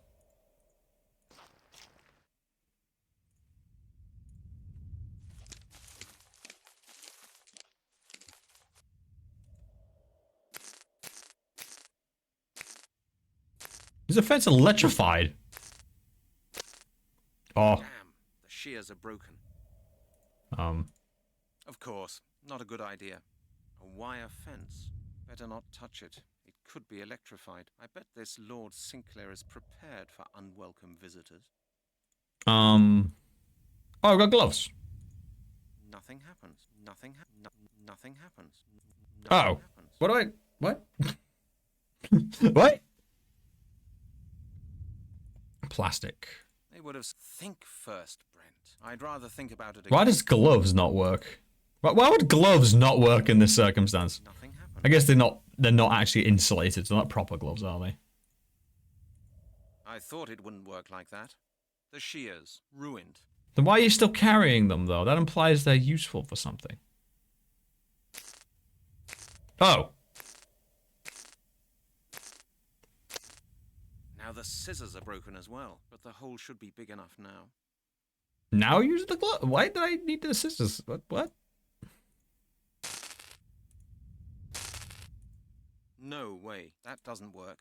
Is the fence electrified? Oh. Damn, the shears are broken. Of course, not a good idea. A wire fence. Better not touch it. It could be electrified. I bet this Lord Sinclair is prepared for unwelcome visitors. Oh, I've got gloves. Nothing happens. Nothing happens. Oh. What do I... What? What? Plastic. They would have... Think first, Brent. I'd rather think about it again. Why does gloves not work? Why would gloves not work in this circumstance? Nothing happened. I guess they're not actually insulated, so they're not proper gloves, are they? I thought it wouldn't work like that. The shears, ruined. Then why are you still carrying them, though? That implies they're useful for something. Oh. Now the scissors are broken as well, but the hole should be big enough now. Now use the glove. Why did I need the scissors? What? No way. That doesn't work.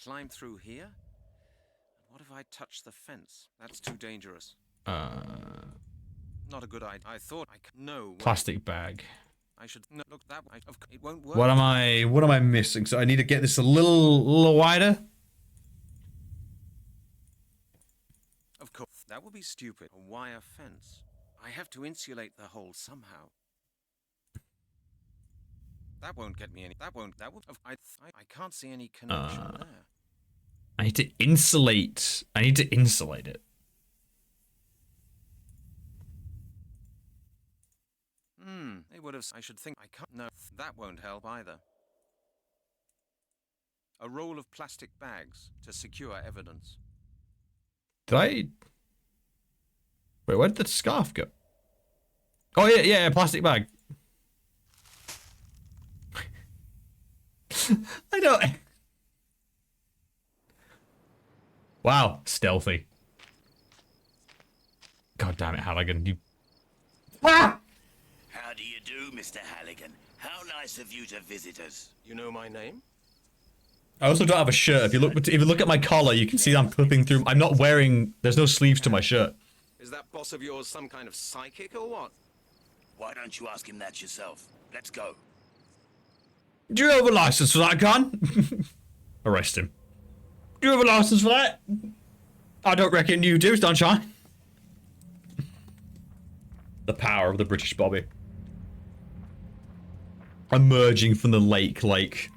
Climb through here? And what if I touch the fence? That's too dangerous. Not a good idea. I thought I could. No. Plastic bag. I should no, look that way. It won't work. What am I missing? So I need to get this a little wider. Of course. That would be stupid. A wire fence. I have to insulate the hole somehow. That won't get me any. That won't. That will. I can't see any connection there. I need to insulate. I need to insulate it. They would have. I should think. I can't. No, that won't help either. A roll of plastic bags to secure evidence. Did I? Wait, where did the scarf go? Oh yeah, plastic bag. I don't. Wow, stealthy. God damn it, Halligan! You. Ah! How do you do, Mr. Halligan? How nice of you to visit us. You know my name? I also don't have a shirt. If you look at my collar, you can see I'm clipping through. I'm not wearing. There's no sleeves to my shirt. Is that boss of yours some kind of psychic or what? Why don't you ask him that yourself? Let's go. Do you have a license for that gun? Arrest him. Do you have a license for that? I don't reckon you do, Sunshine. The power of the British Bobby. Emerging from the lake like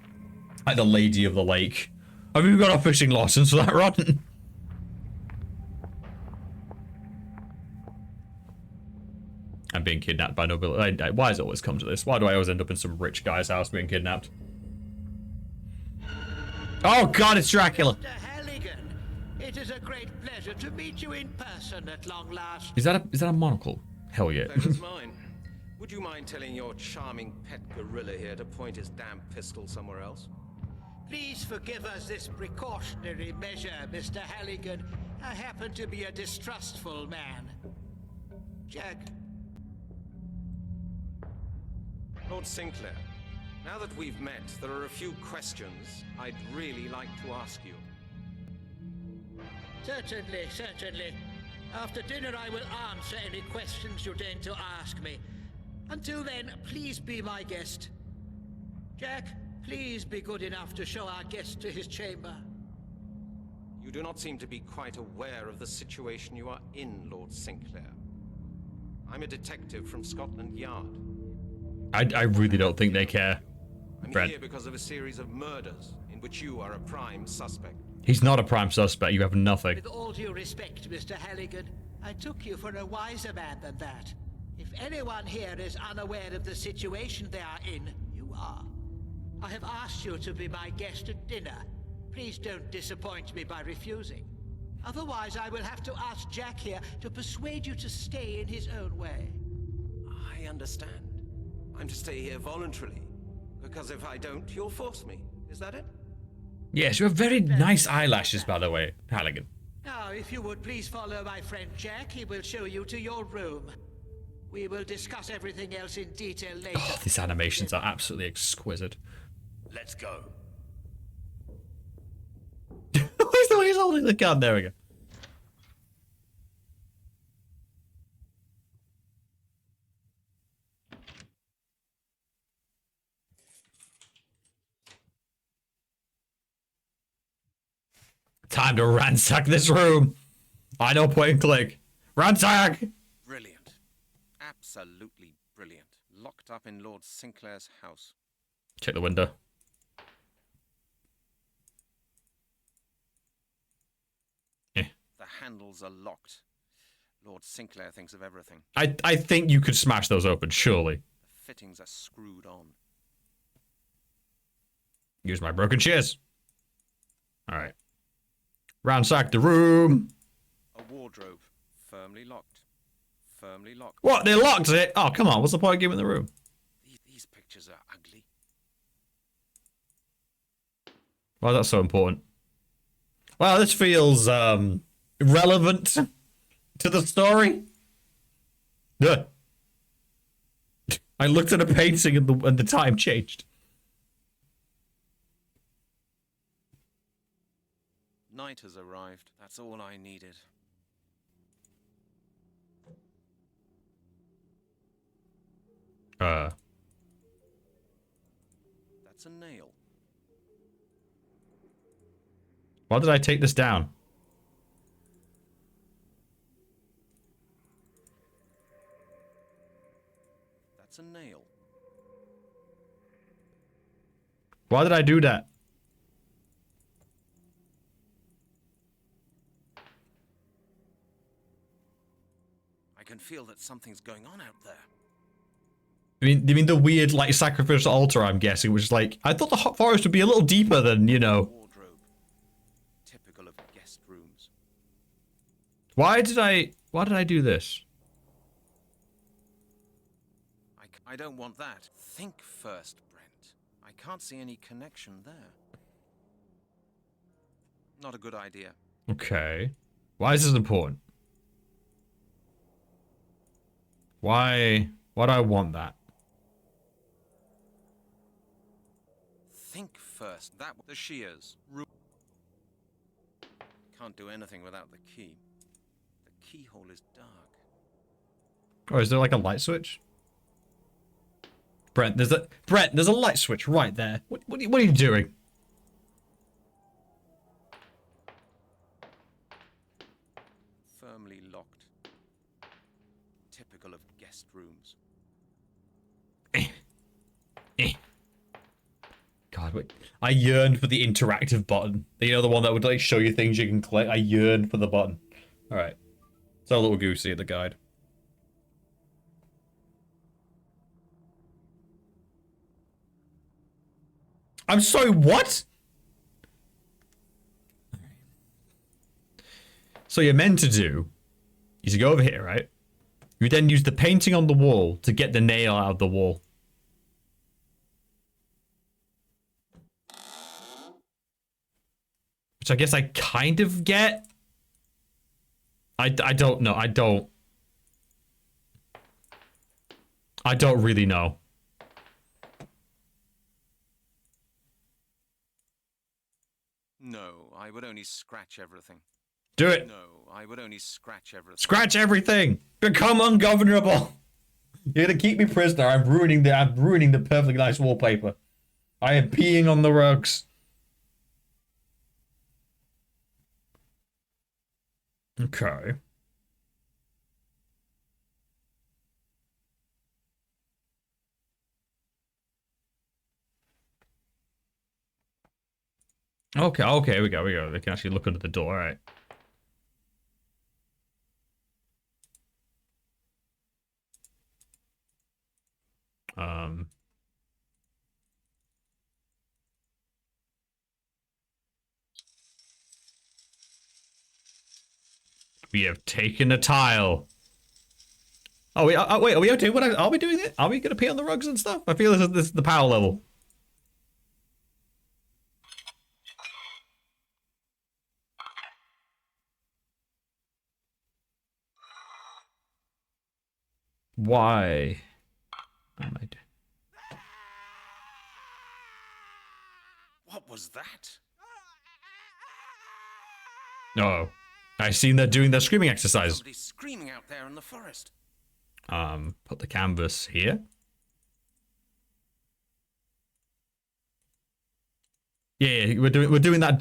the lady of the lake. Have you got a fishing license for that, Rod? I'm being kidnapped by nobility. Why does it always come to this? Why do I always end up in some rich guy's house being kidnapped? Oh God, it's Dracula. Mr. Halligan, it is a great pleasure to meet you in person at long last. Is that a monocle? Hell yeah. Pleasure's mine. Would you mind telling your charming pet gorilla here to point his damn pistol somewhere else? Please forgive us this precautionary measure, Mr. Halligan. I happen to be a distrustful man. Jack. Lord Sinclair, now that we've met, there are a few questions I'd really like to ask you. Certainly, certainly. After dinner I will answer any questions you deign to ask me. Until then, please be my guest. Jack, please be good enough to show our guest to his chamber. You do not seem to be quite aware of the situation you are in, Lord Sinclair. I'm a detective from Scotland Yard. I really don't think they care. I'm Brent. here because of a series of murders in which you are a prime suspect. He's not a prime suspect. You have nothing. With all due respect, Mr. Halligan, I took you for a wiser man than that. If anyone here is unaware of the situation they are in, you are. I have asked you to be my guest at dinner. Please don't disappoint me by refusing. Otherwise, I will have to ask Jack here to persuade you to stay in his own way. I understand. I'm to stay here voluntarily, because if I don't, you'll force me. Is that it? Yes, you have very nice eyelashes, by the way, Halligan. Now, if you would please follow my friend Jack, he will show you to your room. We will discuss everything else in detail later. Oh, these animations are absolutely exquisite. Let's go. Where's the way he's holding the gun? There we go. Time to ransack this room. I know, point and click. Ransack! Brilliant. Absolutely brilliant. Locked up in Lord Sinclair's house. Check the window. Yeah. The handles are locked. Lord Sinclair thinks of everything. I think you could smash those open, surely. The fittings are screwed on. Use my broken shears. Alright. Ransack the room. A wardrobe. Firmly locked. Firmly locked. What? They locked it? Oh, come on. What's the point of giving the room? These pictures are ugly. Why is that so important? Well, this feels relevant to the story. Yeah. I looked at a painting and the time changed. Night has arrived. That's all I needed. That's a nail. Why did I take this down? Why did I do that? I can feel that something's going on out there. You mean the weird, like, sacrificial altar, I'm guessing, which is like, I thought the hot forest would be a little deeper than, you know. Wardrobe. Typical of guest rooms. Why did I do this? I don't want that. Think first, Brent. I can't see any connection there. Not a good idea. Okay. Why is this important? Why do I want that? Think first. That the shears. Can't do anything without the key. The keyhole is dark. Oh, is there like a light switch? Brent, there's a light switch right there. What are you doing? Firmly locked. Typical of guest rooms. God, wait. I yearned for the interactive button. You know, the one that would like show you things you can click. I yearned for the button. All right. So a little goosey at the guide. I'm sorry, what? So you're meant to do is you go over here, right? You then use the painting on the wall to get the nail out of the wall. Which I guess I kind of get. I don't know. I don't really know. No, I would only scratch everything. Do it. No, I would only scratch everything. Scratch everything. Become ungovernable. You're gonna keep me prisoner. I'm ruining the perfectly nice wallpaper. I am peeing on the rugs. Okay. Okay, here we go. They can actually look under the door, all right. We have taken a tile. Oh, wait, are we okay? Are we doing it? Are we gonna pee on the rugs and stuff? I feel this is the power level. Why? Am I doing? What was that? No. I seen they're doing their screaming exercise. Somebody's screaming out there in the forest. Put the canvas here. Yeah, we're doing the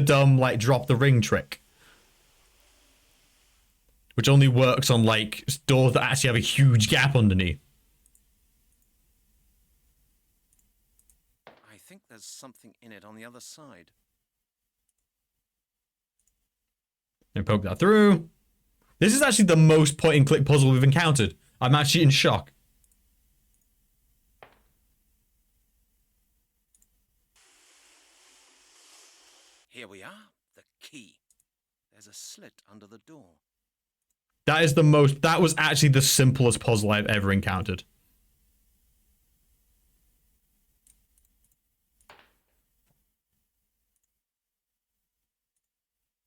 dumb like drop the ring trick. Which only works on like doors that actually have a huge gap underneath. I think there's something in it on the other side. And poke that through. This is actually the most point-and-click puzzle we've encountered. I'm actually in shock. Here we are, the key. There's a slit under the door. That was actually the simplest puzzle I've ever encountered.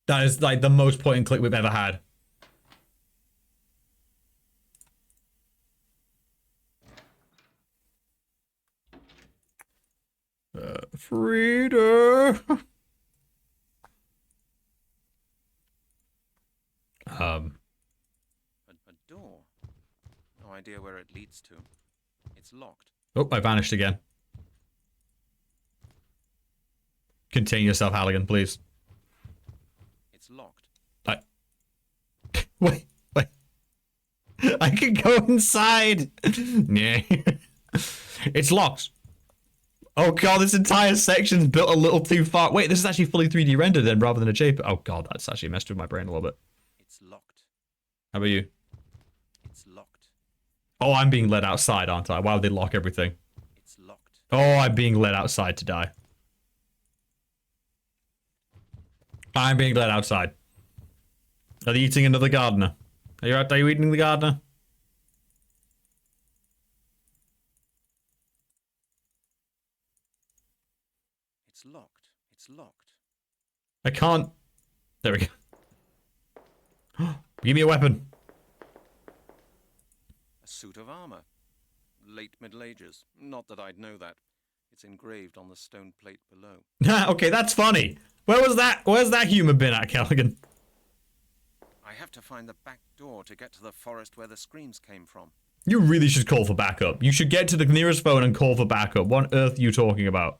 That is like the most point and click we've ever had. Frida. A door. No idea where it leads to. It's locked. Oh, I vanished again. Contain yourself, Halligan, please. It's locked. Wait. I can go inside. Yeah. It's locked. Oh god, this entire section's built a little too far. Wait, this is actually fully 3D rendered then, rather than a JPEG. Oh god, that's actually messed with my brain a little bit. It's locked. How about you? It's locked. Oh, I'm being led outside, aren't I? Why would they lock everything? It's locked. Oh, I'm being led outside to die. I'm being led outside. Are they eating another gardener? Are you eating the gardener? It's locked. It's locked. I can't. There we go. Give me a weapon. A suit of armor. Late Middle Ages. Not that I'd know that. It's engraved on the stone plate below. Okay, that's funny. Where was that? Where's that human been at, Callaghan? I have to find the back door to get to the forest where the screams came from. You really should call for backup. You should get to the nearest phone and call for backup. What on earth are you talking about?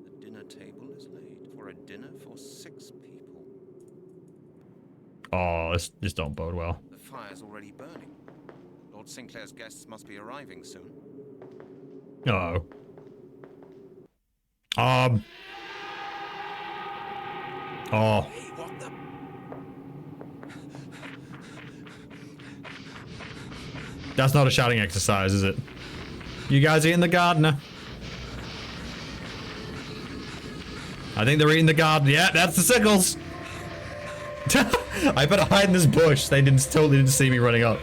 The dinner table is laid for a dinner for 6 people. Oh, this don't bode well. The fire's already burning. Lord Sinclair's guests must be arriving soon. Oh. Oh. Hey, what the... That's not a shouting exercise, is it? You guys eating the gardener? I think they're eating the garden. Yeah, that's the sickles. I better hide in this bush. They totally didn't see me running up.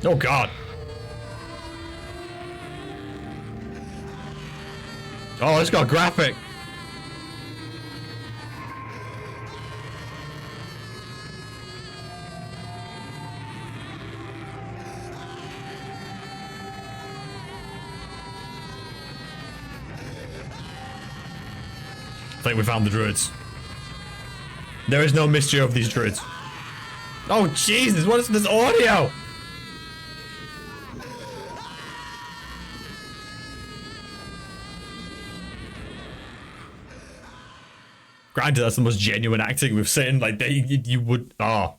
Oh god. Oh, it's got graphic. I think we found the druids. There is no mystery of these druids. Oh Jesus, what is this audio? Granted, that's the most genuine acting we've seen. Like, you would... Oh.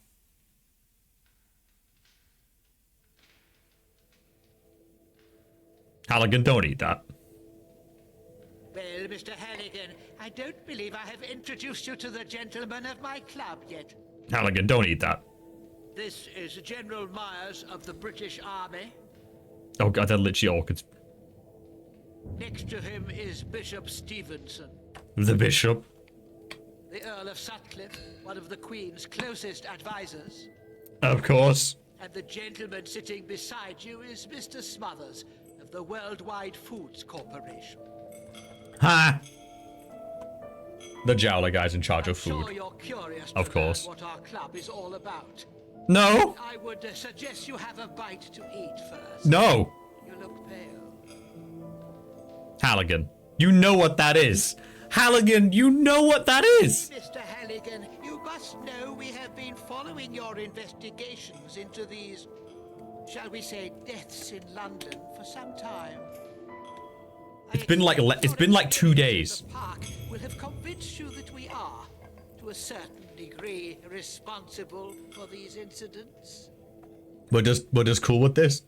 Halligan, don't eat that. Well, Mr. Halligan, I don't believe I have introduced you to the gentlemen of my club yet. Halligan, don't eat that. This is General Myers of the British Army. Oh god, they're literally all... Next to him is Bishop Stevenson. The bishop? The Earl of Sutcliffe, one of the Queen's closest advisors. Of course. And the gentleman sitting beside you is Mr. Smothers of the Worldwide Foods Corporation. Ha! The Jowler guy's in charge of food. Sure you're curious of course. What our club is all about. No! I would suggest you have a bite to eat first. No! You look pale. Halligan, you know what that is. Halligan, you know what that is! Mr. Halligan, you must know we have been following your investigations into these, shall we say, deaths in London for some time. It's been like 2 days. The park will have convinced you that we are, to a certain degree, responsible for these incidents. We're just cool with this?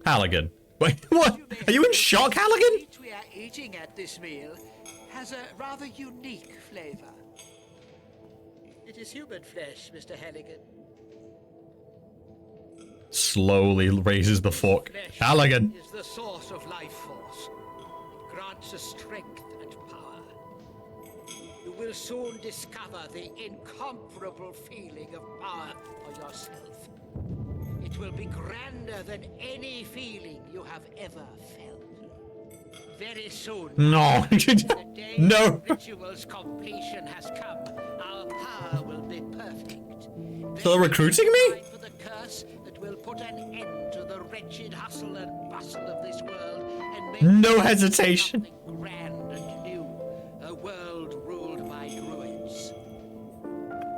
Halligan. Wait, what? Are you in shock, Halligan? The meat we are eating at this meal has a rather unique flavor. It is human flesh, Mr. Halligan. Slowly raises the fork. Halligan. Is the source of life force. It grants us strength and power. You will soon discover the incomparable feeling of power for yourself. It will be grander than any feeling you have ever felt. Very soon. No. The day No. the ritual's completion has come, our power will be perfect. So they're recruiting me? For the curse that will put an end to the wretched hustle and bustle of this world and make No hesitation. something grand and new. A world ruled by druids.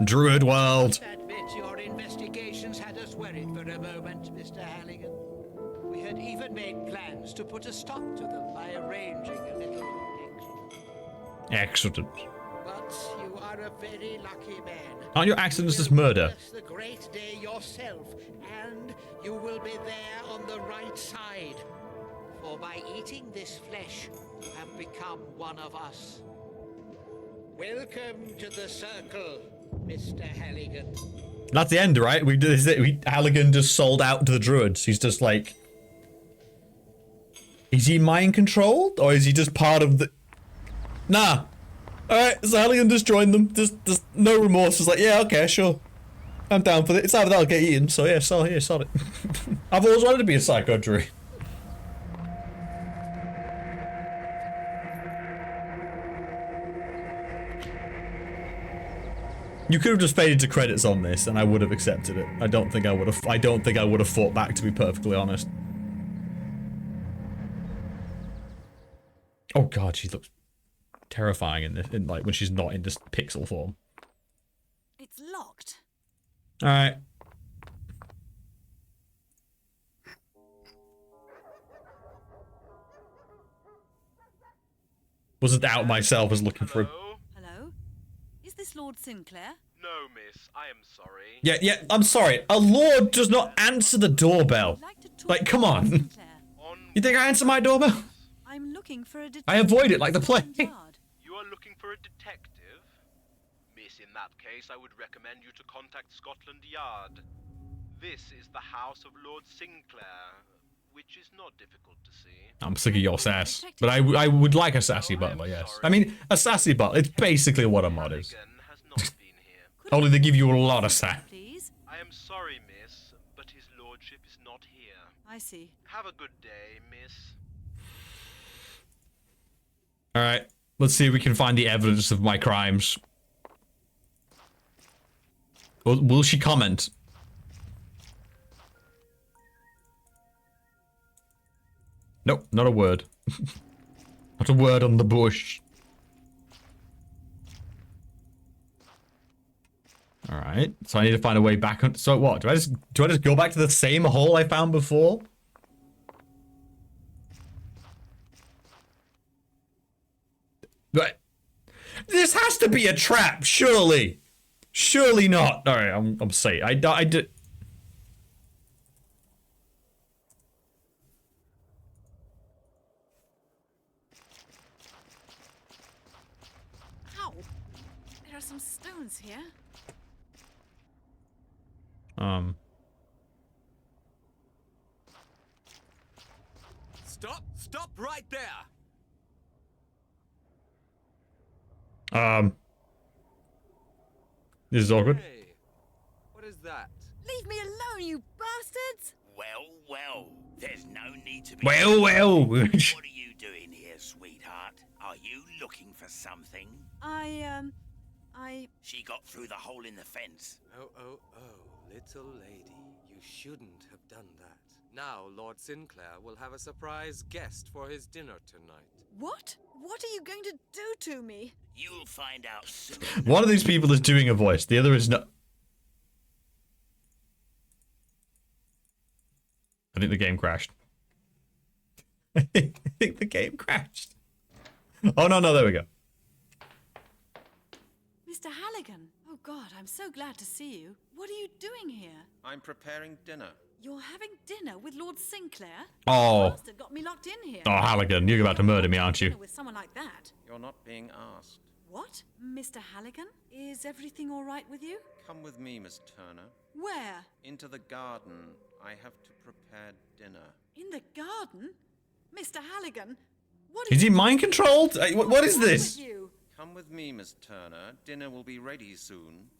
Druid world. I admit your investigations had us worried for a moment, Mr. Halligan. We had even made plans to put a stop to them by arranging a little action. Excellent. But you are a very lucky man. Aren't your accidents just murder? Witness the great day yourself, and you will be there on the right side. For by eating this flesh, you have become one of us. Welcome to the circle, Mr. Halligan. That's the end, right? We did it. Halligan just sold out to the Druids. He's just like, is he mind controlled or is he just part of the? Nah. All right, so Halligan just joined them. Just no remorse. It's like, yeah, okay, sure. I'm down for it. It's either that or get eaten. So yeah, sod it. I've always wanted to be a psycho druid. You could have just faded to credits on this, and I would have accepted it. I don't think I would have fought back, to be perfectly honest. Oh god, she looks terrifying in this, like when she's not in this pixel form. It's locked. All right. Wasn't out myself as looking for. Hello? Is this Lord Sinclair? No, miss. I am sorry. Yeah. I'm sorry. A lord does not answer the doorbell. Like, come on. You think I answer my doorbell? I'm looking for a detective. I avoid it like the plague. You are looking for a detective? Miss, in that case, I would recommend you to contact Scotland Yard. This is the house of Lord Sinclair, which is not difficult to see. I'm sick of your sass. But I would like a sassy butler, yes. I mean, a sassy butler. It's basically what a mod is. Only they give you a lot of sass. I am sorry, miss, but his lordship is not here. I see. Have a good day, miss. Alright, let's see if we can find the evidence of my crimes. Will she comment? Nope, not a word. Not a word on the bush. Alright, so I need to find a way back on. So what? Do I just go back to the same hole I found before? But this has to be a trap, surely. Surely not. Alright, I'm safe. I did. Ow! There are some stones here. Stop right there. This is awkward. Hey, what is that? Leave me alone, you bastards! Well, there's no need to be... Well. What are you doing here, sweetheart? Are you looking for something? She got through the hole in the fence. Oh, little lady. You shouldn't have done that. Now, Lord Sinclair will have a surprise guest for his dinner tonight. What? What are you going to do to me? You'll find out soon. One of these people is doing a voice, the other is not. I think the game crashed. I think the game crashed. Oh, no, there we go. Mr. Halligan. Oh, God, I'm so glad to see you. What are you doing here? I'm preparing dinner. You're having dinner with Lord Sinclair? Oh. The bastard got me locked in here. Oh, Halligan, you're about to murder me, aren't you? With someone like that. You're not being asked. What? Mr. Halligan? Is everything all right with you? Come with me, Miss Turner. Where? Into the garden. I have to prepare dinner. In the garden? Mr. Halligan? What is he mind controlled? What is this? Come with me, Miss Turner. Dinner will be ready soon.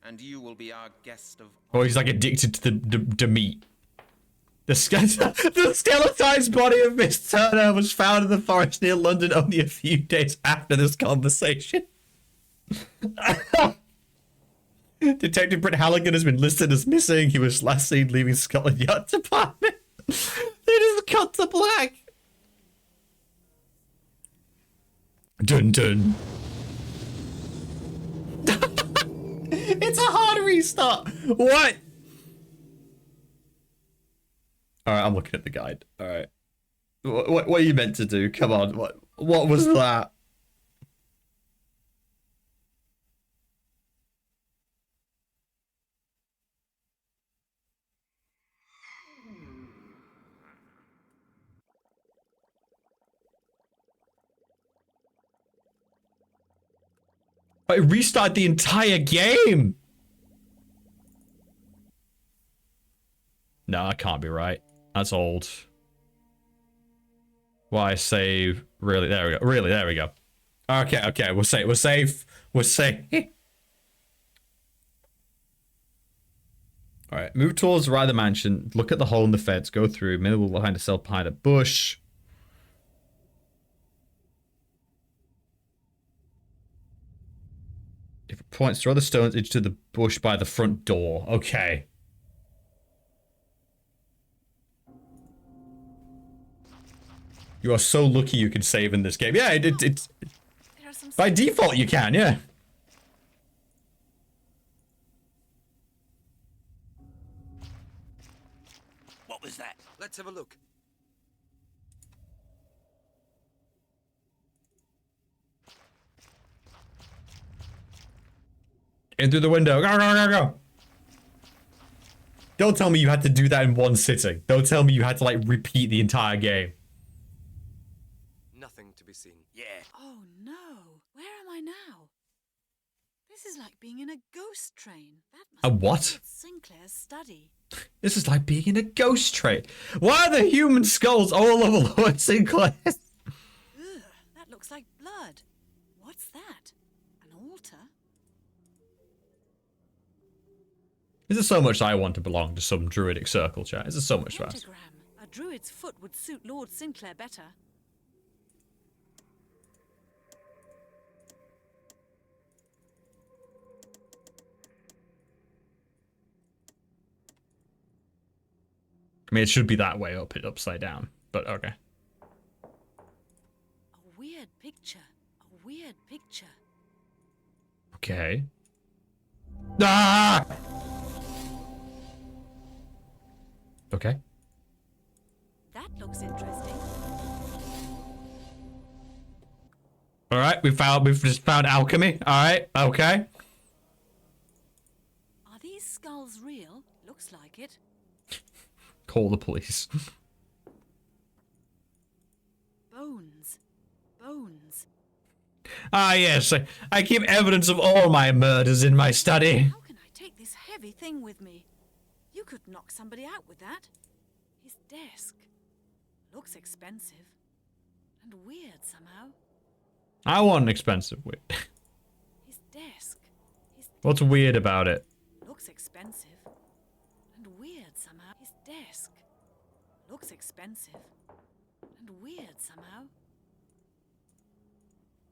And you will be our guest of... Oh, he's like addicted to the meat. The skeletized body of Miss Turner was found in the forest near London only a few days after this conversation. Detective Britt Halligan has been listed as missing. He was last seen leaving Scotland Yard Department. They just cut to black. Dun dun. It's a hard restart. What? All right, I'm looking at the guide. All right, what are you meant to do? Come on, what was that? I restarted the entire game. No, that can't be right. That's old. Why save? Really? There we go. Really? There we go. Okay, okay. We're safe. We're safe. We're safe. All right. Move towards the right of the mansion. Look at the hole in the fence. Go through. Middle behind a cell behind a bush. If it points, throw the stones into the bush by the front door. Okay. You are so lucky you can save in this game. Yeah, it's by default you can, yeah. What was that? Let's have a look. In through the window. Go, go, go, go. Don't tell me you had to do that in one sitting. Don't tell me you had to, like, repeat the entire game. Nothing to be seen. Yeah. Oh no, where am I now? This is like being in a ghost train. That must A be what? Lord Sinclair's study. This is like being in a ghost train. Why are there human skulls all over Lord Sinclair? Ugh, that looks like blood. What's that? An altar? This is so much I want to belong to some druidic circle, chat. This is so much fun. Pentagram. A druid's foot would suit Lord Sinclair better. I mean, it should be that way up, it upside down, but okay. A weird picture. A weird picture. Okay. Ah! Okay. That looks interesting. All right, we've just found alchemy. All right, okay. Are these skulls real? Looks like it. Call the police. Bones. Bones. Ah, yes, I keep evidence of all my murders in my study. How can I take this heavy thing with me? You could knock somebody out with that. His desk. Looks expensive. And weird somehow. I want an expensive wig. His desk. What's weird about it? Looks expensive. And weird somehow. His desk. Looks expensive. And weird somehow.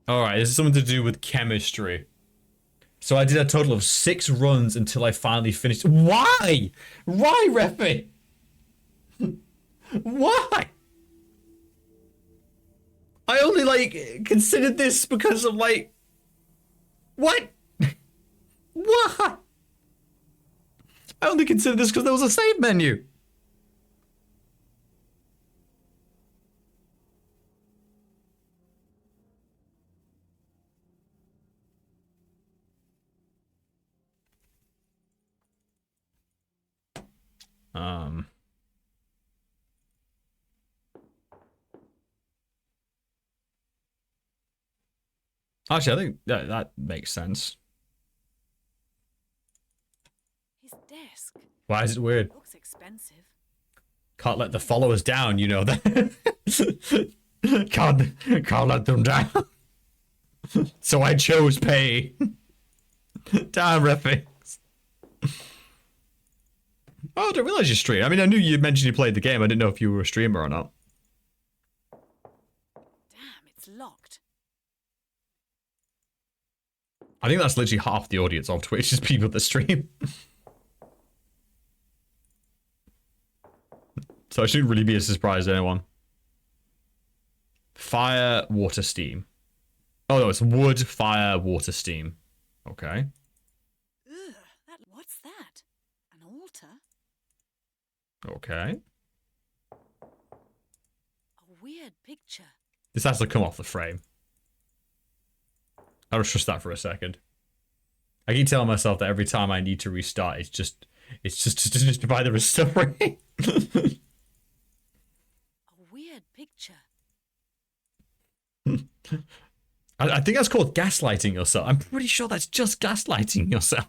Alright, this is something to do with chemistry. So I did a total of 6 runs until I finally finished. Why? Why, Reffy? Why? I only, like, considered this because of, like... What? Why? I only considered this because there was a save menu. Actually, I think that makes sense. His desk. Why is it weird? Looks expensive. Can't let the followers down, you know that. can't let them down. So I chose pay. Damn, Reffy. Oh, I didn't realize you stream. I mean, I knew you mentioned you played the game. I didn't know if you were a streamer or not. Damn, it's locked. I think that's literally half the audience of Twitch is people that stream. So it shouldn't really be a surprise to anyone. Fire, water, steam. Oh no, it's wood, fire, water, steam. Okay. Ugh, what's that? An altar? Okay. A weird picture. This has to come off the frame. I'll just trust that for a second. I keep telling myself that every time I need to restart, it's just by the recovery. A weird picture. I think that's called gaslighting yourself. I'm pretty sure that's just gaslighting yourself.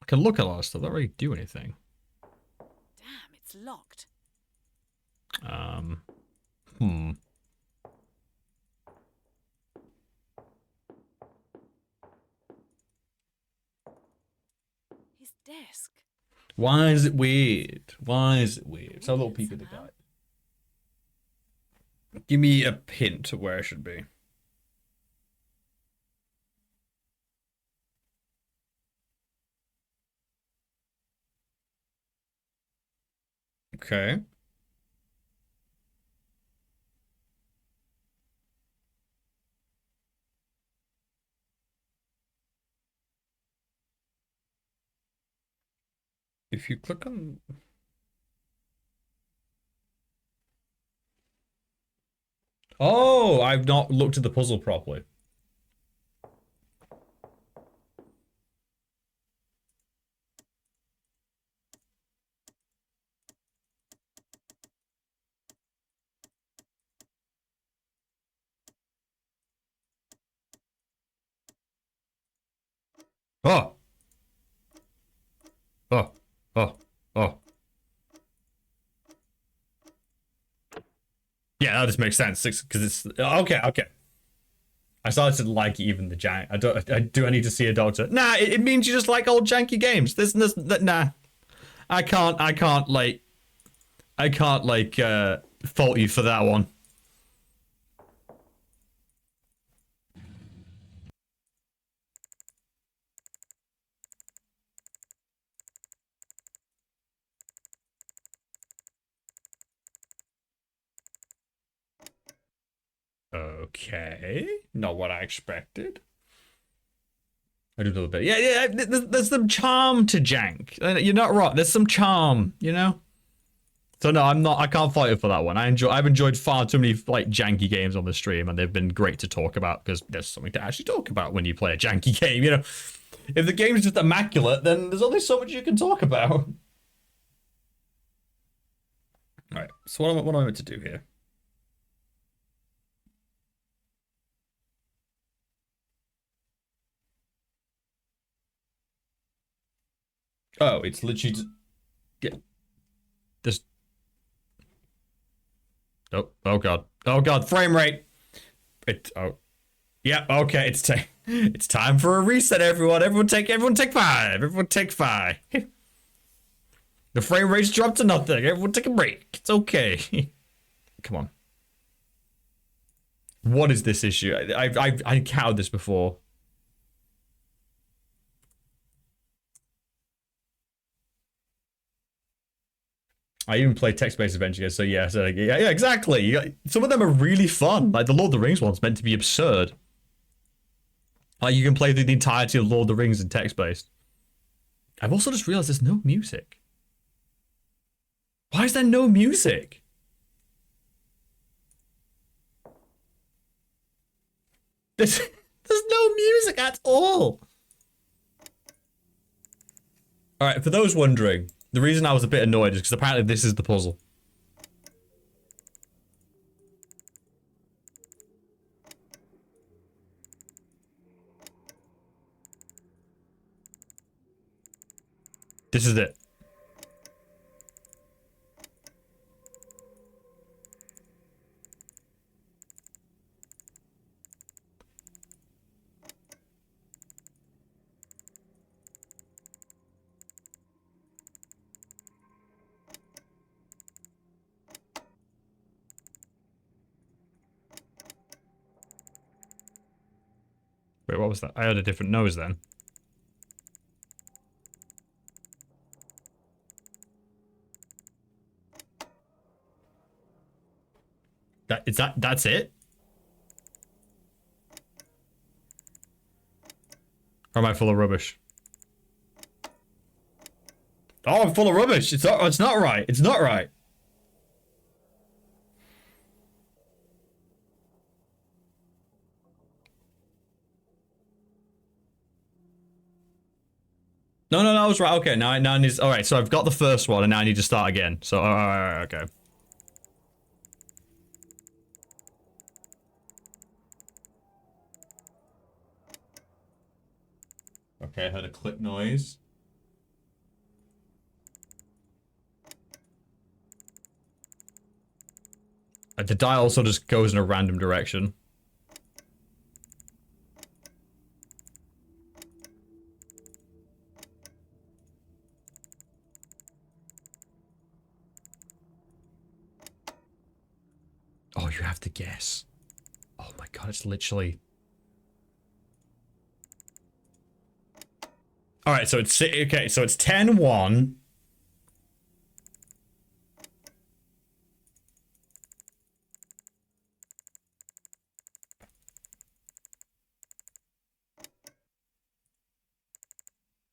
I can look at a lot of stuff. Don't really do anything. Damn, it's locked. His desk. Why is it weird? Why is it weird? It's a little peek at the guy. Give me a hint of where I should be. Okay. If you click on... Oh, I've not looked at the puzzle properly. Oh. Oh. Oh. Oh. Yeah, that just makes sense. Because it's okay. Okay. I started to like even the jank. Do I need to see a doctor? Nah, it means you just like old janky games. Nah. I can't fault you for that one. Okay, not what I expected. I do a little bit. Yeah. There's some charm to jank. You're not wrong. There's some charm, you know. So no, I can't fight it for that one. I've enjoyed far too many like janky games on the stream, and they've been great to talk about because there's something to actually talk about when you play a janky game. You know, if the game's just immaculate, then there's only so much you can talk about. All right. So what am I meant to do here? Oh, it's literally just, yeah. This. Oh god, frame rate. Yeah, okay, it's time for a reset, everyone. Everyone take 5. Everyone take 5. The frame rate's dropped to nothing. Everyone take a break. It's okay. Come on. What is this issue? I encountered this before. I even play text-based adventures, so yeah, exactly. Some of them are really fun. Like the Lord of the Rings one's meant to be absurd. Like you can play through the entirety of Lord of the Rings in text-based. I've also just realized there's no music. Why is there no music? There's no music at all. All right, for those wondering, the reason I was a bit annoyed is because apparently this is the puzzle. This is it. Wait, what was that? I had a different nose then. That's it? Or am I full of rubbish? Oh, I'm full of rubbish. It's not right. It's not right. No, I was right. Okay, now I need. All right, so I've got the first one, and now I need to start again. So, all right, okay. Okay, I heard a click noise. The dial also just goes in a random direction. Oh, you have to guess. Oh my god, it's literally... Alright, so it's... Okay, so it's 10-1.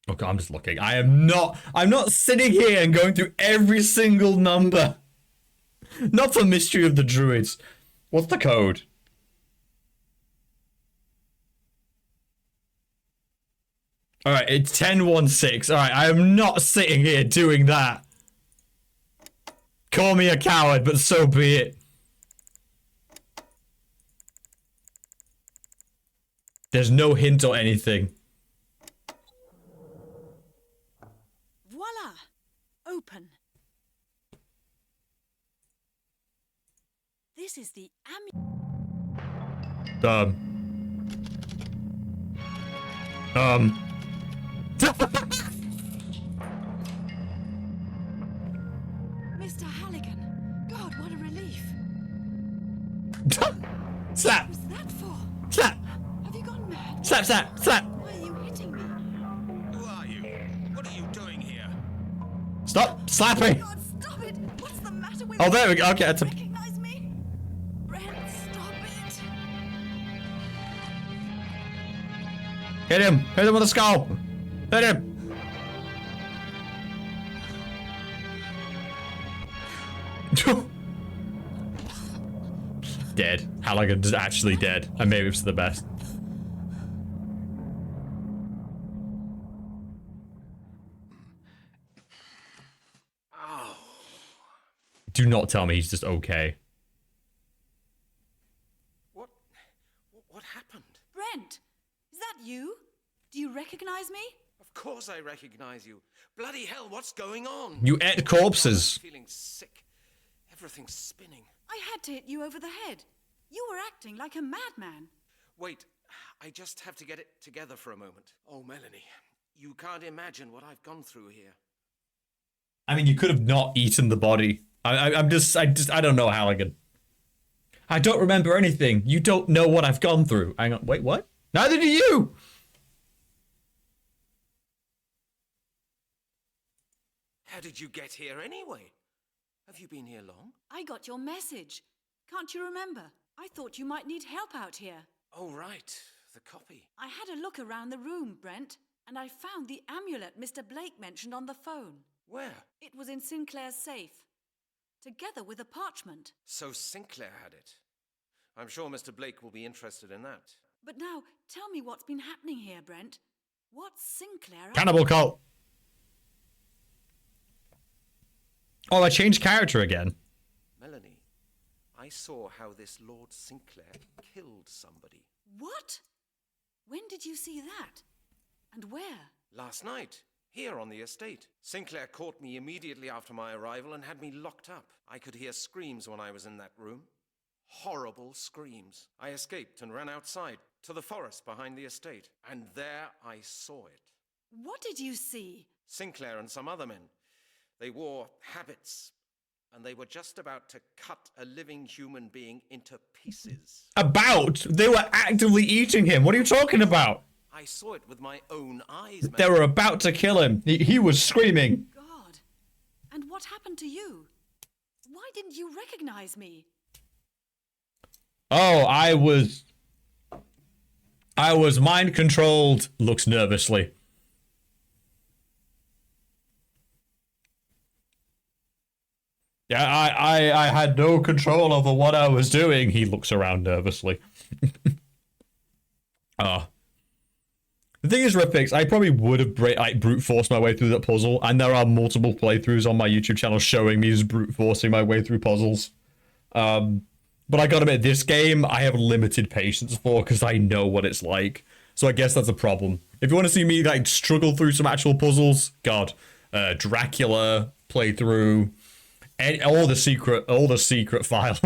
Okay, I'm just looking. I'm not sitting here and going through every single number. Not for Mystery of the Druids. What's the code? Alright, it's 10-1-6. Alright, I am not sitting here doing that. Call me a coward, but so be it. There's no hint or anything. Voila! Open. This is the Mr. Halligan. God, what a relief. Slap! What was that for? Slap! Have you gone mad? Slap, slap, slap! Why are you hitting me? Who are you? What are you doing here? Stop slapping! God, stop it! What's the matter with Oh, there we go. Okay, that's a... Recognize me? Brent, stop it! Hit him! Hit him with a skull! Hit him! Dead. Halligan is actually dead. And maybe it's the best. Oh. Do not tell me he's just okay. What happened? Brent, is that you? Do you recognize me? Of course I recognize you. Bloody hell, what's going on? You ate corpses. I'm feeling sick. Everything's spinning. I had to hit you over the head. You were acting like a madman. Wait, I just have to get it together for a moment. Oh, Melanie, you can't imagine what I've gone through here. I mean, you could have not eaten the body. I don't know, Halligan. I don't remember anything. You don't know what I've gone through. Hang on, wait, what? Neither do you! How did you get here anyway? Have you been here long? I got your message. Can't you remember? I thought you might need help out here. Oh, right. The copy. I had a look around the room, Brent, and I found the amulet Mr. Blake mentioned on the phone. Where? It was in Sinclair's safe, together with a parchment. So Sinclair had it. I'm sure Mr. Blake will be interested in that. But now, tell me what's been happening here, Brent. What's Sinclair... Cannibal cult. Oh, I changed character again. Melanie, I saw how this Lord Sinclair killed somebody. What? When did you see that? And where? Last night, here on the estate. Sinclair caught me immediately after my arrival and had me locked up. I could hear screams when I was in that room. Horrible screams. I escaped and ran outside to the forest behind the estate. And there I saw it. What did you see? Sinclair and some other men. They wore habits, and they were just about to cut a living human being into pieces. About? They were actively eating him. What are you talking about? I saw it with my own eyes, man. They were about to kill him. He was screaming. God. And what happened to you? Why didn't you recognize me? Oh, I was mind controlled. Looks nervously. Yeah, I had no control over what I was doing. He looks around nervously. Oh. The thing is, Redfix, I probably would have like brute forced my way through that puzzle, and there are multiple playthroughs on my YouTube channel showing me just brute forcing my way through puzzles. But I gotta admit, this game I have limited patience for because I know what it's like. So I guess that's a problem. If you want to see me like struggle through some actual puzzles, God, Dracula playthrough, and all the secret files.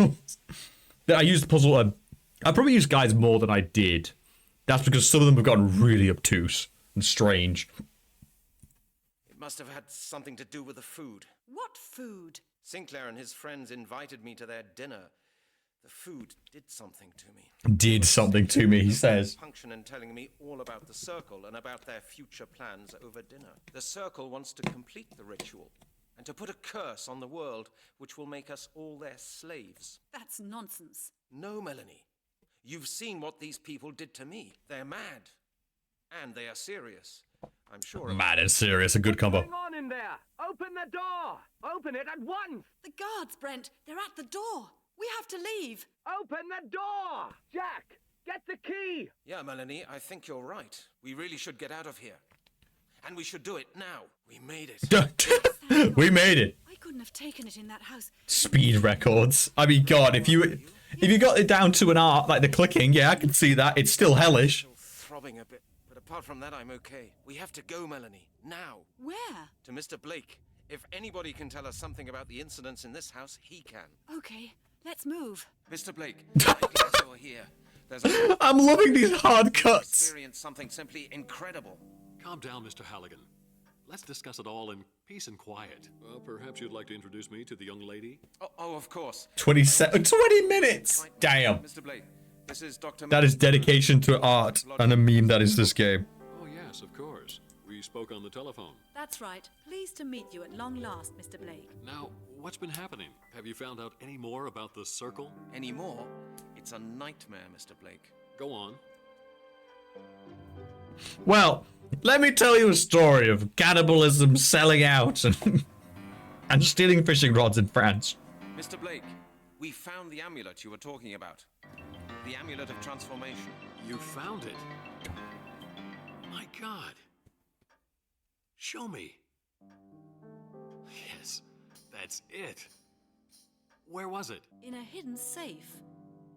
I used the puzzle. I probably used guides more than I did. That's because some of them have gotten really obtuse and strange. It must have had something to do with the food. What food? Sinclair and his friends invited me to their dinner. The food did something to me. Did something to me, he says. Function in telling me all about the Circle and about their future plans over dinner. The Circle wants to complete the ritual and to put a curse on the world which will make us all their slaves. That's nonsense. No, Melanie. You've seen what these people did to me. They're mad. And they are serious. I'm sure. Mad and serious, a good combo. What's going on in there? Open the door! Open it at once! The guards, Brent. They're at the door. We have to leave. Open the door! Jack, get the key! Yeah, Melanie, I think you're right. We really should get out of here. And we should do it now. We made it. We made it. I couldn't have taken it in that house. Speed records. I mean, God, if you got it down to an art, like the clicking, yeah, I can see that. It's still hellish. Throbbing a bit, but apart from that, I'm okay. We have to go, Melanie. Now. Where? To Mr. Blake. If anybody can tell us something about the incidents in this house, he can. Okay, let's move. Mr. Blake, I'm glad you're here. I'm loving these hard cuts. Experienced something simply incredible. Calm down, Mr. Halligan. Let's discuss it all in peace and quiet. Well, perhaps you'd like to introduce me to the young lady? Oh, of course. 20 minutes. Damn. Mr. Blake, this is Dr. That is dedication to art and a meme that is this game. Oh, yes, of course. We spoke on the telephone. That's right. Pleased to meet you at long last, Mr. Blake. Now, what's been happening? Have you found out any more about the Circle? Any more? It's a nightmare, Mr. Blake. Go on. Well, let me tell you a story of cannibalism, selling out, and stealing fishing rods in France. Mr. Blake, we found the amulet you were talking about. The amulet of transformation. You found it? My God. Show me. Yes, that's it. Where was it? In a hidden safe.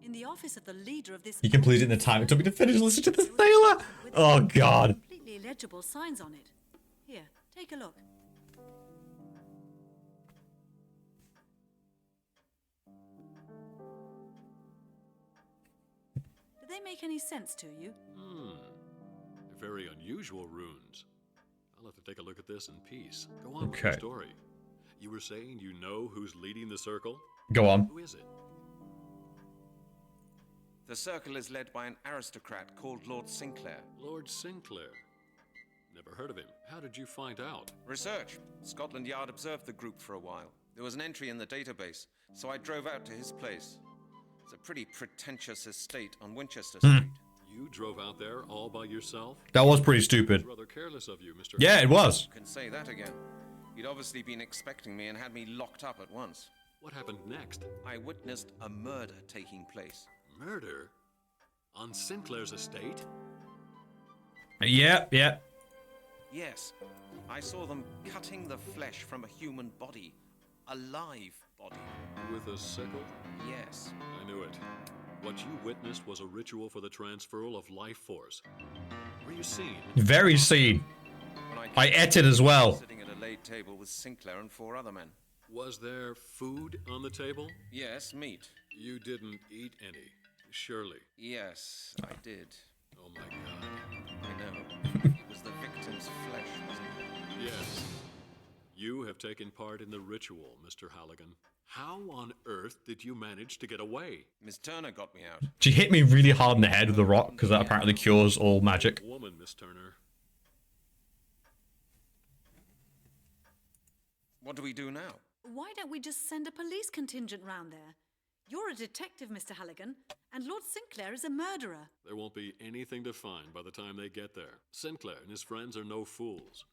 In the office of the leader of this... He completed in the time it took me to finish listening to the sailor. Oh, God. Completely illegible signs on it. Here, take a look. Do they make any sense to you? They're very unusual runes. I'll have to take a look at this in peace. Go on with Okay. your story. You were saying you know who's leading the Circle? Go on. Who is it? The Circle is led by an aristocrat called Lord Sinclair. Lord Sinclair. Never heard of him. How did you find out? Research. Scotland Yard observed the group for a while. There was an entry in the database, so I drove out to his place. It's a pretty pretentious estate on Winchester Street. You drove out there all by yourself? That was pretty stupid. It's rather careless of you, Mr. Yeah, it was. You can say that again. He'd obviously been expecting me and had me locked up at once. What happened next? I witnessed a murder taking place. Murder? On Sinclair's estate? Yeah. Yes, I saw them cutting the flesh from a human body. A live body. With a sickle? Yes. I knew it. What you witnessed was a ritual for the transferal of life force. Were you seen? Very seen. I ate it as well. Sitting at a laid table with Sinclair and 4 other men. Was there food on the table? Yes, meat. You didn't eat any, surely. Yes, I did. Oh my God. I know. It was the victim's flesh, wasn't it? Yes. You have taken part in the ritual, Mr. Halligan. How on earth did you manage to get away? Miss Turner got me out. She hit me really hard in the head with a rock, because that apparently cures all magic. Woman, Miss Turner. What do we do now? Why don't we just send a police contingent round there? You're a detective, Mr. Halligan, and Lord Sinclair is a murderer. There won't be anything to find by the time they get there. Sinclair and his friends are no fools.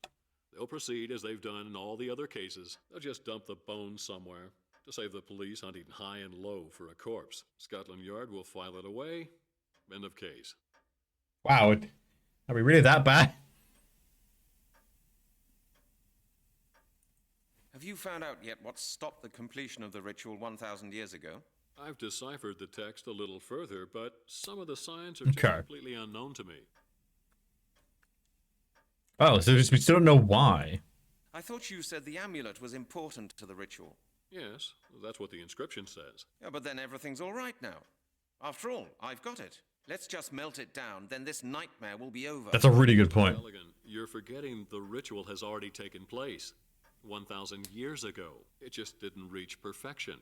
They'll proceed as they've done in all the other cases. They'll just dump the bones somewhere to save the police hunting high and low for a corpse. Scotland Yard will file it away. End of case. Wow. Are we really that bad? Have you found out yet what stopped the completion of the ritual 1,000 years ago? I've deciphered the text a little further, but some of the signs are just completely unknown to me. Oh, so we still don't know why. I thought you said the amulet was important to the ritual. Yes, that's what the inscription says. Yeah, but then everything's all right now. After all, I've got it. Let's just melt it down, then this nightmare will be over. That's a really good point. You're forgetting the ritual has already taken place 1,000 years ago. It just didn't reach perfection.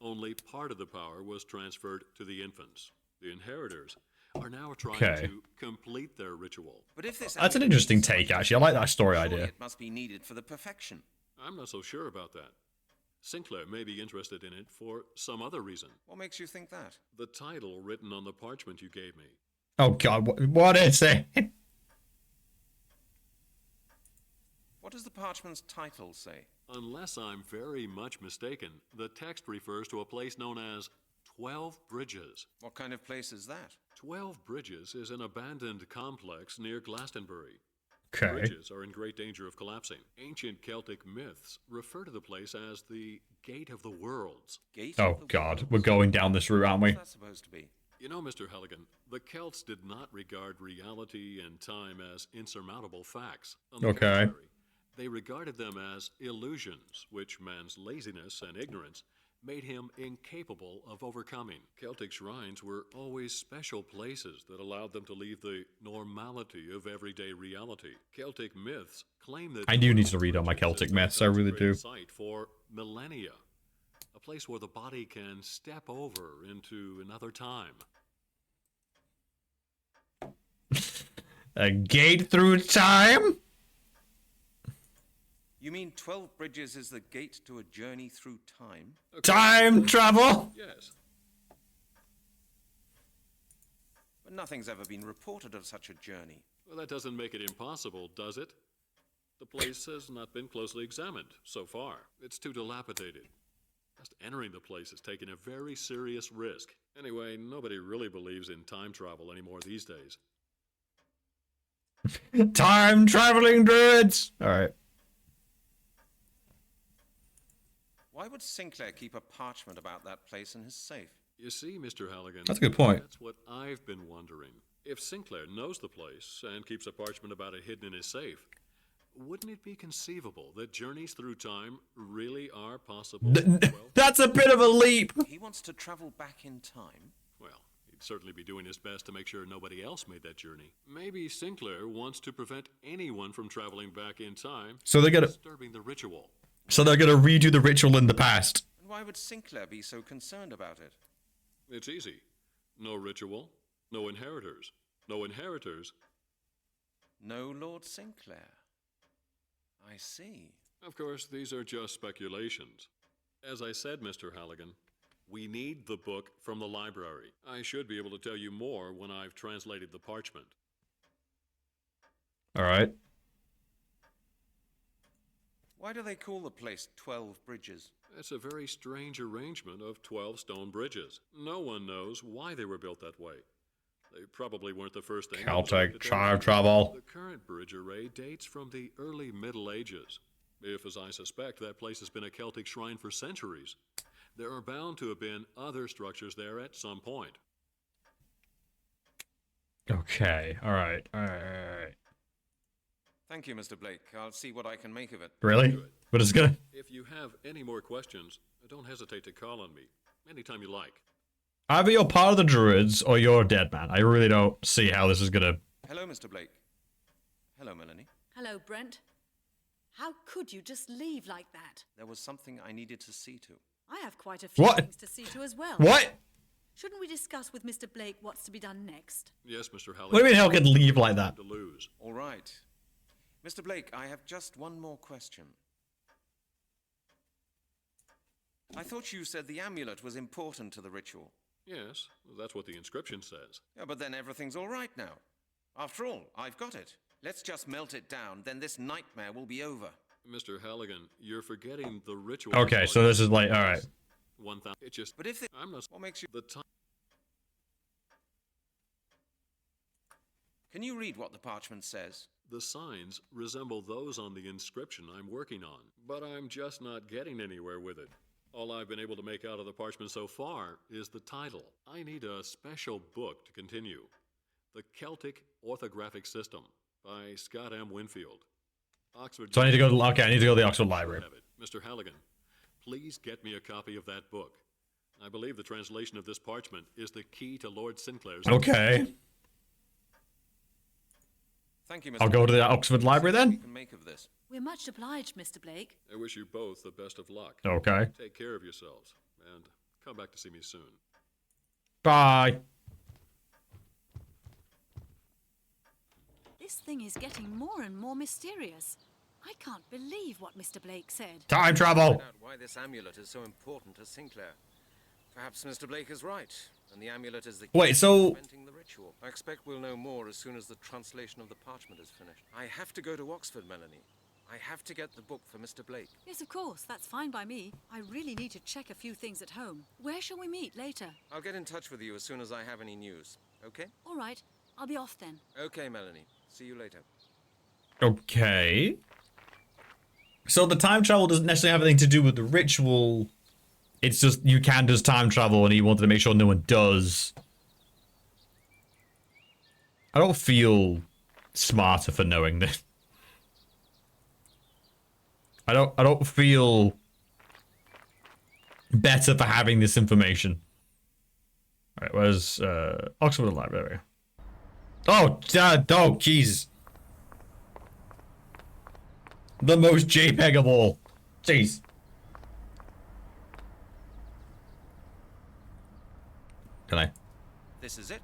Only part of the power was transferred to the infants. The inheritors are now trying to complete their ritual. But if this That's an interesting take, actually. I like that story idea. It must be needed for the perfection. I'm not so sure about that. Sinclair may be interested in it for some other reason. What makes you think that? The title written on the parchment you gave me. Oh God, what is it? What does the parchment's title say? Unless I'm very much mistaken, the text refers to a place known as 12 Bridges. What kind of place is that? 12 Bridges is an abandoned complex near Glastonbury. Okay. Bridges are in great danger of collapsing. Ancient Celtic myths refer to the place as the Gate of the Worlds. Oh God, we're going down this route, aren't we? What's that supposed to be? You know, Mr. Halligan, the Celts did not regard reality and time as insurmountable facts. On the contrary, they regarded them as illusions, which man's laziness and ignorance made him incapable of overcoming. Celtic shrines were always special places that allowed them to leave the normality of everyday reality. Celtic myths claim that I do need to read on my Celtic myths, I really do. Site for millennia, a place where the body can step over into another time. A gate through time? You mean 12 Bridges is the gate to a journey through time? Time travel? Yes. But nothing's ever been reported of such a journey. Well, that doesn't make it impossible, does it? The place has not been closely examined so far. It's too dilapidated. Just entering the place has taken a very serious risk. Anyway, nobody really believes in time travel anymore these days. Time traveling druids! Alright. Why would Sinclair keep a parchment about that place in his safe? You see, Mr. Halligan, that's a good point. That's what I've been wondering. If Sinclair knows the place and keeps a parchment about it hidden in his safe, wouldn't it be conceivable that journeys through time really are possible? That's a bit of a leap! He wants to travel back in time? Well, he'd certainly be doing his best to make sure nobody else made that journey. Maybe Sinclair wants to prevent anyone from traveling back in time, so they're gonna disturbing the ritual. So they're gonna redo the ritual in the past. And why would Sinclair be so concerned about it? It's easy. No ritual, no inheritors. No inheritors. No Lord Sinclair. I see. Of course, these are just speculations. As I said, Mr. Halligan, we need the book from the library. I should be able to tell you more when I've translated the parchment. All right. Why do they call the place 12 Bridges? It's a very strange arrangement of 12 stone bridges. No one knows why they were built that way. They probably weren't the first thing. Celtic time travel. The current bridge array dates from the early Middle Ages. If, as I suspect, that place has been a Celtic shrine for centuries, there are bound to have been other structures there at some point. Okay, all right. Thank you, Mr. Blake. I'll see what I can make of it. Really? But it's gonna... If you have any more questions, don't hesitate to call on me anytime you like. Either you're part of the Druids or you're a dead man. I really don't see how this is gonna... Hello, Mr. Blake. Hello, Melanie. Hello, Brent. How could you just leave like that? There was something I needed to see to. I have quite a few What? things to see to as well. What? Shouldn't we discuss with Mr. Blake what's to be done next? Yes, Mr. Halligan. What do you mean how could leave like that? To lose. All right. Mr. Blake, I have just one more question. I thought you said the amulet was important to the ritual. Yes, that's what the inscription says. Yeah, but then everything's all right now. After all, I've got it. Let's just melt it down, then this nightmare will be over. Mr. Halligan, you're forgetting the ritual. Okay, so this is like, all right. 1,000. It just. But if I'm not. What makes you? The time. Can you read what the parchment says? The signs resemble those on the inscription I'm working on, but I'm just not getting anywhere with it. All I've been able to make out of the parchment so far is the title. I need a special book to continue. The Celtic Orthographic System by Scott M. Winfield. Oxford. So I need to go to, okay, I need to go to the Oxford Library. Mr. Halligan, please get me a copy of that book. I believe the translation of this parchment is the key to Lord Sinclair's... Okay. Thank you, Mr. I'll go to the Oxford Library then. You can make of this. We're much obliged, Mr. Blake. I wish you both the best of luck. Okay. Take care of yourselves, and come back to see me soon. Bye. This thing is getting more and more mysterious. I can't believe what Mr. Blake said. Time travel. Find out why this amulet is so important to Sinclair. Perhaps Mr. Blake is right, and the amulet is the key Wait, so... to preventing the ritual. I expect we'll know more as soon as the translation of the parchment is finished. I have to go to Oxford, Melanie. I have to get the book for Mr. Blake. Yes, of course. That's fine by me. I really need to check a few things at home. Where shall we meet later? I'll get in touch with you as soon as I have any news. Okay? All right. I'll be off then. Okay, Melanie. See you later. Okay. So the time travel doesn't necessarily have anything to do with the ritual. It's just you can just time travel, and he wanted to make sure no one does. I don't feel smarter for knowing this. I don't feel better for having this information. Alright, where's Oxford Library? Oh, jeez. The most JPEG of all. Jeez. Can I? This is it.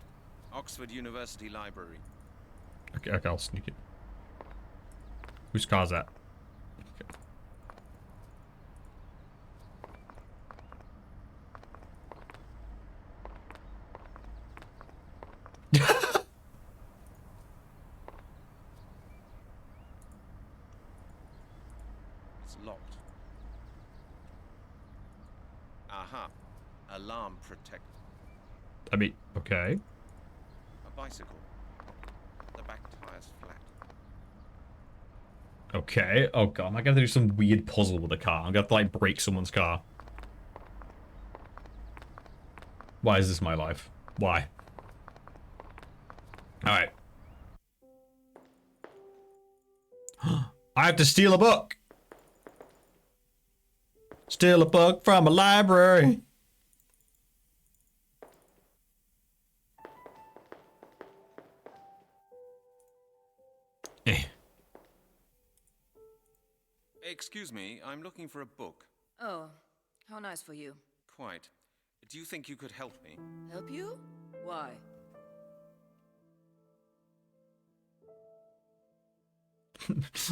Oxford University Library. Okay, I'll sneak it. Whose car's that? It's locked. Aha. Alarm protect. I mean, okay. A bicycle. The back tire's flat. Okay. Oh god, am I gonna do some weird puzzle with a car? I'm gonna have to like break someone's car. Why is this my life? Why? Alright. I have to steal a book. Steal a book from a library. Excuse me, I'm looking for a book. Oh, how nice for you. Quite. Do you think you could help me? Help you? Why?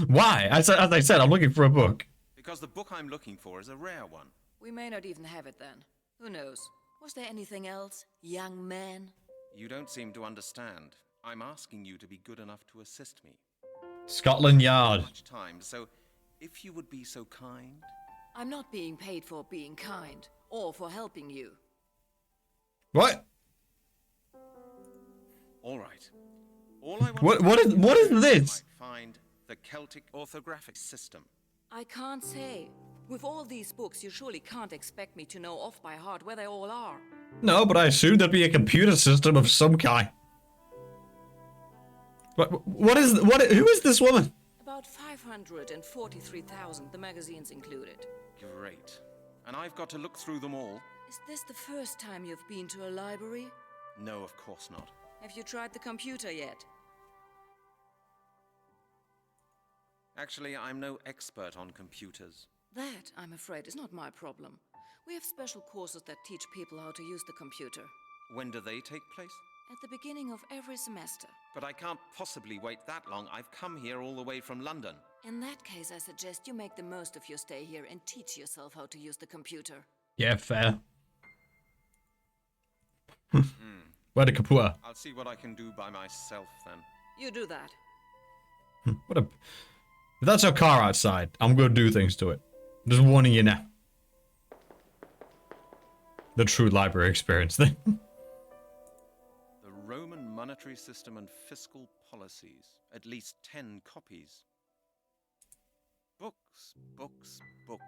Why? As I said, I'm looking for a book. Because the book I'm looking for is a rare one. We may not even have it then. Who knows? Was there anything else, young man? You don't seem to understand. I'm asking you to be good enough to assist me. Scotland Yard. Much time, so if you would be so kind. I'm not being paid for being kind or for helping you. What? All right. All I want What is this? Find the Celtic orthographic system. I can't say. With all these books, you surely can't expect me to know off by heart where they all are. No, but I assumed there'd be a computer system of some kind. Who is this woman? About 543,000, the magazines included. Great. And I've got to look through them all? Is this the first time you've been to a library? No, of course not. Have you tried the computer yet? Actually, I'm no expert on computers. That, I'm afraid, is not my problem. We have special courses that teach people how to use the computer. When do they take place? At the beginning of every semester. But I can't possibly wait that long. I've come here all the way from London. In that case, I suggest you make the most of your stay here and teach yourself how to use the computer. Yeah, fair. Where the Kapua? I'll see what I can do by myself then. You do that. What a... If that's your car outside, I'm gonna do things to it. I'm just warning you now. The true library experience thing. The Roman monetary system and fiscal policies. At least 10 copies. Books, books, books.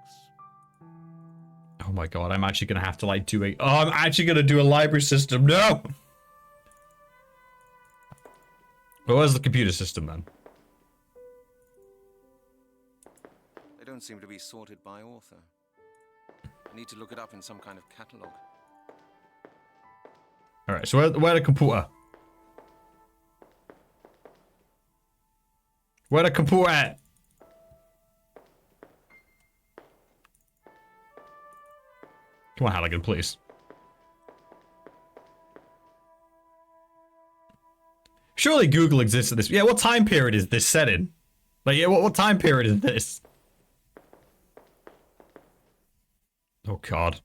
Oh my god, I'm actually gonna have to like do a... Oh, I'm actually gonna do a library system. No! Well, where's the computer system then? They don't seem to be sorted by author. I need to look it up in some kind of catalogue. Alright, so where the computer? Where the computer at? Come on, Halligan, please. Surely Google exists at this. Yeah, what time period is this set in? Like, yeah, what time period is this? Oh god.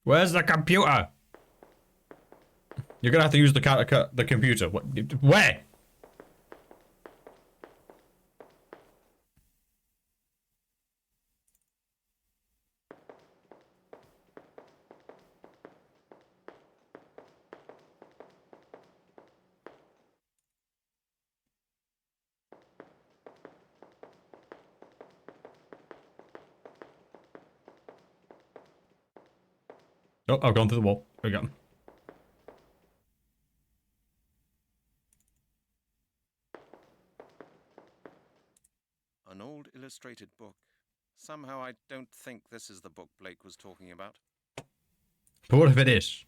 Where's the computer? You're gonna have to use the computer. What? Where? Oh, I've gone through the wall. There we go. An old illustrated book. Somehow I don't think this is the book Blake was talking about. But what if it is?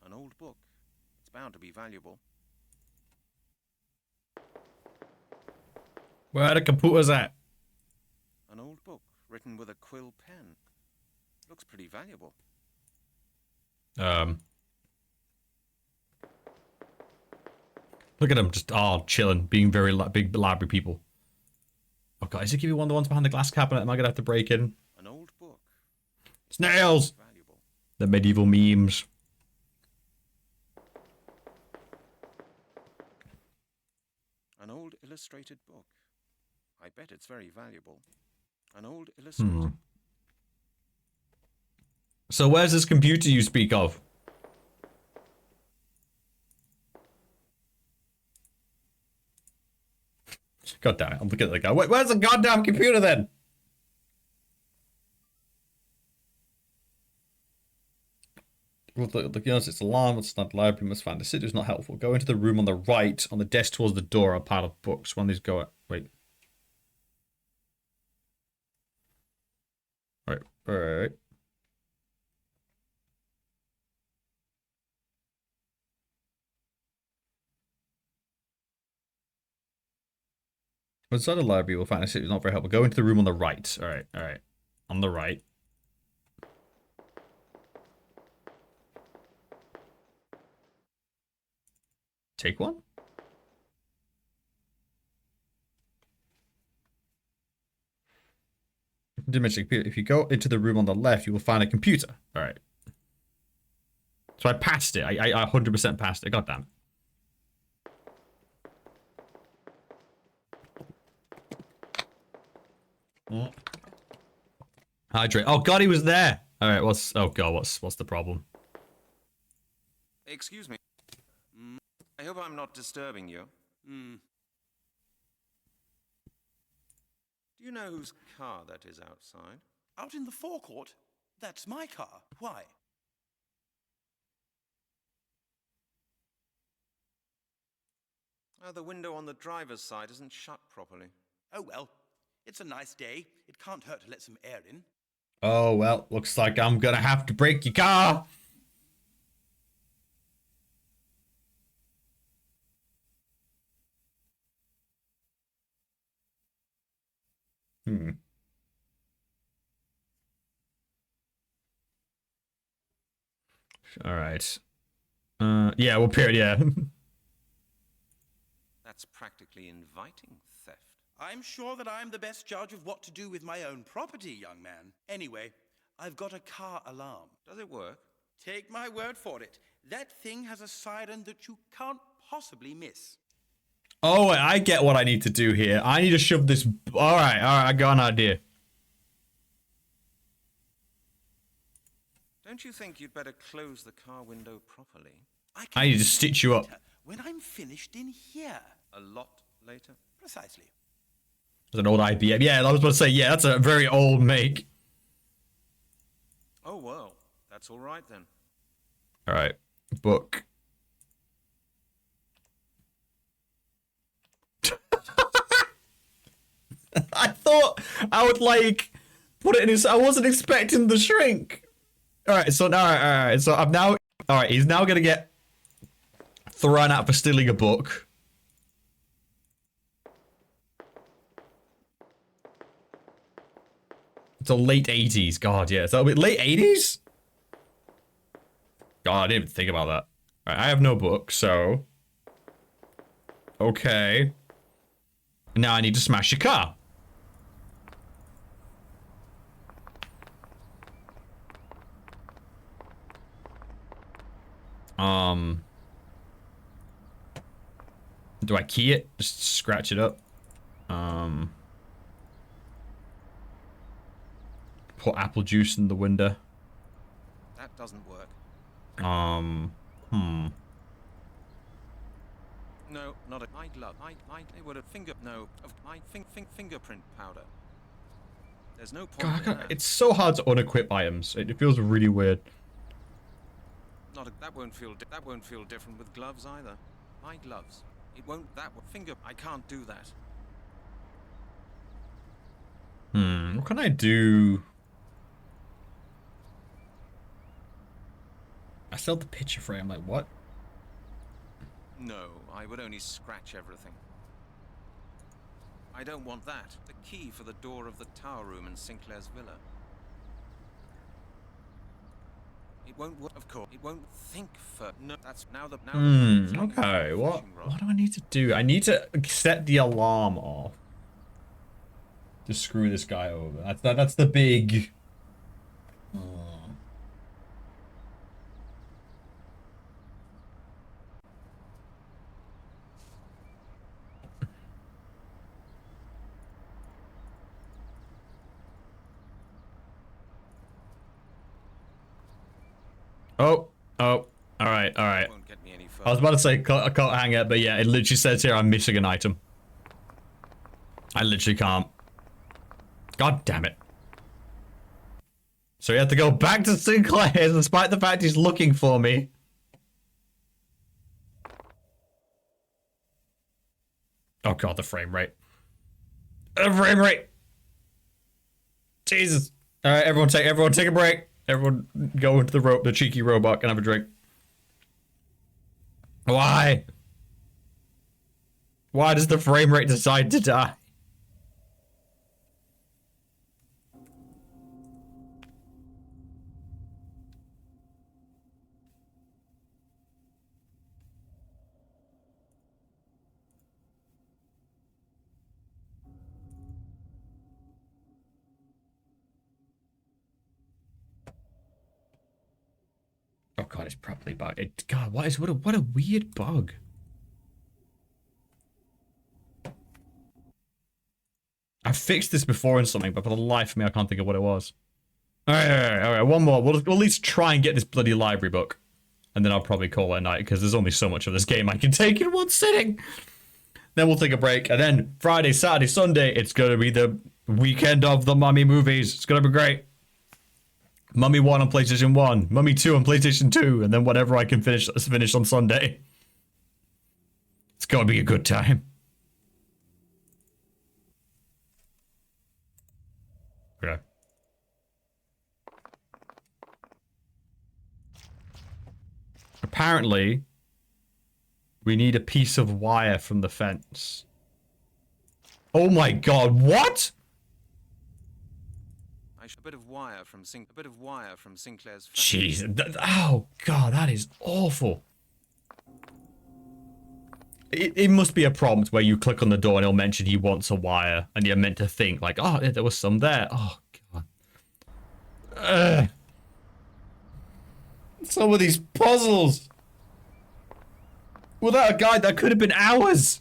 An old book. It's bound to be valuable. Where are the computers at? An old book written with a quill pen. Looks pretty valuable. Look at them, just chilling, being very big library people. Oh god, is it giving me one of the ones behind the glass cabinet? Am I gonna have to break in? An old book. Snails! The medieval memes. An old illustrated book. I bet it's very valuable. An old illustrated. So where's this computer you speak of? God damn it, I'm looking at the guy. Wait, where's the goddamn computer then? Well, the it's alarm, it's not the library, must find the city, it's not helpful. Go into the room on the right, on the desk towards the door, a pile of books. One of these go at, wait. Right. Inside the library, we'll find a city, it's not very helpful. Go into the room on the right. Alright. On the right. Take one? Dimension computer. If you go into the room on the left, you will find a computer. Alright. So I passed it. I 100% passed it. God damn it. Hydrate. Oh god, he was there. Alright, what's the problem? Excuse me. I hope I'm not disturbing you. Do you know whose car that is outside? Out in the forecourt? That's my car. Why? The window on the driver's side isn't shut properly. Oh well. It's a nice day. It can't hurt to let some air in. Oh well, looks like I'm gonna have to break your car. All right. Yeah, well, period, yeah. That's practically inviting theft. I'm sure that I'm the best judge of what to do with my own property, young man. Anyway, I've got a car alarm. Does it work? Take my word for it. That thing has a siren that you can't possibly miss. Oh, I get what I need to do here. I need to shove this... Alright, I got an idea. Don't you think you'd better close the car window properly? I need to stitch you up. when I'm finished in here. A lot later? Precisely. It's an old IBM. Yeah, I was about to say, yeah, that's a very old make. Oh, well, that's all right then. All right, book. I thought I would like put it in his. I wasn't expecting the shrink. All right, so now, all right, so I'm now. All right, he's now gonna get thrown out for stealing a book. It's a late 80s. God, yeah. So late 80s? God, I didn't even think about that. All right, I have no book, so. Okay. Now I need to smash your car. Do I key it? Just scratch it up. Put apple juice in the window. That doesn't work. No, not a my glove. They would have fingerprint powder. There's no point in that. It's so hard to unequip items. It feels really weird. That won't feel different with gloves either. My gloves. It won't. I can't do that. What can I do? I still have the picture frame. Like what? No, I would only scratch everything. I don't want that. The key for the door of the tower room in Sinclair's villa. It won't work, of course. It won't think for. No, that's now the. Okay. What do I need to do? I need to set the alarm off. To screw this guy over. That's the big. Oh, all right. I was about to say I can't hang it, but yeah, it literally says here I'm missing an item. I literally can't. God damn it. So we have to go back to Sinclair's despite the fact he's looking for me. Oh god, the frame rate. The frame rate. Jesus. All right, everyone take a break. Everyone go into the cheeky robot and have a drink. Why? Why does the frame rate decide to die? Oh god, it's properly bugged. God, what a weird bug. I fixed this before in something, but for the life of me, I can't think of what it was. All right, one more. We'll at least try and get this bloody library book, and then I'll probably call it a night because there's only so much of this game I can take in one sitting. Then we'll take a break, and then Friday, Saturday, Sunday, it's gonna be the weekend of the Mummy movies. It's gonna be great. Mummy 1 on PlayStation 1, Mummy 2 on PlayStation 2, and then whatever I can finish on Sunday. It's gonna be a good time. Okay. Apparently, we need a piece of wire from the fence. Oh my god, what? A bit of wire from Sinclair's fence. Jeez, oh god, that is awful. It must be a prompt where you click on the door and it'll mention he wants a wire, and you're meant to think like, oh, there was some there. Oh god. Some of these puzzles. Without a guide, that could have been hours.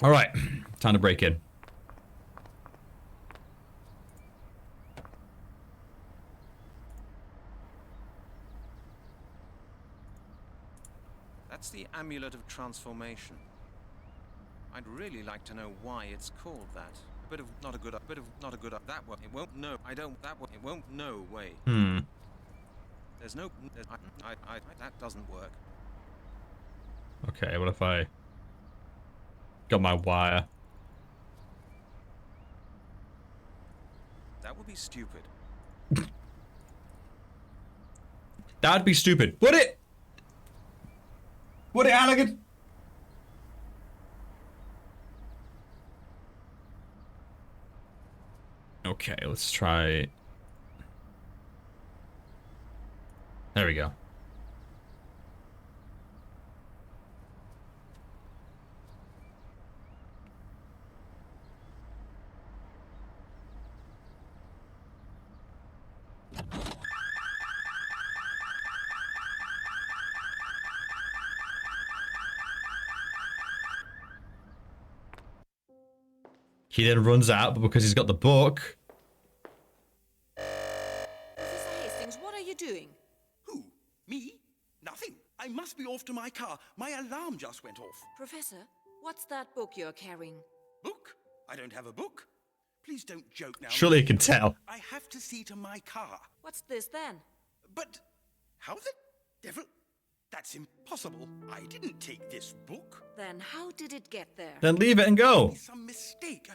All right, time to break in. That's the Amulet of Transformation. I'd really like to know why it's called that. A bit of not a good, that one. It won't, no, I don't, that one, it won't, no way. There's no, that doesn't work. Okay, what if I got my wire? That would be stupid. That'd be stupid. Would it? Would it, Halligan? Okay, let's try. There we go. He then runs out, but because he's got the book. Professor Hastings, what are you doing? Who? Me? Nothing. I must be off to my car. My alarm just went off. Professor, what's that book you're carrying? Book? I don't have a book. Please don't joke now. Surely you can tell. I have to see to my car. What's this then? But how the devil? That's impossible. I didn't take this book. Then how did it get there? Then leave it and go. Some mistake.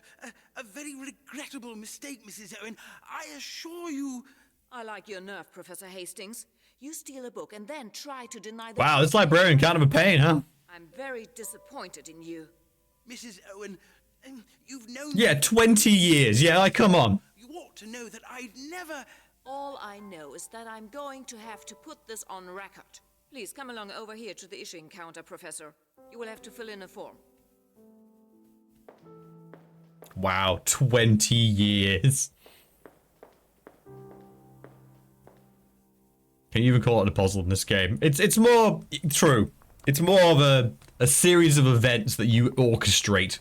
A very regrettable mistake, Mrs. Owen. I assure you. I like your nerve, Professor Hastings. You steal a book and then try to deny the... Wow, this librarian kind of a pain, huh? I'm very disappointed in you. Mrs. Owen, you've known... Yeah, 20 years. Yeah, like, come on. You ought to know that I'd never... All I know is that I'm going to have to put this on record. Please come along over here to the issuing counter, Professor. You will have to fill in a form. Wow, 20 years. Can you even call it a puzzle in this game? It's more true. It's more of a series of events that you orchestrate.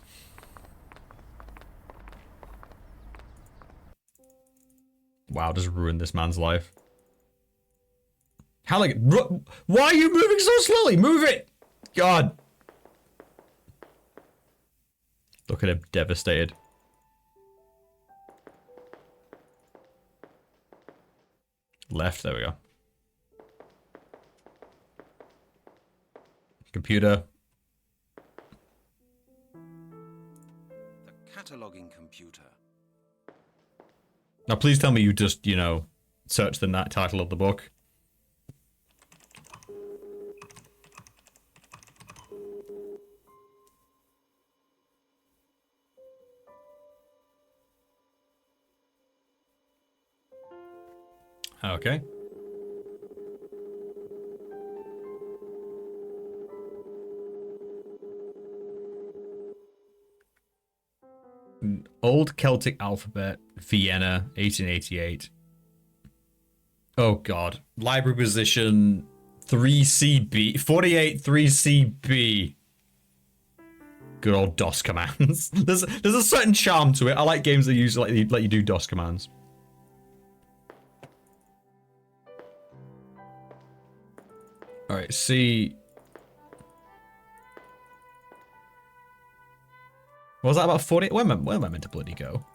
Wow, just ruined this man's life. Halligan, why are you moving so slowly? Move it! God. Look at him, devastated. Left, there we go. Computer. The cataloging computer. Now please tell me you just, you know, searched the title of the book. Okay. Old Celtic alphabet, Vienna, 1888. Oh god. Library position 3CB, 48 3CB. Good old DOS commands. There's a certain charm to it. I like games that use let you do DOS commands. All right, C. What was that about 40? Where am I meant to bloody go?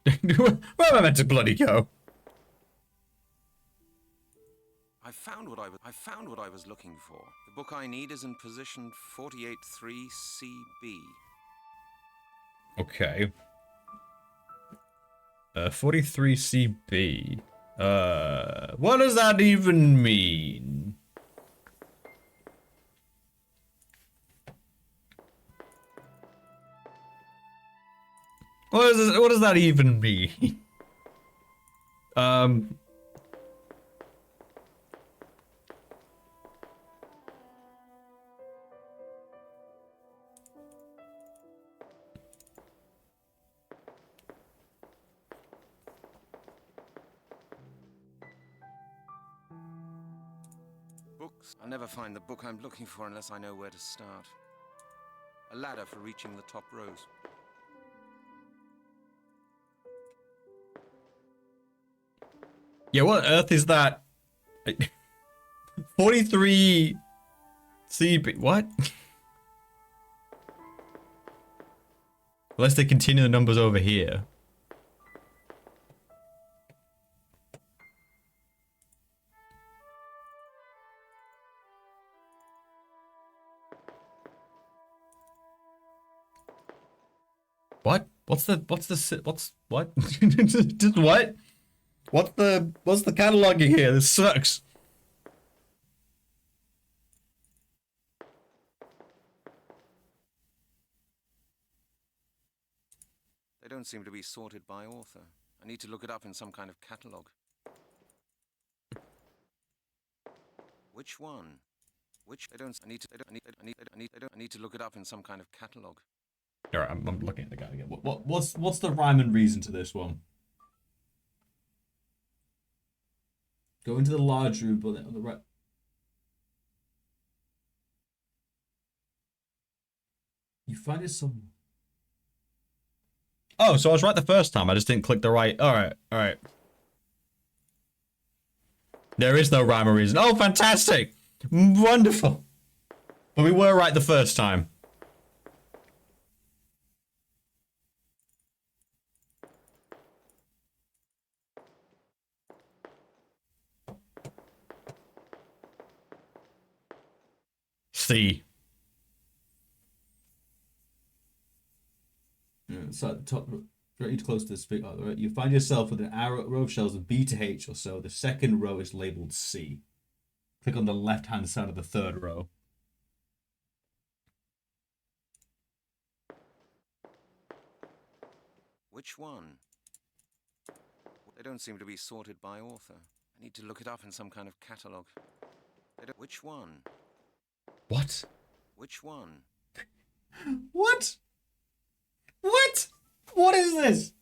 Where am I meant to bloody go? I found what I was looking for. The book I need is in position 48-3 CB. Okay. 43 CB. What does that even mean? What does that even mean? Books. I'll never find the book I'm looking for unless I know where to start. A ladder for reaching the top rows. Yeah, what on earth is that? 43 CB. What? Unless they continue the numbers over here. What? What's what? Just what? What's the cataloging here? This sucks. They don't seem to be sorted by author. I need to look it up in some kind of catalogue. Which one? Which? I need to look it up in some kind of catalogue. All right, I'm looking at the guy again. What's the rhyme and reason to this one? Go into the large room, but on the right. You find it some. Oh, so I was right the first time. I just didn't click the right. All right. There is no rhyme or reason. Oh, fantastic! Wonderful. But we were right the first time. C. So at the top, directly close to the speak. Right? You find yourself with an row of shells of B to H or so. The second row is labeled C. Click on the left-hand side of the third row. Which one? They don't seem to be sorted by author. I need to look it up in some kind of catalogue. Which one? What? Which one? What? What? What is this?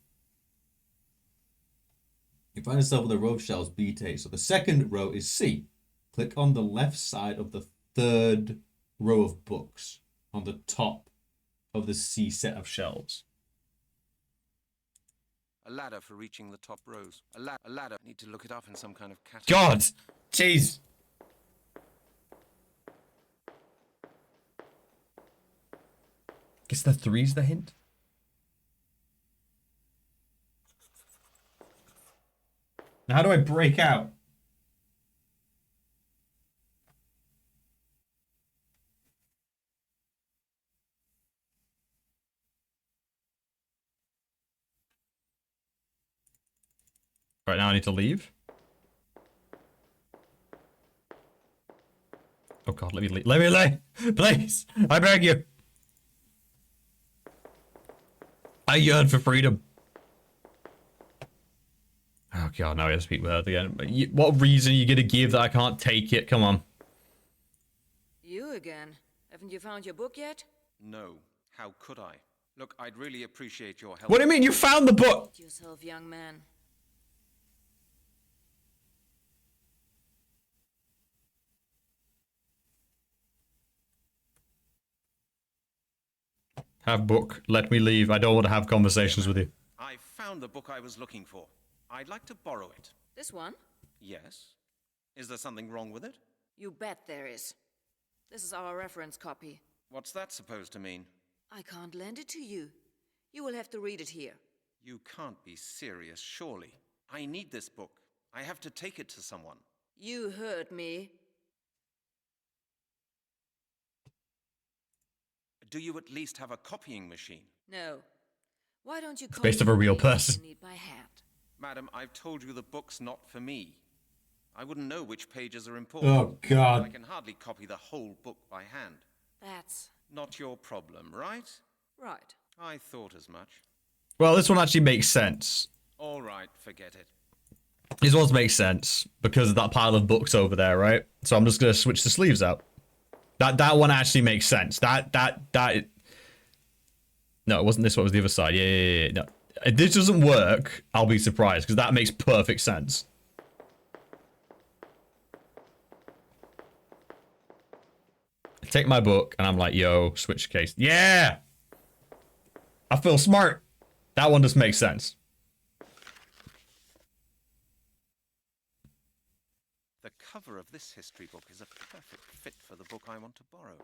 You find yourself with a row of shells B to H. So the second row is C. Click on the left side of the third row of books on the top of the C set of shelves. A ladder for reaching the top rows. A ladder. I need to look it up in some kind of catalogue. God! Jeez! Guess the 3's the hint? Now how do I break out? Right now I need to leave. Oh God, let me leave. Let me leave! Please! I beg you! I yearn for freedom. Oh God, now we have to speak with her again. What reason are you gonna give that I can't take it? Come on. You again? Haven't you found your book yet? No. How could I? Look, I'd really appreciate your help. What do you mean? You found the book? Get yourself, young man. Have book. Let me leave. I don't want to have conversations with you. I found the book I was looking for. I'd like to borrow it. This one? Yes. Is there something wrong with it? You bet there is. This is our reference copy. What's that supposed to mean? I can't lend it to you. You will have to read it here. You can't be serious, surely. I need this book. I have to take it to someone. You heard me. Do you at least have a copying machine? No. Why don't you copy Based of a real person. by hand? Madam, I've told you the book's not for me. I wouldn't know which pages are important. Oh God. I can hardly copy the whole book by hand. That's not your problem, right? Right. I thought as much. Well, this one actually makes sense. All right, forget it. This one makes sense because of that pile of books over there, right? So I'm just gonna switch the sleeves out. That one actually makes sense. That. No, it wasn't this one. It was the other side. Yeah. No, if this doesn't work, I'll be surprised because that makes perfect sense. I take my book and I'm like, yo, switch case. Yeah. I feel smart. That one just makes sense. The cover of this history book is a perfect fit for the book I want to borrow.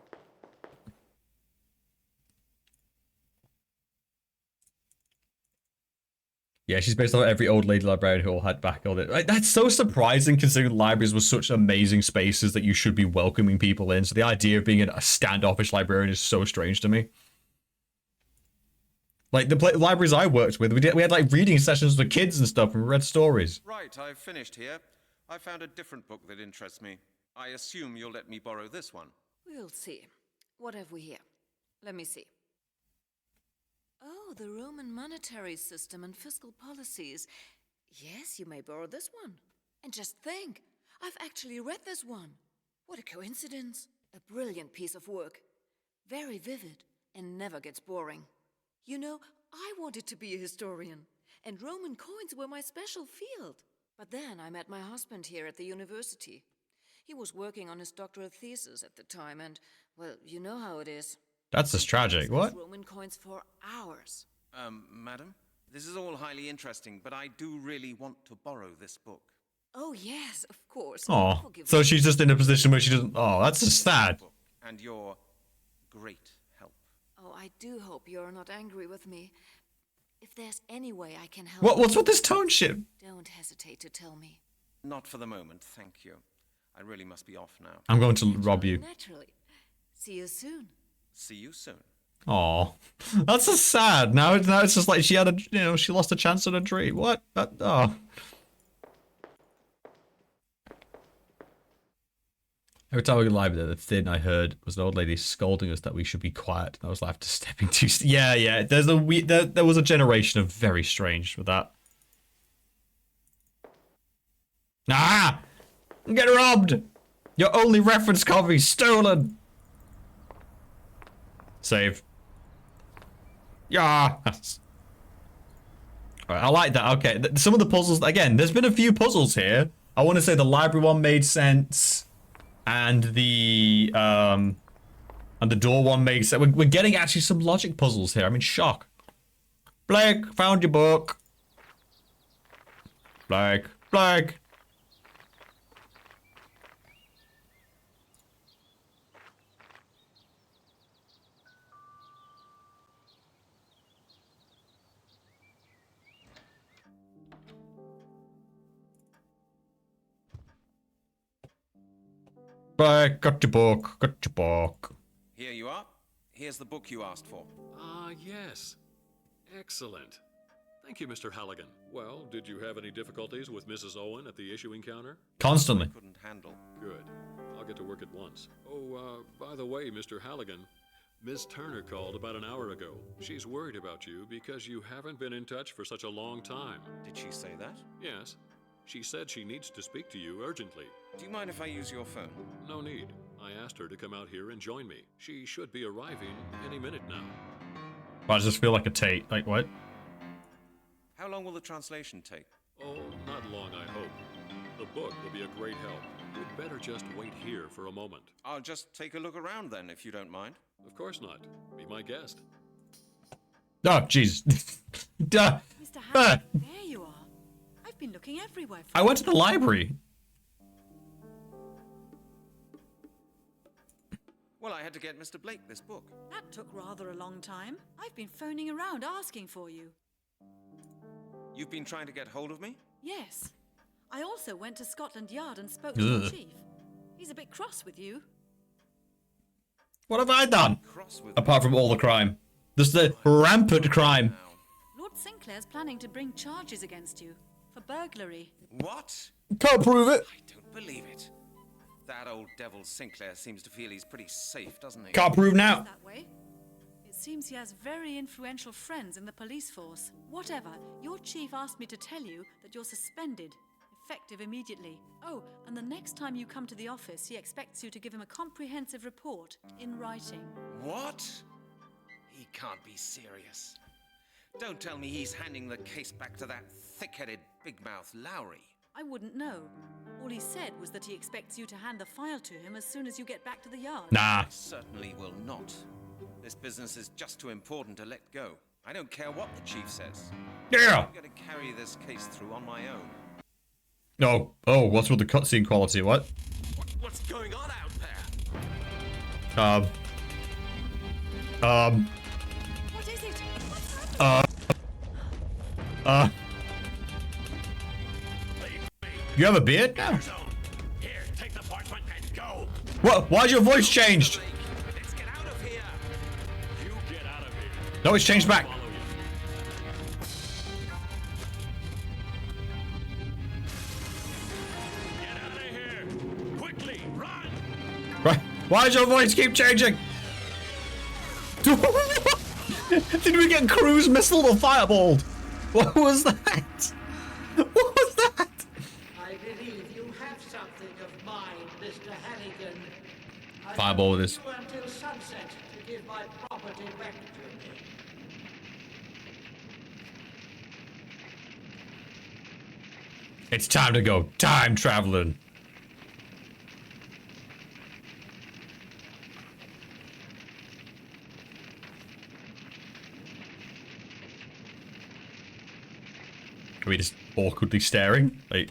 Yeah, she's based on every old lady librarian who all had back all it. Like, that's so surprising considering libraries were such amazing spaces that you should be welcoming people in. So the idea of being a standoffish librarian is so strange to me. Like the libraries I worked with, we had like reading sessions with kids and stuff, and we read stories. Right, I've finished here. I found a different book that interests me. I assume you'll let me borrow this one. We'll see. What have we here? Let me see. Oh, the Roman monetary system and fiscal policies. Yes, you may borrow this one. And just think, I've actually read this one. What a coincidence. A brilliant piece of work. Very vivid and never gets boring. You know, I wanted to be a historian, and Roman coins were my special field. But then I met my husband here at the university. He was working on his doctoral thesis at the time, and, well, you know how it is. That's just tragic. What? Roman coins for hours. Madam, this is all highly interesting, but I do really want to borrow this book. Oh, yes, of course. Oh, so she's just in a position where she doesn't. Oh, that's just sad. And your great help. Oh, I do hope you're not angry with me. If there's any way I can help. What's with this tone shit? Don't hesitate to tell me. Not for the moment, thank you. I really must be off now. I'm going to rob you. Naturally. See you soon. See you soon. Oh, that's so sad. Now it's just like she had she lost a chance at a dream. What? Oh. Every time we go live, the thing I heard was an old lady scolding us that we should be quiet. And I was like, after stepping too. Yeah. There's there was a generation of very strange with that. Ah! Get robbed! Your only reference copy stolen! Save. Yeah. Alright, I like that. Okay, some of the puzzles, again, there's been a few puzzles here. I want to say the library one made sense. And the door one made sense. We're getting actually some logic puzzles here. I'm in shock. Blake, found your book. Blake. Got your book. Here you are. Here's the book you asked for. Ah, yes. Excellent. Thank you, Mr. Halligan. Well, did you have any difficulties with Mrs. Owen at the issuing counter? Constantly. Couldn't handle. Good. I'll get to work at once. Oh, by the way, Mr. Halligan, Miss Turner called about an hour ago. She's worried about you because you haven't been in touch for such a long time. Did she say that? Yes. She said she needs to speak to you urgently. Do you mind if I use your phone? No need. I asked her to come out here and join me. She should be arriving any minute now. I just feel like a Tate. Like, what? How long will the translation take? Oh, not long, I hope. The book will be a great help. You'd better just wait here for a moment. I'll just take a look around then, if you don't mind. Of course not. Be my guest. Oh, Jesus. Duh. Mr. Harry, there you are. I've been looking everywhere for I went to the library. Well, I had to get Mr. Blake this book. That took rather a long time. I've been phoning around asking for you. You've been trying to get hold of me? Yes. I also went to Scotland Yard and spoke to the chief. He's a bit cross with you. What have I done? With Apart from all the crime. There's the rampant crime. Lord Sinclair's planning to bring charges against you for burglary. What? Can't prove it. I don't believe it. That old devil Sinclair seems to feel he's pretty safe, doesn't he? Can't prove now. That way. It seems he has very influential friends in the police force. Whatever, your chief asked me to tell you that you're suspended, effective immediately. Oh, and the next time you come to the office, he expects you to give him a comprehensive report in writing. What? He can't be serious. Don't tell me he's handing the case back to that thick-headed, big-mouth Lowry. I wouldn't know. All he said was that he expects you to hand the file to him as soon as you get back to the yard. Nah. I certainly will not. This business is just too important to let go. I don't care what the chief says. Yeah. I'm going to carry this case through on my own. No. Oh, what's with the cutscene quality? What? What's going on out there? What is it? What's happening? You have a beard now? Here, take the parchment and go. What? Why's your voice changed? Let's get out of here. You get out of here. No, it's changed back. Follow you. Get out of here. Quickly, run. Right. Why does your voice keep changing? Did we get cruise missile or fireballed? What was that? What was that? I believe you have something of mine, Mr. Hannigan. Fireball it is. Until sunset to give my property back to me. It's time to go time traveling. Are we just awkwardly staring? Like,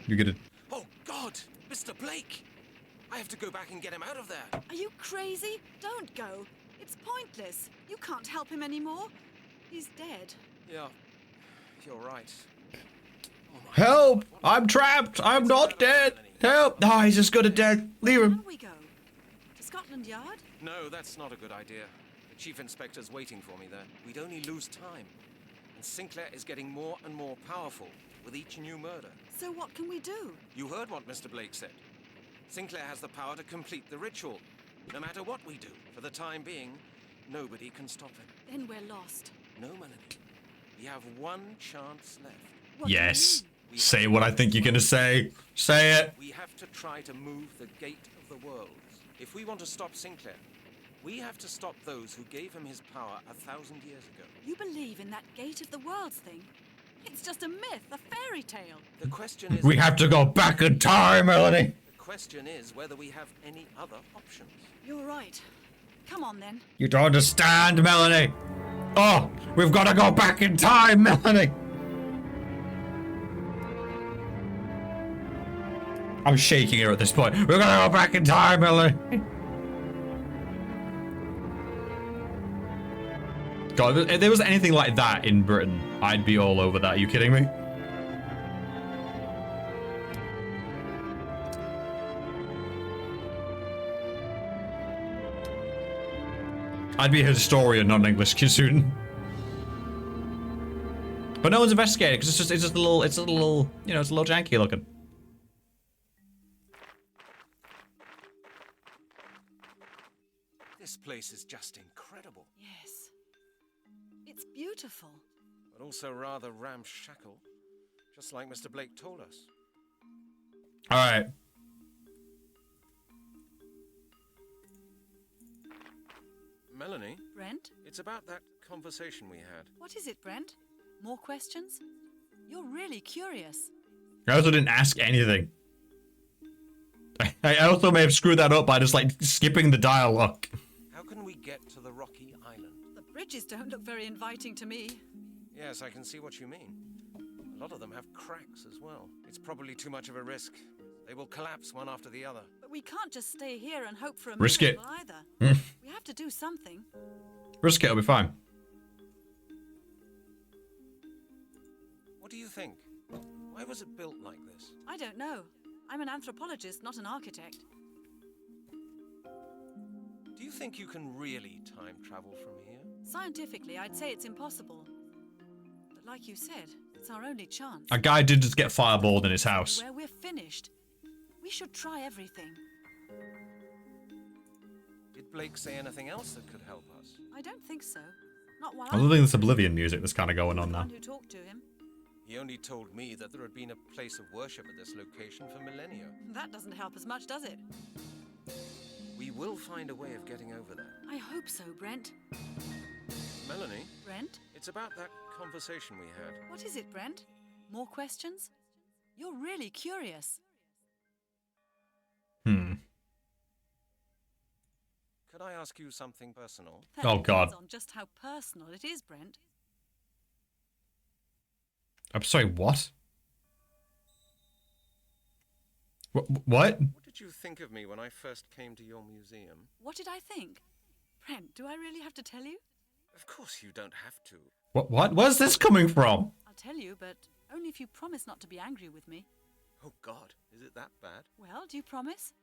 you're gonna. Oh, God! Mr. Blake! I have to go back and get him out of there. Are you crazy? Don't go. It's pointless. You can't help him anymore. He's dead. Yeah, you're right. Help! I'm trapped! I'm not dead! Help! No, he's as good as dead. Leave him. Where we go? To Scotland Yard? No, that's not a good idea. The Chief Inspector's waiting for me there. We'd only lose time. And Sinclair is getting more and more powerful with each new murder. So what can we do? You heard what Mr. Blake said. Sinclair has the power to complete the ritual. No matter what we do, for the time being, nobody can stop him. Then we're lost. No, Melanie. We have one chance left. What Yes. Say what I think you're gonna say. Say it. We have to try to move the gate of the worlds. If we want to stop Sinclair, we have to stop those who gave him his power 1,000 years ago. You believe in that Gate of the Worlds thing? It's just a myth, a fairy tale. The question is... We have to go back in time, Melanie. The question is whether we have any other options. You're right. Come on, then. You don't understand, Melanie. Oh, we've got to go back in time, Melanie. I'm shaking her at this point. We're gonna go back in time, Melanie. God, if there was anything like that in Britain, I'd be all over that. Are you kidding me? I'd be a historian, not an English student. But no one's investigating because it's just a little, you know, it's a little janky looking. This place is just incredible. Yes. It's beautiful. But also rather ramshackle. Just like Mr. Blake told us. Alright. Melanie? Brent? It's about that conversation we had. What is it, Brent? More questions? You're really curious. I also didn't ask anything. I also may have screwed that up by just like skipping the dialogue. How can we get to the rocky island? The bridges don't look very inviting to me. Yes, I can see what you mean. A lot of them have cracks as well. It's probably too much of a risk. They will collapse one after the other. But we can't just stay here and hope for a Risk it. miracle either. We have to do something. Risk it, it'll be fine. What do you think? Why was it built like this? I don't know. I'm an anthropologist, not an architect. Do you think you can really time travel from here? Scientifically, I'd say it's impossible. But like you said, it's our only chance. A guy did just get fireballed in his house. Where we're finished. We should try everything. Did Blake say anything else that could help us? I don't think so. Not while I'm loving this Oblivion music that's kind of going on now. who talked to him. He only told me that there had been a place of worship at this location for millennia. That doesn't help as much, does it? We will find a way of getting over there. I hope so, Brent. Melanie? Brent? It's about that conversation we had. What is it, Brent? More questions? You're really curious. Could I ask you something personal? That Oh, God. depends on just how personal it is, Brent. I'm sorry, what? What? What did you think of me when I first came to your museum? What did I think? Brent, do I really have to tell you? Of course you don't have to. What? Where's this coming from? I'll tell you, but only if you promise not to be angry with me. Oh God, is it that bad? Well, do you promise?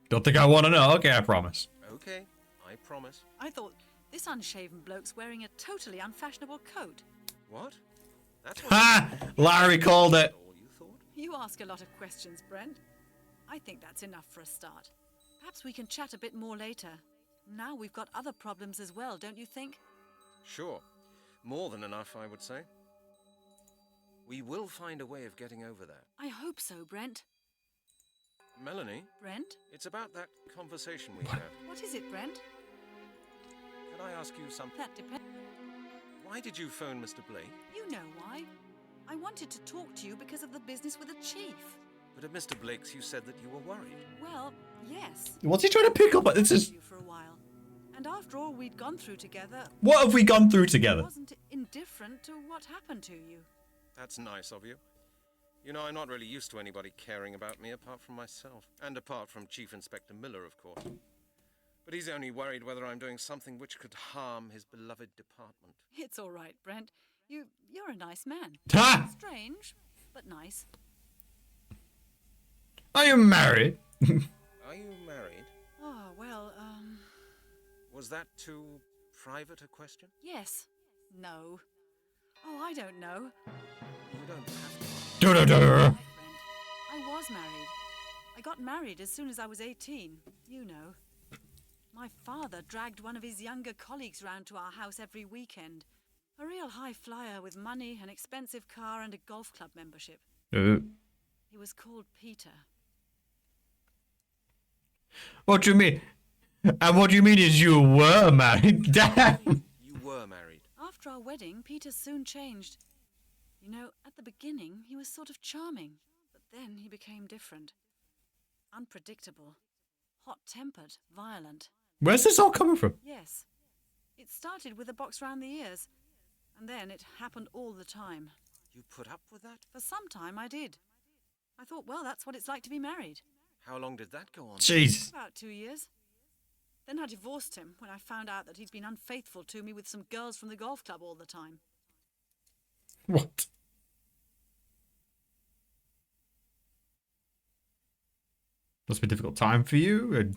Don't think I want to know. Okay, I promise. Okay, I promise. I thought this unshaven bloke's wearing a totally unfashionable coat. What? That's Ha! Larry called it. You ask a lot of questions, Brent. I think that's enough for a start. Perhaps we can chat a bit more later. Now we've got other problems as well, don't you think? Sure. More than enough, I would say. We will find a way of getting over that. I hope so, Brent. Melanie? Brent? It's about that conversation we had. What is it, Brent? Can I ask you something? That depends. Why did you phone Mr. Blake? You know why. I wanted to talk to you because of the business with the chief. But at Mr. Blake's you said that you were worried. Well, yes. What's he trying to pick up? This is... For a while. And after all we'd gone through together... What have we gone through together? I wasn't indifferent to what happened to you. That's nice of you. You know, I'm not really used to anybody caring about me apart from myself. And apart from Chief Inspector Miller, of course. But he's only worried whether I'm doing something which could harm his beloved department. It's all right, Brent. You're a nice man. Ha! Strange, but nice. Are you married? Are you married? Oh, well, Was that too private a question? yes. No. Oh, I don't know. You don't have to. Da-da-da. I was married. I got married as soon as I was 18. You know. My father dragged one of his younger colleagues round to our house every weekend. A real high flyer with money, an expensive car, and a golf club membership. He was called Peter. What do you mean? And what do you mean is you were married? Damn! You were married. After our wedding, Peter soon changed. You know, at the beginning, he was sort of charming. But then he became different. Unpredictable. Hot-tempered, violent. Where's this all coming from? Yes. It started with a box round the ears. And then it happened all the time. You put up with that? For some time, I did. I thought, well, that's what it's like to be married. How long did that go on? Jeez. About 2 years. Then I divorced him when I found out that he'd been unfaithful to me with some girls from the golf club all the time. What? Must be a difficult time for you. And...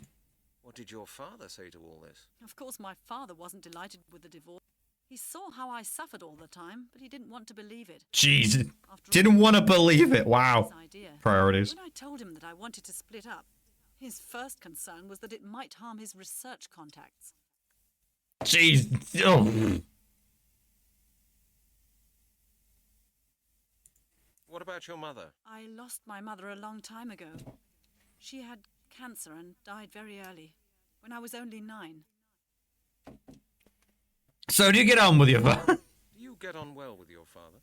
What did your father say to all this? Of course, my father wasn't delighted with the divorce. He saw how I suffered all the time, but he didn't want to believe it. Jeez. Didn't want to believe it. Wow. Priorities. When I told him that I wanted to split up, his first concern was that it might harm his research contacts. Jeez. Oh. What about your mother? I lost my mother a long time ago. She had cancer and died very early, when I was only 9. So do you get on with your father? Do you get on well with your father?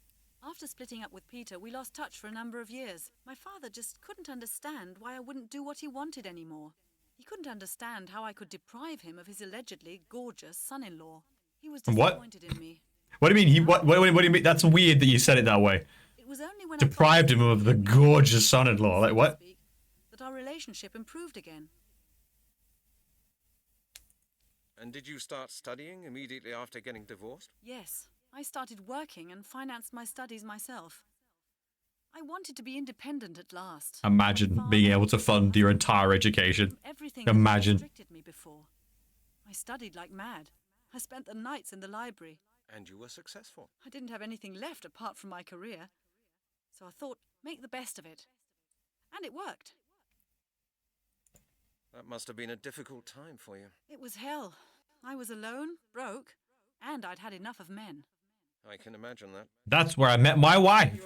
After splitting up with Peter, we lost touch for a number of years. My father just couldn't understand why I wouldn't do what he wanted anymore. He couldn't understand how I could deprive him of his allegedly gorgeous son-in-law. He was disappointed in me. What do you mean? What do you mean? That's weird that you said it that way. It was only when deprived him of the gorgeous son-in-law. Like what? That our relationship improved again. And did you start studying immediately after getting divorced? Yes. I started working and financed my studies myself. I wanted to be independent at last. Imagine being able to fund your entire education. Everything Imagine. restricted me before. I studied like mad. I spent the nights in the library. And you were successful. I didn't have anything left apart from my career. So I thought, make the best of it. And it worked. That must have been a difficult time for you. It was hell. I was alone, broke, and I'd had enough of men. I can imagine that. That's where I met my wife.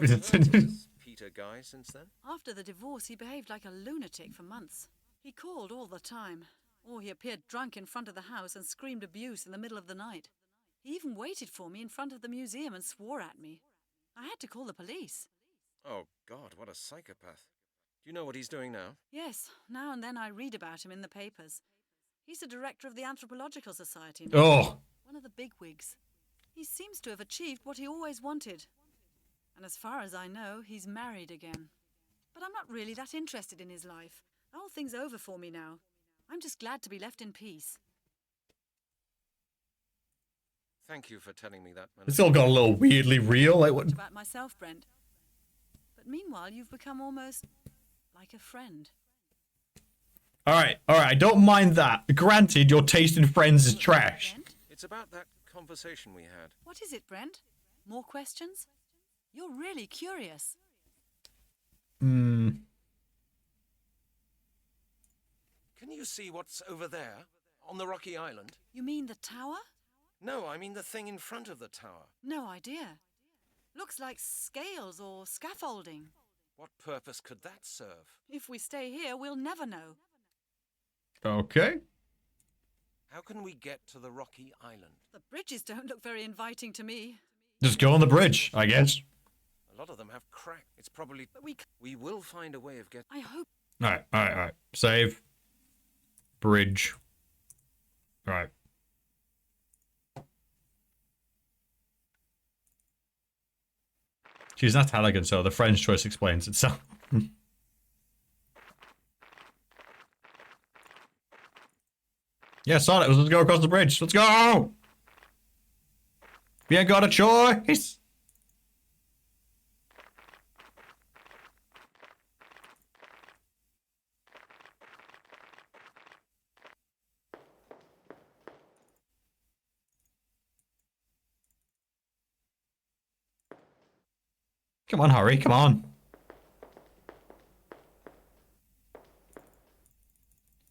Peter guy since then? After the divorce, he behaved like a lunatic for months. He called all the time, or he appeared drunk in front of the house and screamed abuse in the middle of the night. He even waited for me in front of the museum and swore at me. I had to call the police. Oh, God, what a psychopath. Do you know what he's doing now? Yes, now and then I read about him in the papers. He's the director of the Anthropological Society now. Oh. One of the bigwigs. He seems to have achieved what he always wanted. And as far as I know, he's married again. But I'm not really that interested in his life. The whole thing's over for me now. I'm just glad to be left in peace. Thank you for telling me that, It's all got a little weirdly real. Like what? About myself, Brent. But meanwhile, you've become almost like a friend. All right. I don't mind that. Granted, your taste in friends is trash. It's about that conversation we had. What is it, Brent? More questions? You're really curious. Can you see what's over there, on the rocky island? You mean the tower? No, I mean the thing in front of the tower. No idea. Looks like scales or scaffolding. What purpose could that serve? If we stay here, we'll never know. Okay. How can we get to the rocky island? The bridges don't look very inviting to me. Just go on the bridge, I guess. A lot of them have cracks. It's probably... But we will find a way of getting... I hope... All right. Save. Bridge. All right. She's not elegant, so the French choice explains itself. Yeah, Sonic, let's go across the bridge. Let's go! We ain't got a choice! Come on, hurry, come on.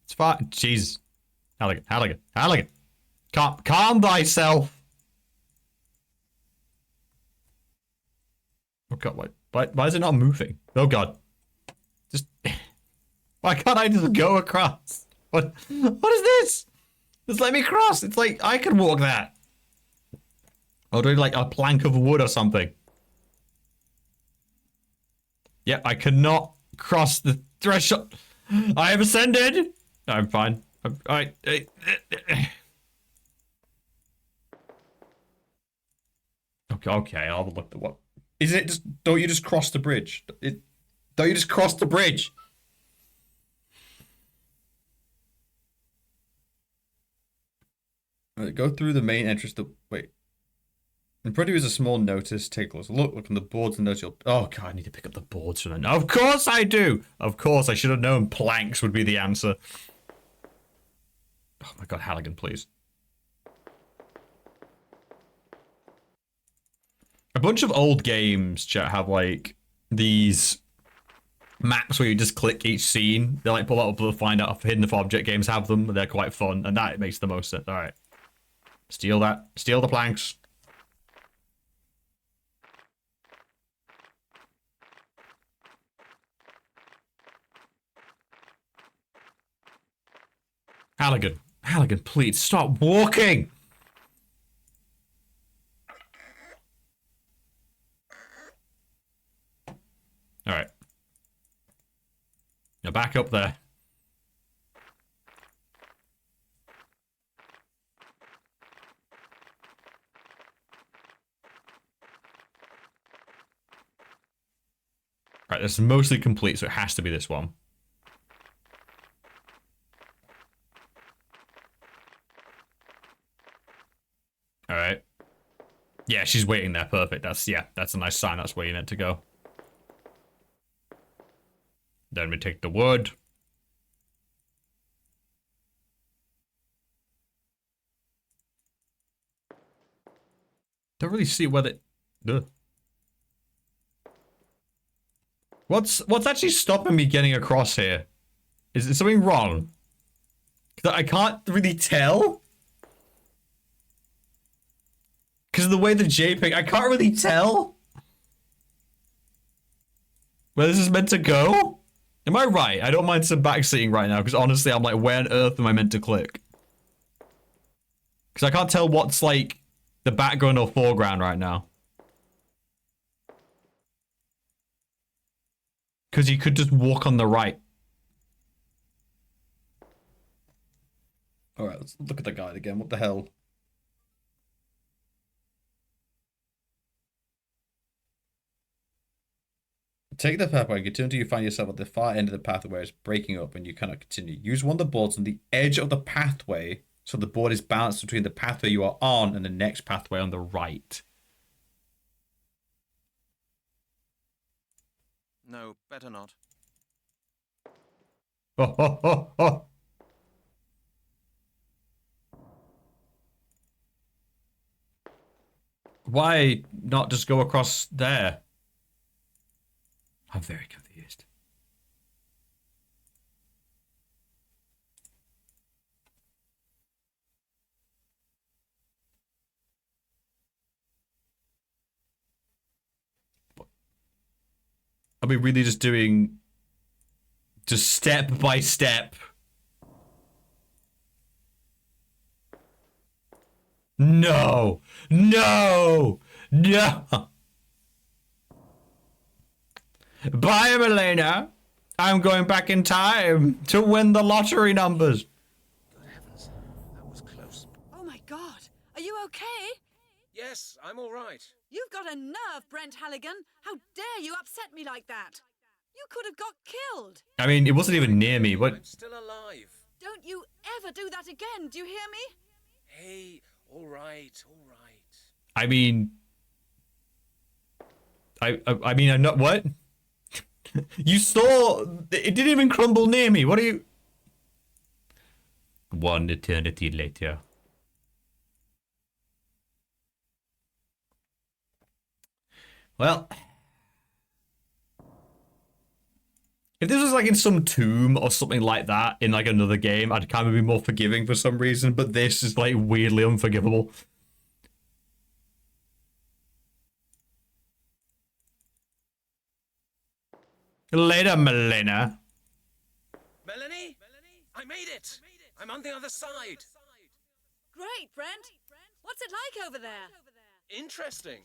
It's fine. Jeez. Halligan. Calm thyself. Oh god, why is it not moving? Oh god. Just... Why can't I just go across? What is this? Just let me cross. It's like, I can walk that. Or do like a plank of wood or something. Yep, I cannot cross the threshold. I have ascended. No, I'm fine. Alright. Okay, I'll look at what. Is it just, don't you just cross the bridge? Don't you just cross the bridge? Go through the main entrance to, wait. In front of you is a small notice. Take a closer look on the boards and notice you'll... Oh god, I need to pick up the boards for that. Of course I do! Of course, I should have known planks would be the answer. Oh my god, Halligan, please. A bunch of old games, chat, have like these maps where you just click each scene. They like pull out the find out hidden object games have them. They're quite fun, and that makes the most sense. Alright. Steal that. Steal the planks. Halligan, please stop walking. All right. Now back up there. All right, this is mostly complete, so it has to be this one. All right. Yeah, she's waiting there. Perfect. That's a nice sign. That's where you meant to go. Then we take the wood. Don't really see whether... Ugh. What's actually stopping me getting across here? Is there something wrong? 'Cause I can't really tell. Because of the way the JPEG, I can't really tell where this is meant to go. Am I right? I don't mind some backseating right now, because honestly, I'm like, where on earth am I meant to click? Because I can't tell what's like the background or foreground right now. Because you could just walk on the right. Alright, let's look at the guide again. What the hell? Take the pathway, continue until you find yourself at the far end of the pathway where it's breaking up and you cannot continue. Use one of the boards on the edge of the pathway so the board is balanced between the pathway you are on and the next pathway on the right. No, better not. Oh, oh, oh, oh. Why not just go across there? I'm very confused. Are we really just doing just step by step? No! No! No! Bye, Melina. I'm going back in time to win the lottery numbers. Good heavens, that was close. Oh my god, are you okay? Yes, I'm all right. You've got a nerve, Brent Halligan. How dare you upset me like that? You could have got killed. I mean, it wasn't even near me. What? I'm still alive. Don't you ever do that again, do you hear me? Hey, all right, all right. I mean, I mean, I'm not what? You saw it didn't even crumble near me. What are you? One eternity later. Well, if this was like in some tomb or something like that in like another game, I'd kind of be more forgiving for some reason, but this is like weirdly unforgivable. Later, Melina. Melanie? I made it! I'm on the other side. Great, Brent. What's it like over there? Interesting.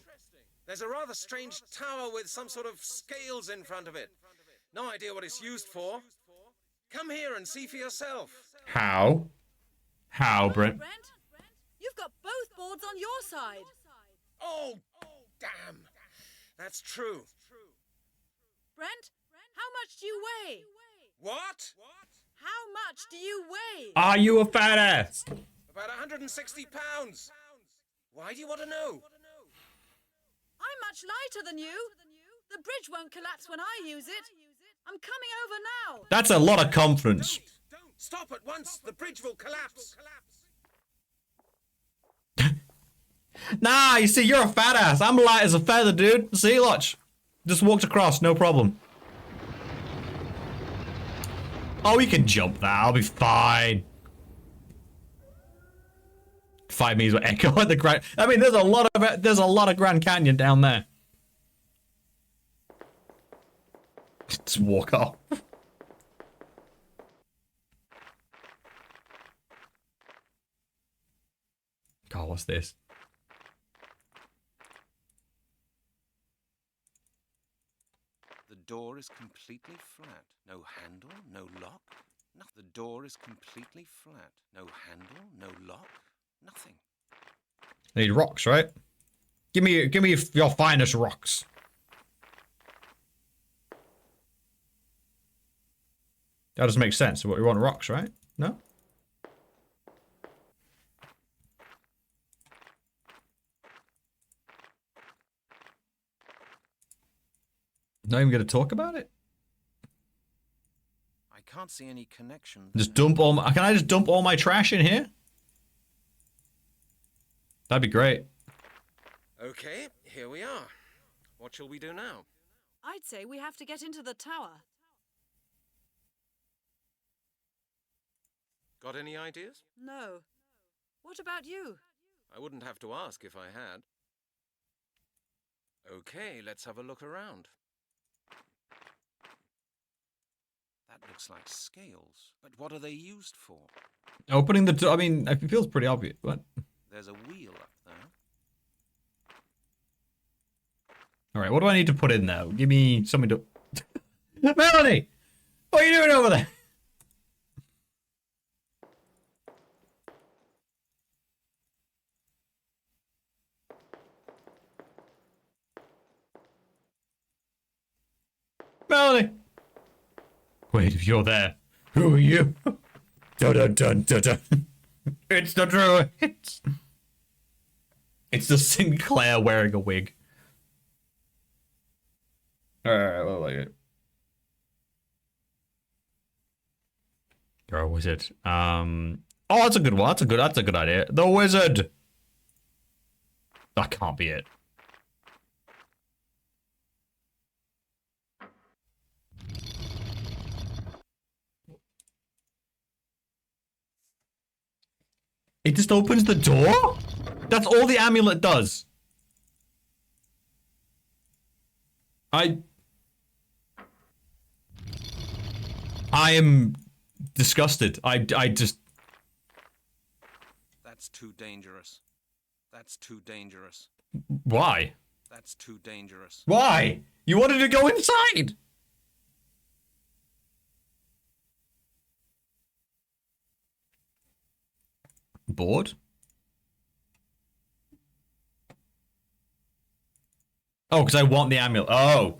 There's a rather strange tower with some sort of scales in front of it. No idea what it's used for. Come here and see for yourself. How? How, Brent? You've got both boards on your side. Oh, damn. That's true. Brent, how much do you weigh? What? How much do you weigh? Are you a fat ass? About 160 pounds. Why do you want to know? I'm much lighter than you. The bridge won't collapse when I use it. I'm coming over now. That's a lot of confidence. Don't. Stop at once. The bridge will collapse. Nah, you see, you're a fat ass. I'm light as a feather, dude. See, watch. Just walked across, no problem. Oh, we can jump that. I'll be fine. 5 meters will echo at the Grand. I mean, there's a lot of Grand Canyon down there. Just walk off. God, what's this? The door is completely flat. No handle, no lock. No, the door is completely flat. No handle, no lock. Nothing. I need rocks, right? Give me your finest rocks. That doesn't make sense. What we want rocks, right? No? Not even gonna talk about it? I can't see any connection. Just dump all my, can I just dump all my trash in here? That'd be great. Okay, here we are. What shall we do now? I'd say we have to get into the tower. Got any ideas? No. What about you? I wouldn't have to ask if I had. Okay, let's have a look around. That looks like scales. But what are they used for? Opening the door, I mean, it feels pretty obvious. What? There's a wheel up there. Alright, what do I need to put in there? Give me something to... Melanie! What are you doing over there? Melanie! Wait, if you're there, who are you? Dun dun dun dun dun. It's the Druids! It's the Sinclair wearing a wig. Alright, what like it? You're a wizard. Oh, that's a good one. That's a good idea. The wizard! That can't be it. It just opens the door? That's all the amulet does. I am disgusted. I just... That's too dangerous. That's too dangerous. Why? That's too dangerous. Why? You wanted to go inside! Bored? Oh, because I want the amulet. Oh.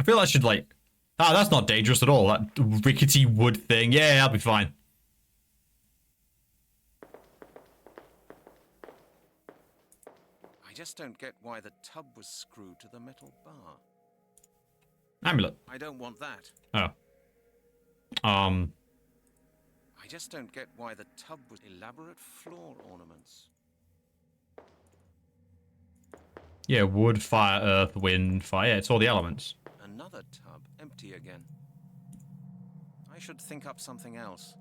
I feel I should like... Ah, that's not dangerous at all. That rickety wood thing. Yeah, I'll be fine. I just don't get why the tub was screwed to the metal bar. Amulet. I don't want that. Oh. I just don't get why the tub was elaborate floor ornaments. Yeah, wood, fire, earth, wind, fire. It's all the elements. Another tub, empty again. I should think up something else.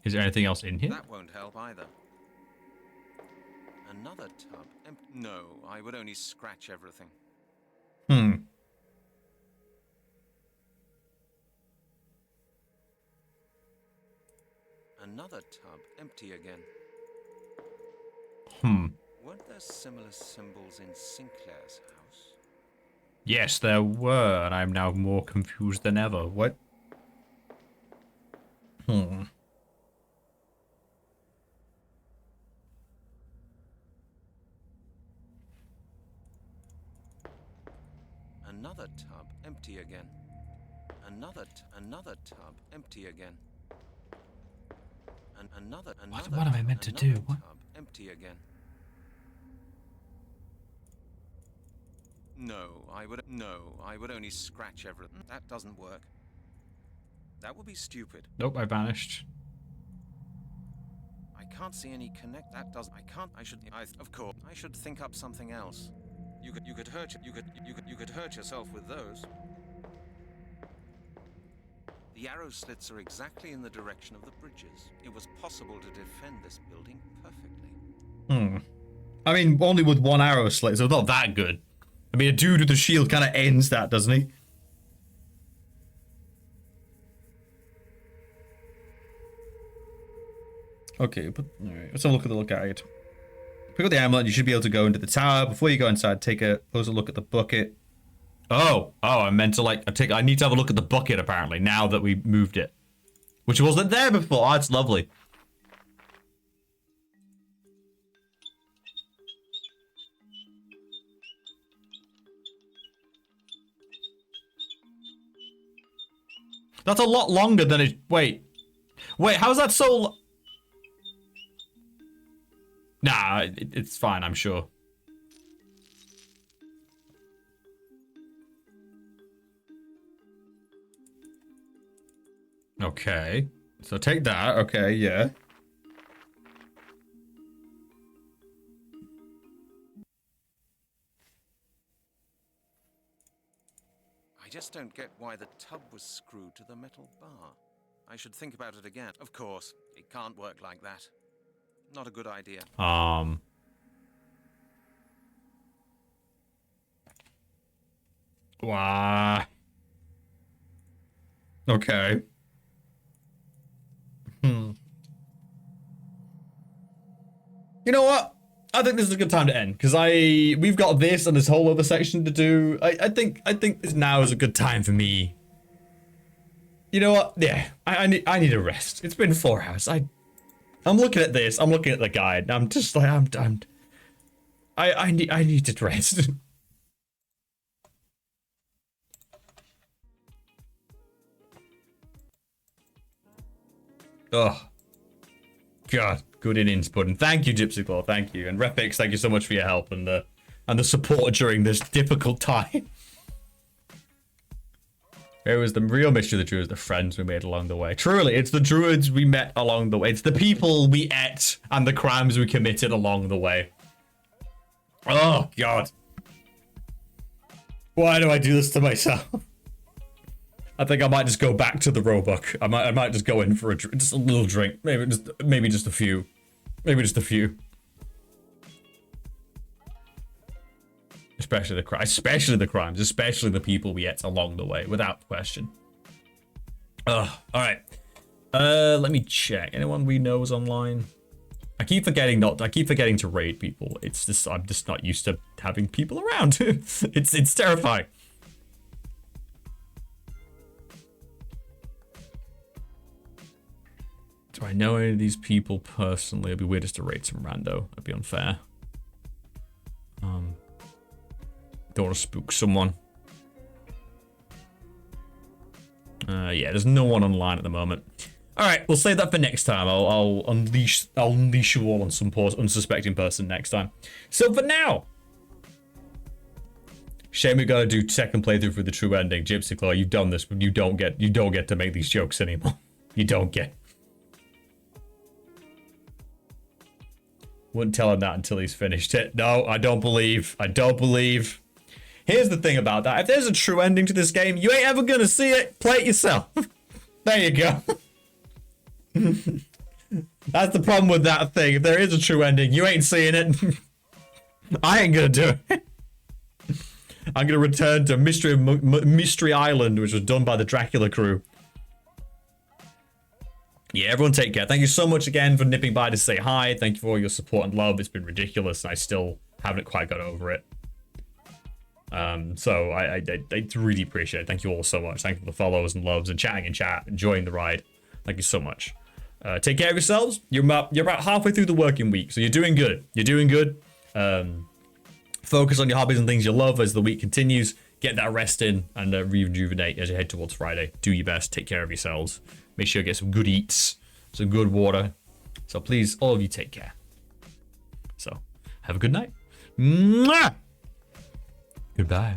Is there anything else in here? That won't help either. Another tub, no, I would only scratch everything. Another tub, empty again. Weren't there similar symbols in Sinclair's house? Yes, there were, and I'm now more confused than ever. What? Another tub, empty again. Another tub, empty again. Another what am I meant to do? What? Tub, empty again. No, I would only scratch everything. That doesn't work. That would be stupid. Nope, I vanished. I can't see any connect. That doesn't. Of course, I should think up something else. You could hurt yourself with those. The arrow slits are exactly in the direction of the bridges. It was possible to defend this building perfectly. I mean, only with one arrow slit, so it's not that good. I mean, a dude with a shield kind of ends that, doesn't he? Okay, alright, let's have a look at the guide. Pick up the amulet, you should be able to go into the tower. Before you go inside, take a closer look at the bucket. Oh, I meant to I need to have a look at the bucket apparently, now that we moved it. Which wasn't there before. Oh, it's lovely. That's a lot longer than it... Wait, how's that so... Nah, it's fine, I'm sure. Okay. So take that. Okay, yeah. I just don't get why the tub was screwed to the metal bar. I should think about it again. Of course, it can't work like that. Not a good idea. Wow. Okay. You know what? I think this is a good time to end because we've got this and this whole other section to do. I think this now is a good time for me You know what? Yeah, I need a rest. It's been 4 hours. I'm looking at this. I'm looking at the guide. I'm just like I need to rest. Oh, God, good innings, Puddin. Thank you, Gypsy Claw. Thank you, and Repix. Thank you so much for your help and the support during this difficult time. It was the real mystery of the Druids, the friends we made along the way. Truly, it's the Druids we met along the way. It's the people we ate and the crimes we committed along the way. Oh, God. Why do I do this to myself? I think I might just go back to the Roebuck. I might just go in for just a little drink. Maybe just a few. Maybe just a few. Especially the crimes, especially the people we ate along the way, without question. All right. Let me check. Anyone we know is online? I keep forgetting to raid people. It's just I'm just not used to having people around. it's terrifying. Do I know any of these people personally? It'd be weird just to raid some rando. That'd be unfair. Don't want to spook someone. Yeah, there's no one online at the moment. All right, we'll save that for next time. I'll unleash you all on some poor unsuspecting person next time. So for now, shame we gotta do second playthrough for the true ending. Gypsy Claw, you've done this, but you don't get to make these jokes anymore. You don't get. Wouldn't tell him that until he's finished it. No, I don't believe. Here's the thing about that. If there's a true ending to this game, you ain't ever gonna see it. Play it yourself. There you go. That's the problem with that thing. If there is a true ending, you ain't seeing it. I ain't gonna do it. I'm gonna return to Mystery Island, which was done by the Dracula crew. Yeah, everyone take care. Thank you so much again for nipping by to say hi. Thank you for all your support and love. It's been ridiculous, and I still haven't quite got over it. So I really appreciate it. Thank you all so much. Thank you for the follows and loves and chatting in chat, enjoying the ride. Thank you so much. Take care of yourselves. You're about halfway through the working week, so you're doing good. You're doing good. Focus on your hobbies and things you love as the week continues. Get that rest in and rejuvenate as you head towards Friday. Do your best. Take care of yourselves. Make sure you get some good eats, some good water. So please, all of you, take care. So have a good night. Mwah! Goodbye.